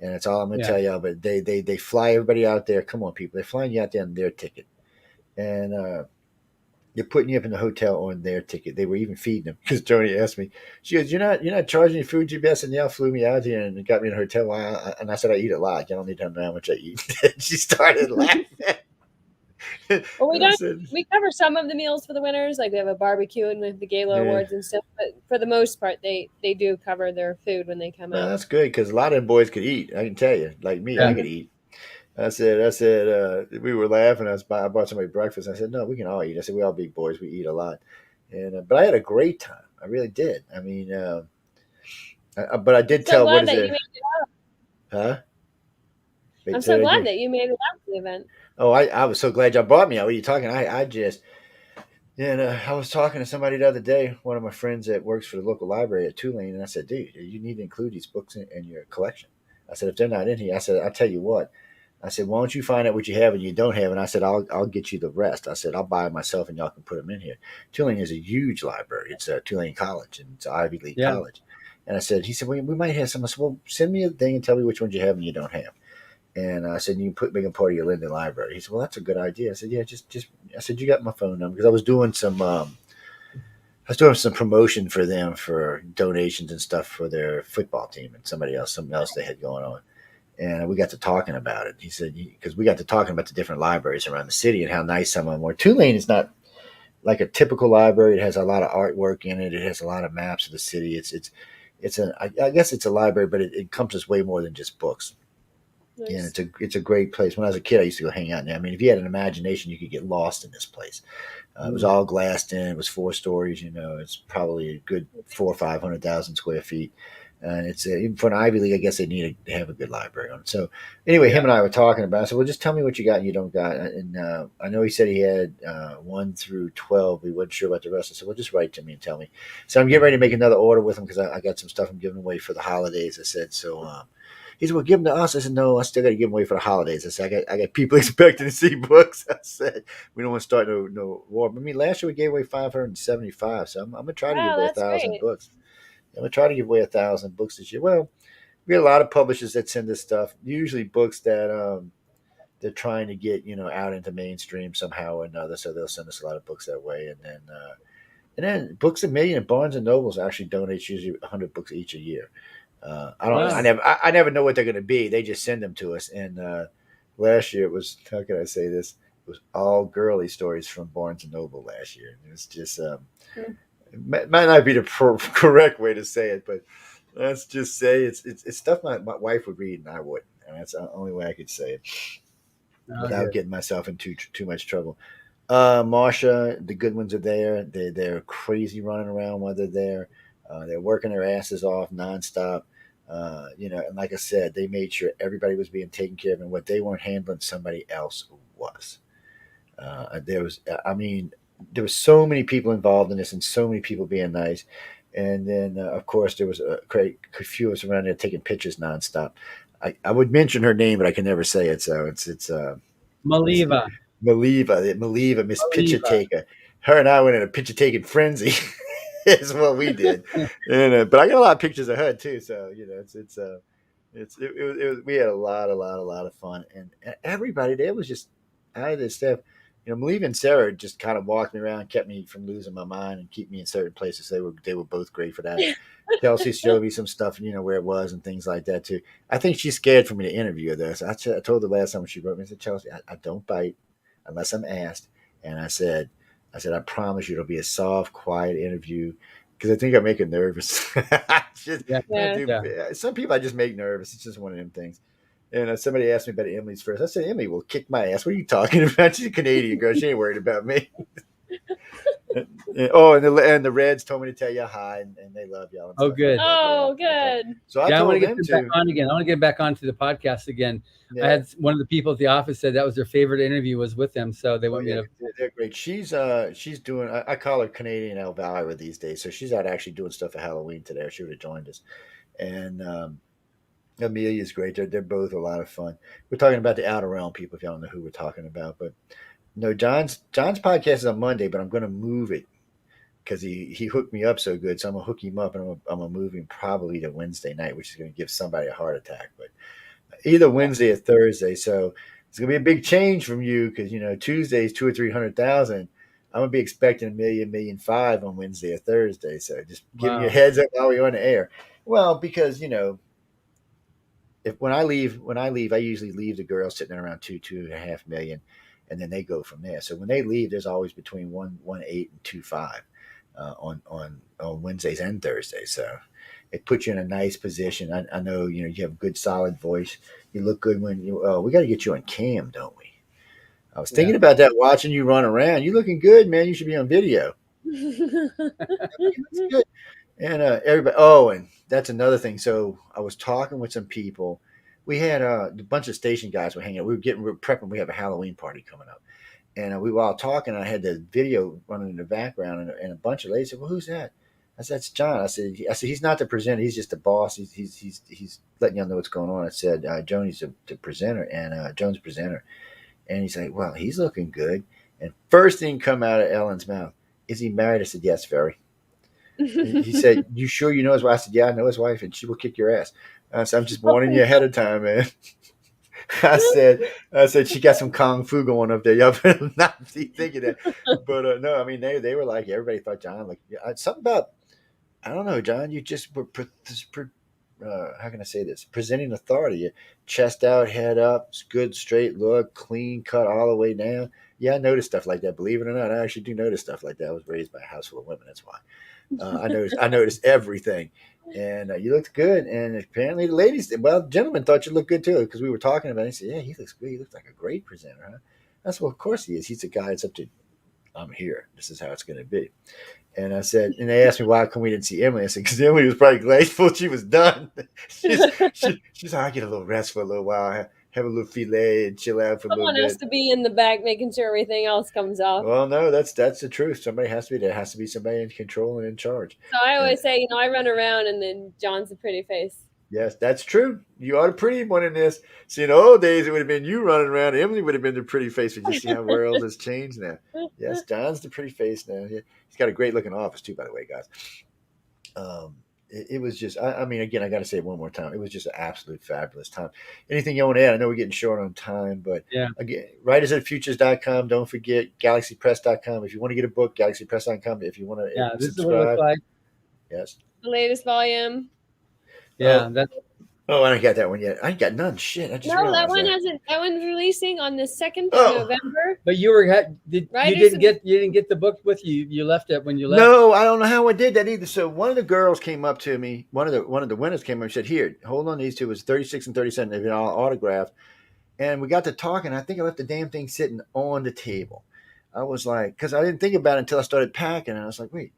And that's all I'm going to Yeah. tell y'all. But they fly everybody out there. Come on, people. They're flying you out there on their ticket. And They're putting you up in the hotel on their ticket. They were even feeding them because Tony asked me. She goes, "You're not charging any food, GPS?" And y'all flew me out here and got me in a hotel. And I said, "I eat a lot. You don't need to know how much I eat." She started laughing. Well, we And I don't. said, We cover some of the meals for the winners, like we have a barbecue and with the Gala "Yeah, awards and stuff. But for the most part, they do cover their food when they come well, out. that's good because a lot of them boys could eat. I can tell you, like me, Yeah. I could eat." We were laughing. I bought somebody breakfast. I said, "No, we can all eat." I said, "We all big boys. We eat a lot." And but I had a great time. I really did. I mean, but I I'm did so tell. What glad is that you it? made it. Huh? I'm Wait, say so that glad again. that you made it out to the event. Oh, I was so glad y'all brought me out. What are you talking? I just and I was talking to somebody the other day, one of my friends that works for the local library at Tulane, and I said, "Dude, you need to include these books in your collection." I said, "If they're not in here," I said, "I'll tell you what." I said, "Why don't you find out what you have and you don't have?" And I said, "I'll get you the rest." I said, "I'll buy them myself and y'all can put them in here." Tulane is a huge library. It's Tulane College and it's an Ivy League Yeah. college. And I said, he said, "We might have some." I said, "Well, send me a thing and tell me which ones you have and you don't have." And I said, "You can make them part of your Linden library." He said, "Well, that's a good idea." I said, "Yeah, just." I said, "You got my phone number?" Because I was doing some promotion for them for donations and stuff for their football team and something else they had going on. And we got to talking about it. He said, because we got to talking about the different libraries around the city and how nice some of them were. Tulane is not like a typical library. It has a lot of artwork in it. It has a lot of maps of the city. I guess it's a library, but it encompasses way more than just books. And Nice. it's a great place. When I was a kid, I used to go hang out there. I mean, if you had an imagination, you could get lost in this place. It was all glassed in. It was 4 stories. It's probably a good 400,000 or 500,000 square feet. And it's even for an Ivy League. I guess they need to have a good library on it. So anyway, him Yeah. and I were talking about it. I said, "Well, just tell me what you got and you don't got." And I know he said he had 1 through 12. He wasn't sure about the rest. I said, "Well, just write to me and tell me." So I'm getting ready to make another order with him because I got some stuff I'm giving away for the holidays. I said so. He said, "Well, give them to us." I said, "No, I still got to give them away for the holidays." I said, I got people expecting to see books." I said, "We don't want to start no war." I mean, last year we gave away 575, so I'm gonna try to give Wow, away a that's thousand great. books. I'm gonna try to give away 1,000 books this year. Well, we have a lot of publishers that send us stuff, usually books that they're trying to get out into mainstream somehow or another. So they'll send us a lot of books that way, and then Books a Million and Barnes and Nobles actually donates usually 100 books each a year. I don't. I Wow. Nice. never. I never know what they're going to be. They just send them to us. And last year it was. How can I say this? It was all girly stories from Barnes and Noble last year. It was just. Hmm. It might not be the correct way to say it, but let's just say it's stuff my wife would read and I wouldn't, and that's the only way I could say it Oh, without good. getting myself into too much trouble. Marsha, the Goodwins are there. They're crazy running around while they're there. They're working their asses off nonstop. And like I said, they made sure everybody was being taken care of, and what they weren't handling, somebody else was. I mean, there were so many people involved in this, and so many people being nice. And then, of course, there was a few of us around there taking pictures nonstop. I would mention her name, but I can never say it. So it's Maliva. Maliva, Miss Picture Maliva. Taker. Her and I went in a picture taking frenzy. Is what we did, but I got a lot of pictures of her too. So we had a lot of fun, and everybody there was just I had this stuff. Maliva and Sarah just kind of walked me around, kept me from losing my mind, and keep me in certain places. They were both great for that. Kelsey showed me some stuff, where it was and things like that too. I think she's scared for me to interview her. This I told her last time she wrote me. I said, "Chelsea, I don't bite unless I'm asked." And I said, "I promise you, it'll be a soft, quiet interview." Because I think I make her nervous. Yeah. I Yeah. do. Yeah. Some people I just make nervous. It's just one of them things. And somebody asked me about Emily's first. I said, "Emily will kick my ass. What are you talking about? She's a Canadian girl. She ain't worried about me." And the Reds told me to tell you hi, and they love y'all and Oh, stuff like good. that. Oh, good. So I Yeah, I want told to get them them back to. on again. I want to get back onto the podcast again. I Yeah. had one of the people at the office said that was their favorite interview was with them, so they Oh want me yeah, to. they're great. She's doing. I call her Canadian Elvira these days. So she's out actually doing stuff for Halloween today. Or she would have joined us. And Amelia's great. They're both a lot of fun. We're talking about the Outer Realm people. If y'all don't know who we're talking about, but no, John's podcast is on Monday, but I'm going to move it because he hooked me up so good. So I'm gonna hook him up, and I'm gonna move him probably to Wednesday night, which is going to give somebody a heart attack. But either Wednesday or Thursday. So it's gonna be a big change from you because Tuesday's 200,000 or 300,000. I'm gonna be expecting a million five on Wednesday or Thursday. So just giving you a Wow. heads up while we're on the air. Well, because if when I leave, I usually leave the girls sitting at around 2.5 million, and then they go from there. So when they leave, there's always between 1.8 and 2.5 on Wednesdays and Thursdays. So it puts you in a nice position. I know you have a good solid voice. You look good when you. Oh, we got to get you on cam, don't we? I was Yeah. thinking about that, watching you run around. You looking good, man. You should be on video. That's good. And everybody. Oh, and that's another thing. So I was talking with some people. We had a bunch of station guys were hanging out. We were prepping. We have a Halloween party coming up, and we were all talking. And I had the video running in the background, and a bunch of ladies said, "Well, who's that?" I said, "That's John." I said, he's not the presenter. He's just the boss. He's letting y'all know what's going on. I said, Joni's the presenter, and Joan's the presenter. And he's like, "Well, he's looking good." And first thing come out of Ellen's mouth, "Is he married?" I said, "Yes, very." He said, "You sure you know his wife?" I said, "Yeah, I know his wife, and she will kick your ass." So I'm just warning you ahead of time, man. I said, she got some kung fu going up there. Y'all better not be thinking that. But no, I mean they were like everybody thought John like something about I don't know, John. You just were how can I say this? Presenting authority, chest out, head up, good straight look, clean cut all the way down. Yeah, I notice stuff like that. Believe it or not, I actually do notice stuff like that. I was raised by a house full of women. That's why. I noticed everything, and you looked good. And apparently, the ladies, well, gentlemen thought you looked good too because we were talking about it. He said, "Yeah, he looks good. He looks like a great presenter, huh?" That's well, of course he is. He's a guy that's up to. I'm here. This is how it's going to be. And I said, and they asked me why come we didn't see Emily. I said, because Emily was probably grateful she was done. she's like, I get a little rest for a little while, have a little filet and chill out for a little Someone has bit. to be in the back making sure everything else comes off. Well, no, that's the truth. Somebody has to be there. Has to be somebody in control and in charge. So I And always say, I run around and then John's a pretty face. yes, that's true. You are the pretty one in this. See, in the old days, it would have been you running around. Emily would have been the pretty face. But you see how the world has changed now. Yes, John's the pretty face now. He's got a great looking office too, by the way, guys. It was just, I mean, again, I got to say it one more time. It was just an absolute fabulous time. Anything you want to add? I know we're getting short on time, but Yeah. again, writersatfutures.com. Don't forget galaxypress.com. If you want to get a book, galaxypress.com. If you want to Yeah. This is what it looks subscribe, like. yes. The latest volume. Yeah. Oh, That's oh, I don't got that one yet. I ain't got none. Shit, I just No, that realized one that. hasn't. That one's releasing on the 2nd of Oh, November. but you were you Writers didn't get the book with you. You left it when you left. no, I don't know how I did that either. So one of the girls came up to me. One of the winners came up and said, "Here, hold on. These two." It was 36 and 37. They've been all autographed. And we got to talking. I think I left the damn thing sitting on the table. I was like, because I didn't think about it until I started packing. And I was like, wait,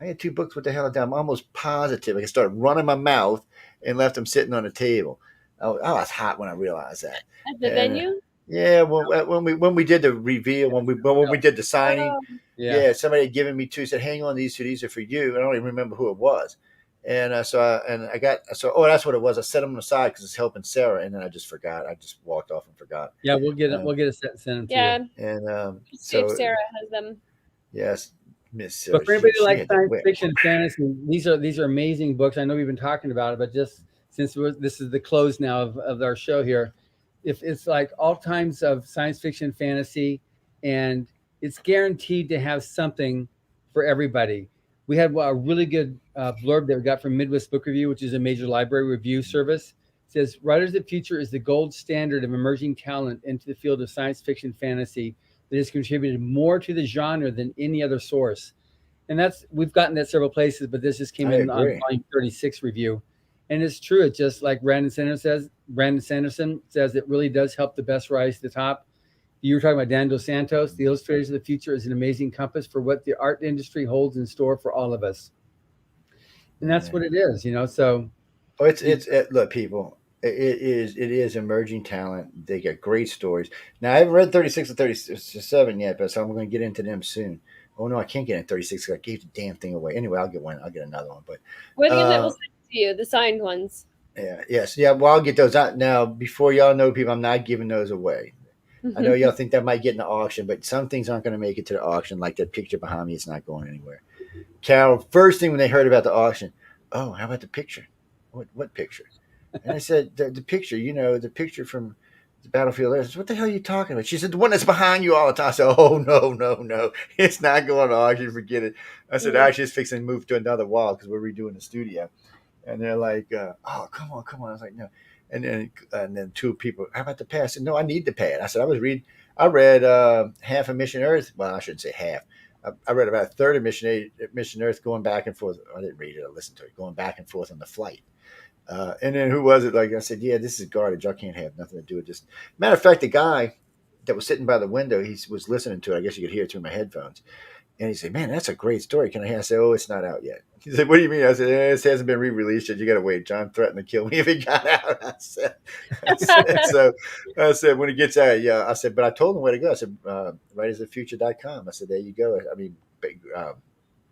I had two books. What the hell? I'm almost positive. I started running my mouth and left them sitting on the table. I was hot when I realized that. at the And venue. yeah, when we did the reveal, when we did the signing, Oh, Yeah. yeah, somebody had given me two. Said, "Hang on, these two. These are for you." I don't even remember who it was. And I got oh, that's what it was. I set them aside because it's helping Sarah, and then I just forgot. I just walked off and forgot. Yeah. We'll get it. Um, We'll get a set send them to yeah. you. and See if so Sarah has them. yes, Miss But Sarah, for anybody who she likes had to science win. fiction, fantasy, these are amazing books. I know we've been talking about it, but just since this is the close now of our show here, if it's like all kinds of science fiction, fantasy, and it's guaranteed to have something for everybody. We had a really good blurb that we got from Midwest Book Review, which is a major library review service. It says, Writers of the Future is the gold standard of emerging talent into the field of science fiction fantasy that has contributed more to the genre than any other source. And we've gotten that several places, but this just came I in on agree. volume 36 review. And it's true. It's just like Brandon Sanderson says, it really does help the best rise to the top. You were talking about Dan Dos Santos. The Illustrators of the Future is an amazing compass for what the art industry holds in store for all of us. And that's what it is, So Oh, look, people. It is emerging talent. They got great stories. Now I haven't read 36 and 37 yet, but so I'm going to get into them soon. Oh no, I can't get in 36 because I gave the damn thing away. Anyway, I'll get one. I'll get another one. But We'll uh, send it to you, the signed ones. yeah, yes, yeah. Well, I'll get those out now. Before y'all know, people, I'm not giving those away. I know y'all think that might get in the auction, but some things aren't going to make it to the auction. Like that picture behind me, it's not going anywhere. Carol, first thing when they heard about the auction, oh, how about the picture? What picture? And I said the picture, the picture from Battlefield Earth. I said, what the hell are you talking about? She said, the one that's behind you all the time. I said, oh, no, no, no. It's not going to auction. Forget it. I said, Mhm. actually, it's fixing to move to another wall because we're redoing the studio. And they're like, oh, come on, come on. I was like, no. And then two people, how about the pad? I said, no, I need the pad. I said, I read half of Mission Earth. Well, I shouldn't say half. I read about a third of Mission Earth going back and forth. I didn't read it. I listened to it going back and forth on the flight. And then who was it? Like I said, yeah, this is garbage. I can't have nothing to do with this. Matter of fact, the guy that was sitting by the window, he was listening to it. I guess you could hear it through my headphones. And he said, "Man, that's a great story. Can I hear?" I said, "Oh, it's not out yet." He said, "What do you mean?" I said, "It hasn't been re-released yet. You got to wait. John threatened to kill me if it got out." So I said, when it gets out, yeah. I said, but I told him where to go. I said, writersofthefuture.com. I said, there you go. I mean,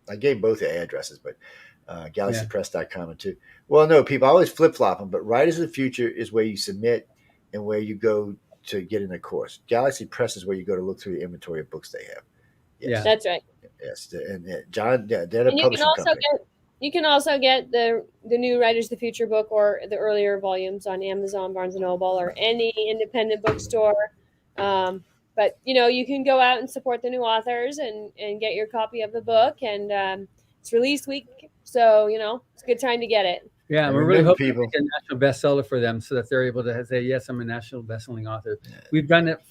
I gave both the addresses, but galaxypress.com and too. Well, no, people I always flip flop them, but Writers of the Future is where you submit and where you go to get in a course. Galaxy Press is where you go to look through the inventory of books they have. Yeah. Yes, That's right. yes, and John, they're a And publishing company. you can also get the new Writers of the Future book or the earlier volumes on Amazon, Barnes and Noble, or any independent bookstore. But you can go out and support the new authors and get your copy of the book. And it's release week, so it's a good time to get it. Yeah, And we're really remember, hoping to people, make a national bestseller for them so that they're able to say, yes, I'm a national bestselling author. We've done it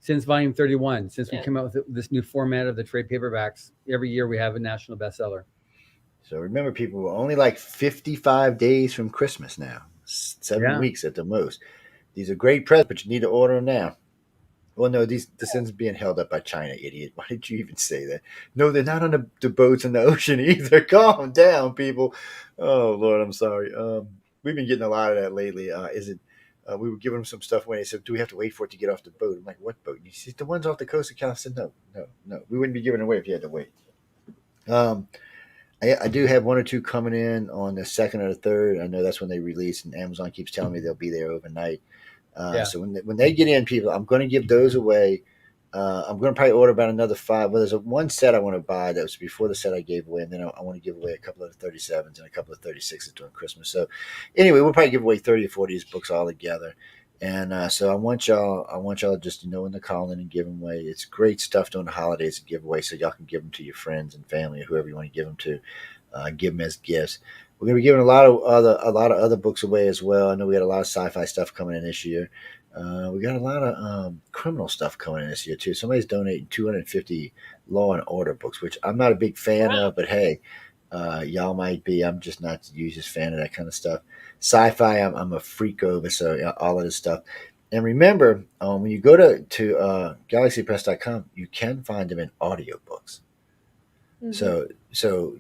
since volume 31, since we Yeah. came out with this new format of the trade paperbacks. Every year we have a national bestseller. so remember, people, we're only like 55 days from Christmas now, 7 weeks at the most. These are great presents, but you need to order them now. Well, no, this ends being held up by China, idiot. Why did you even say that? No, they're not on the boats in the ocean either. Calm down, people. Oh Lord, I'm sorry. We've been getting a lot of that lately. Is it? We were giving them some stuff when they said, "Do we have to wait for it to get off the boat?" I'm like, "What boat?" You see, the ones off the coast of California. I said, "No, no, no. We wouldn't be giving it away if you had to wait." Um, I do have one or two coming in on the second or the third. I know that's when they release, and Amazon keeps telling me they'll be there overnight. Yeah. So when they get in, people, I'm going to give those away. I'm going to probably order about another five. Well, there's one set I want to buy that was before the set I gave away, and then I want to give away a couple of the 37s and a couple of 36s during Christmas. So anyway, we'll probably give away 30 or 40 of these books all together. And so I want y'all just to know in the calling and give them away. It's great stuff during the holidays to give away, so y'all can give them to your friends and family or whoever you want to give them to. Give them as gifts. We're going to be giving a lot of other books away as well. I know we got a lot of sci-fi stuff coming in this year. We got a lot of criminal stuff coming in this year too. Somebody's donating 250 Law and Order books, which I'm not a big fan Wow. of, but hey, y'all might be. I'm just not the hugest fan of that kind of stuff. Sci-fi, I'm a freak over, so yeah, all of this stuff. And remember, when you go to galaxypress.com, you can find them in audiobooks. Mhm. So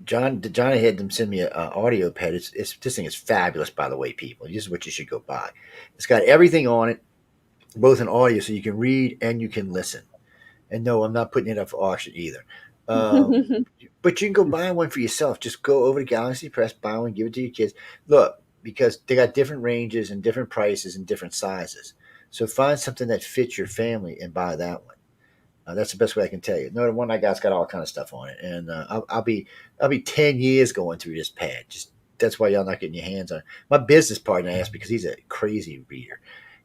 John had them send me an audio pad. It's this thing is fabulous, by the way, people. This is what you should go buy. It's got everything on it, both in audio, so you can read and you can listen. And no, I'm not putting it up for auction either. Um, but you can go buy one for yourself. Just go over to Galaxy Press, buy one, give it to your kids. Look, because they got different ranges and different prices and different sizes. So find something that fits your family and buy that one. That's the best way I can tell you. No, the one I got's got all kind of stuff on it, and I'll be 10 years going through this pad. Just that's why y'all not getting your hands on it. My business partner asked because he's a crazy reader,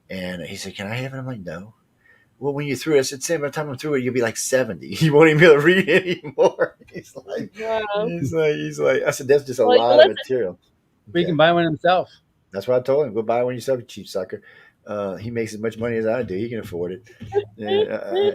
and he said, "Can I have it?" I'm like, "No." Well, when you're through it, I said, "Sam, by the time I'm through it, you'll be like 70. You won't even be able to read anymore." Wow. He's like. I said, "That's just a Well, lot of listen. material." We Okay. can buy one himself. That's what I told him. Go buy one yourself, you cheap sucker. He makes as much money as I do. He can afford it. Yeah,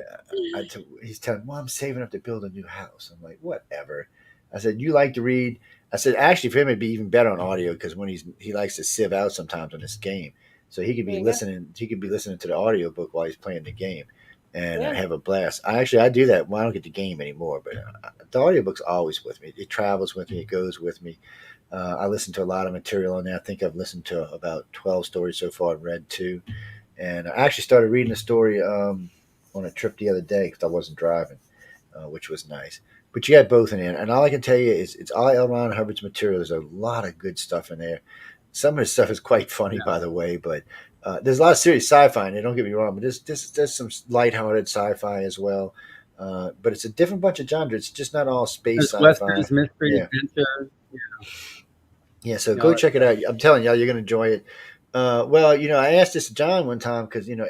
he's telling me, well, I'm saving up to build a new house. I'm like, whatever. I said, you like to read? I said, actually, for him, it'd be even better on audio because when he likes to sieve out sometimes on this game, so he could There be you go. listening. He could be listening to the audio book while he's playing the game, and Yeah. have a blast. I do that. Well, I don't get the game anymore, but the audiobook's always with me. It travels with me. It goes with me. I listen to a lot of material on there. I think I've listened to about 12 stories so far and read two. And I actually started reading a story on a trip the other day because I wasn't driving, which was nice. But you got both in there. And all I can tell you is it's all L. Ron Hubbard's material. There's a lot of good stuff in there. Some of the stuff is quite funny, by the way, but there's a lot of serious sci-fi in there. Don't get me wrong, but there's some lighthearted sci-fi as well. But it's a different bunch of genres. It's just not all space There's sci-fi. westerns, mystery, Yeah. adventure. Yeah, so All go that check it stuff. out. I'm telling y'all, you're going to enjoy it. Well, I asked this to John one time because I know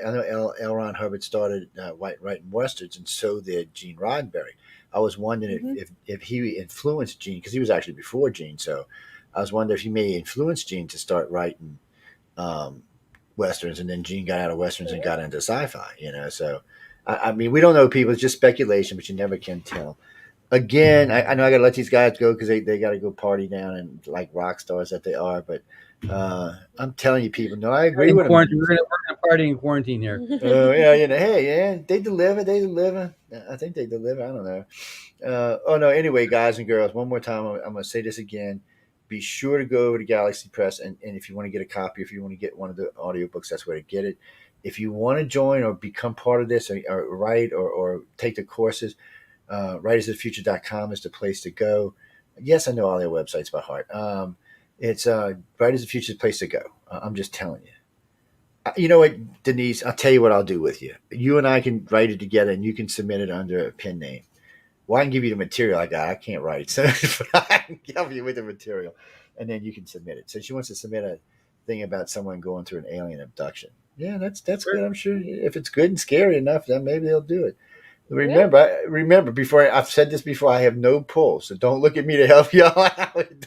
L. Ron Hubbard started writing westerns, and so did Gene Roddenberry. I was wondering Hmm. if he influenced Gene because he was actually before Gene. So I was wondering if he may influence Gene to start writing um, westerns, and then Gene got out of westerns and got into sci-fi. So I mean, we don't know people; it's just speculation, but you never can tell. Again, I know I got to let these guys go because they got to go party down and like rock stars that they are. But I'm telling you, people, no, I agree In with them. quarantine, we're gonna party in quarantine here. Yeah, hey, yeah, they deliver, they deliver. I think they deliver. I don't know. Oh no. Anyway, guys and girls, one more time, I'm going to say this again. Be sure to go over to Galaxy Press, and if you want to get a copy, if you want to get one of the audiobooks, that's where to get it. If you want to join or become part of this, or write or take the courses, writersofthefuture.com is the place to go. Yes, I know all their websites by heart. It's Writers of the Future is the place to go. I'm just telling you. You know what, Denise? I'll tell you what I'll do with you. You and I can write it together, and you can submit it under a pen name. Well, I can give you the material I got. I can't write, so but I can help you with the material, and then you can submit it. So she wants to submit a thing about someone going through an alien abduction. Yeah, that's good. I'm sure if it's good and scary enough, then maybe they'll do it. Yeah. Remember. Before I've said this before, I have no pull, so don't look at me to help y'all out. It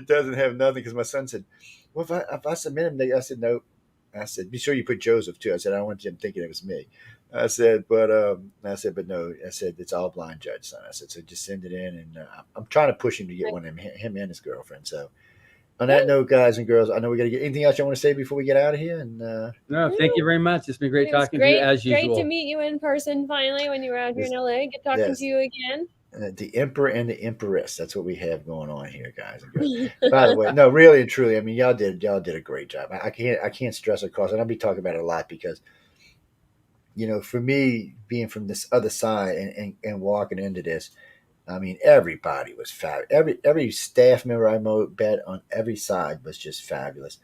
doesn't have nothing because my son said, "Well, if I submit him," I said, "No." I said, "Be sure you put Joseph too." I said, "I don't want them thinking it was me." But no. I said it's all blind judge, son. I said, so just send it in, and I'm trying to push him to get one of him and his girlfriend. So on Yeah. that note, guys and girls, I know we got to get anything else you want to say before we get out of here, and No, thank you very much. It's been great It was talking to you great, as great to usual. meet you in person finally when you were out here in this LA. Good talking to yes. you again. The emperor and the empress. That's what we have going on here, guys and girls. By the way, no, really and truly, I mean, y'all did a great job. I can't stress across, and I'll be talking about it a lot because for me, being from this other side and walking into this, I mean, everybody was fab. Every staff member I bet on every side was just fabulous,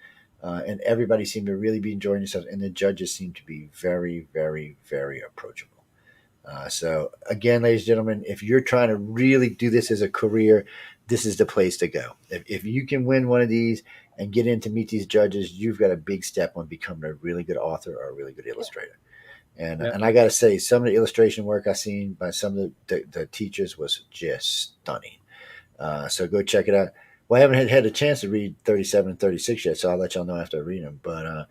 and everybody seemed to really be enjoying themselves. And the judges seemed to be very, very, very approachable. So again, ladies and gentlemen, if you're trying to really do this as a career, this is the place to go. If you can win one of these and get in to meet these judges, you've got a big step on becoming a really good author or a really good illustrator. And Yep. and I got to say, some of the illustration work I seen by some of the teachers was just stunning. So go check it out. Well, I haven't had a chance to read 37 and 36 yet, so I'll let y'all know after I read them. But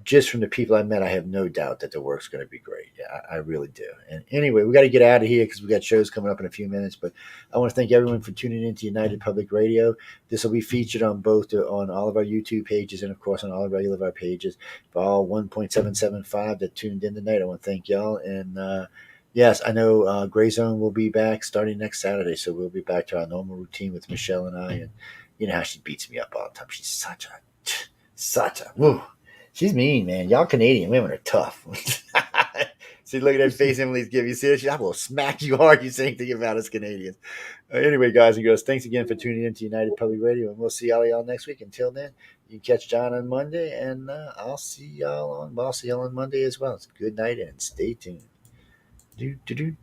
just from the people I met, I have no doubt that the work's going to be great. Yeah, I really do. And anyway, we got to get out of here because we got shows coming up in a few minutes. But I want to thank everyone for tuning in to United Public Radio. This will be featured on on all of our YouTube pages and, of course, on all of our regular pages. For all 1.775 that tuned in tonight, I want to thank y'all. And yes, I know Gray Zone will be back starting next Saturday. So we'll be back to our normal routine with Michelle and I. And you know how she beats me up all the time. She's such a, woo. She's mean, man. Y'all Canadian women are tough. See, look at that face Emily's giving. You see that? I will smack you hard. You say anything about us Canadians. Anyway, guys and girls, thanks again for tuning in to United Public Radio, and we'll see all y'all next week. Until then, you can catch John on Monday, and I'll see y'all on Monday as well. It's good night and stay tuned. Do do do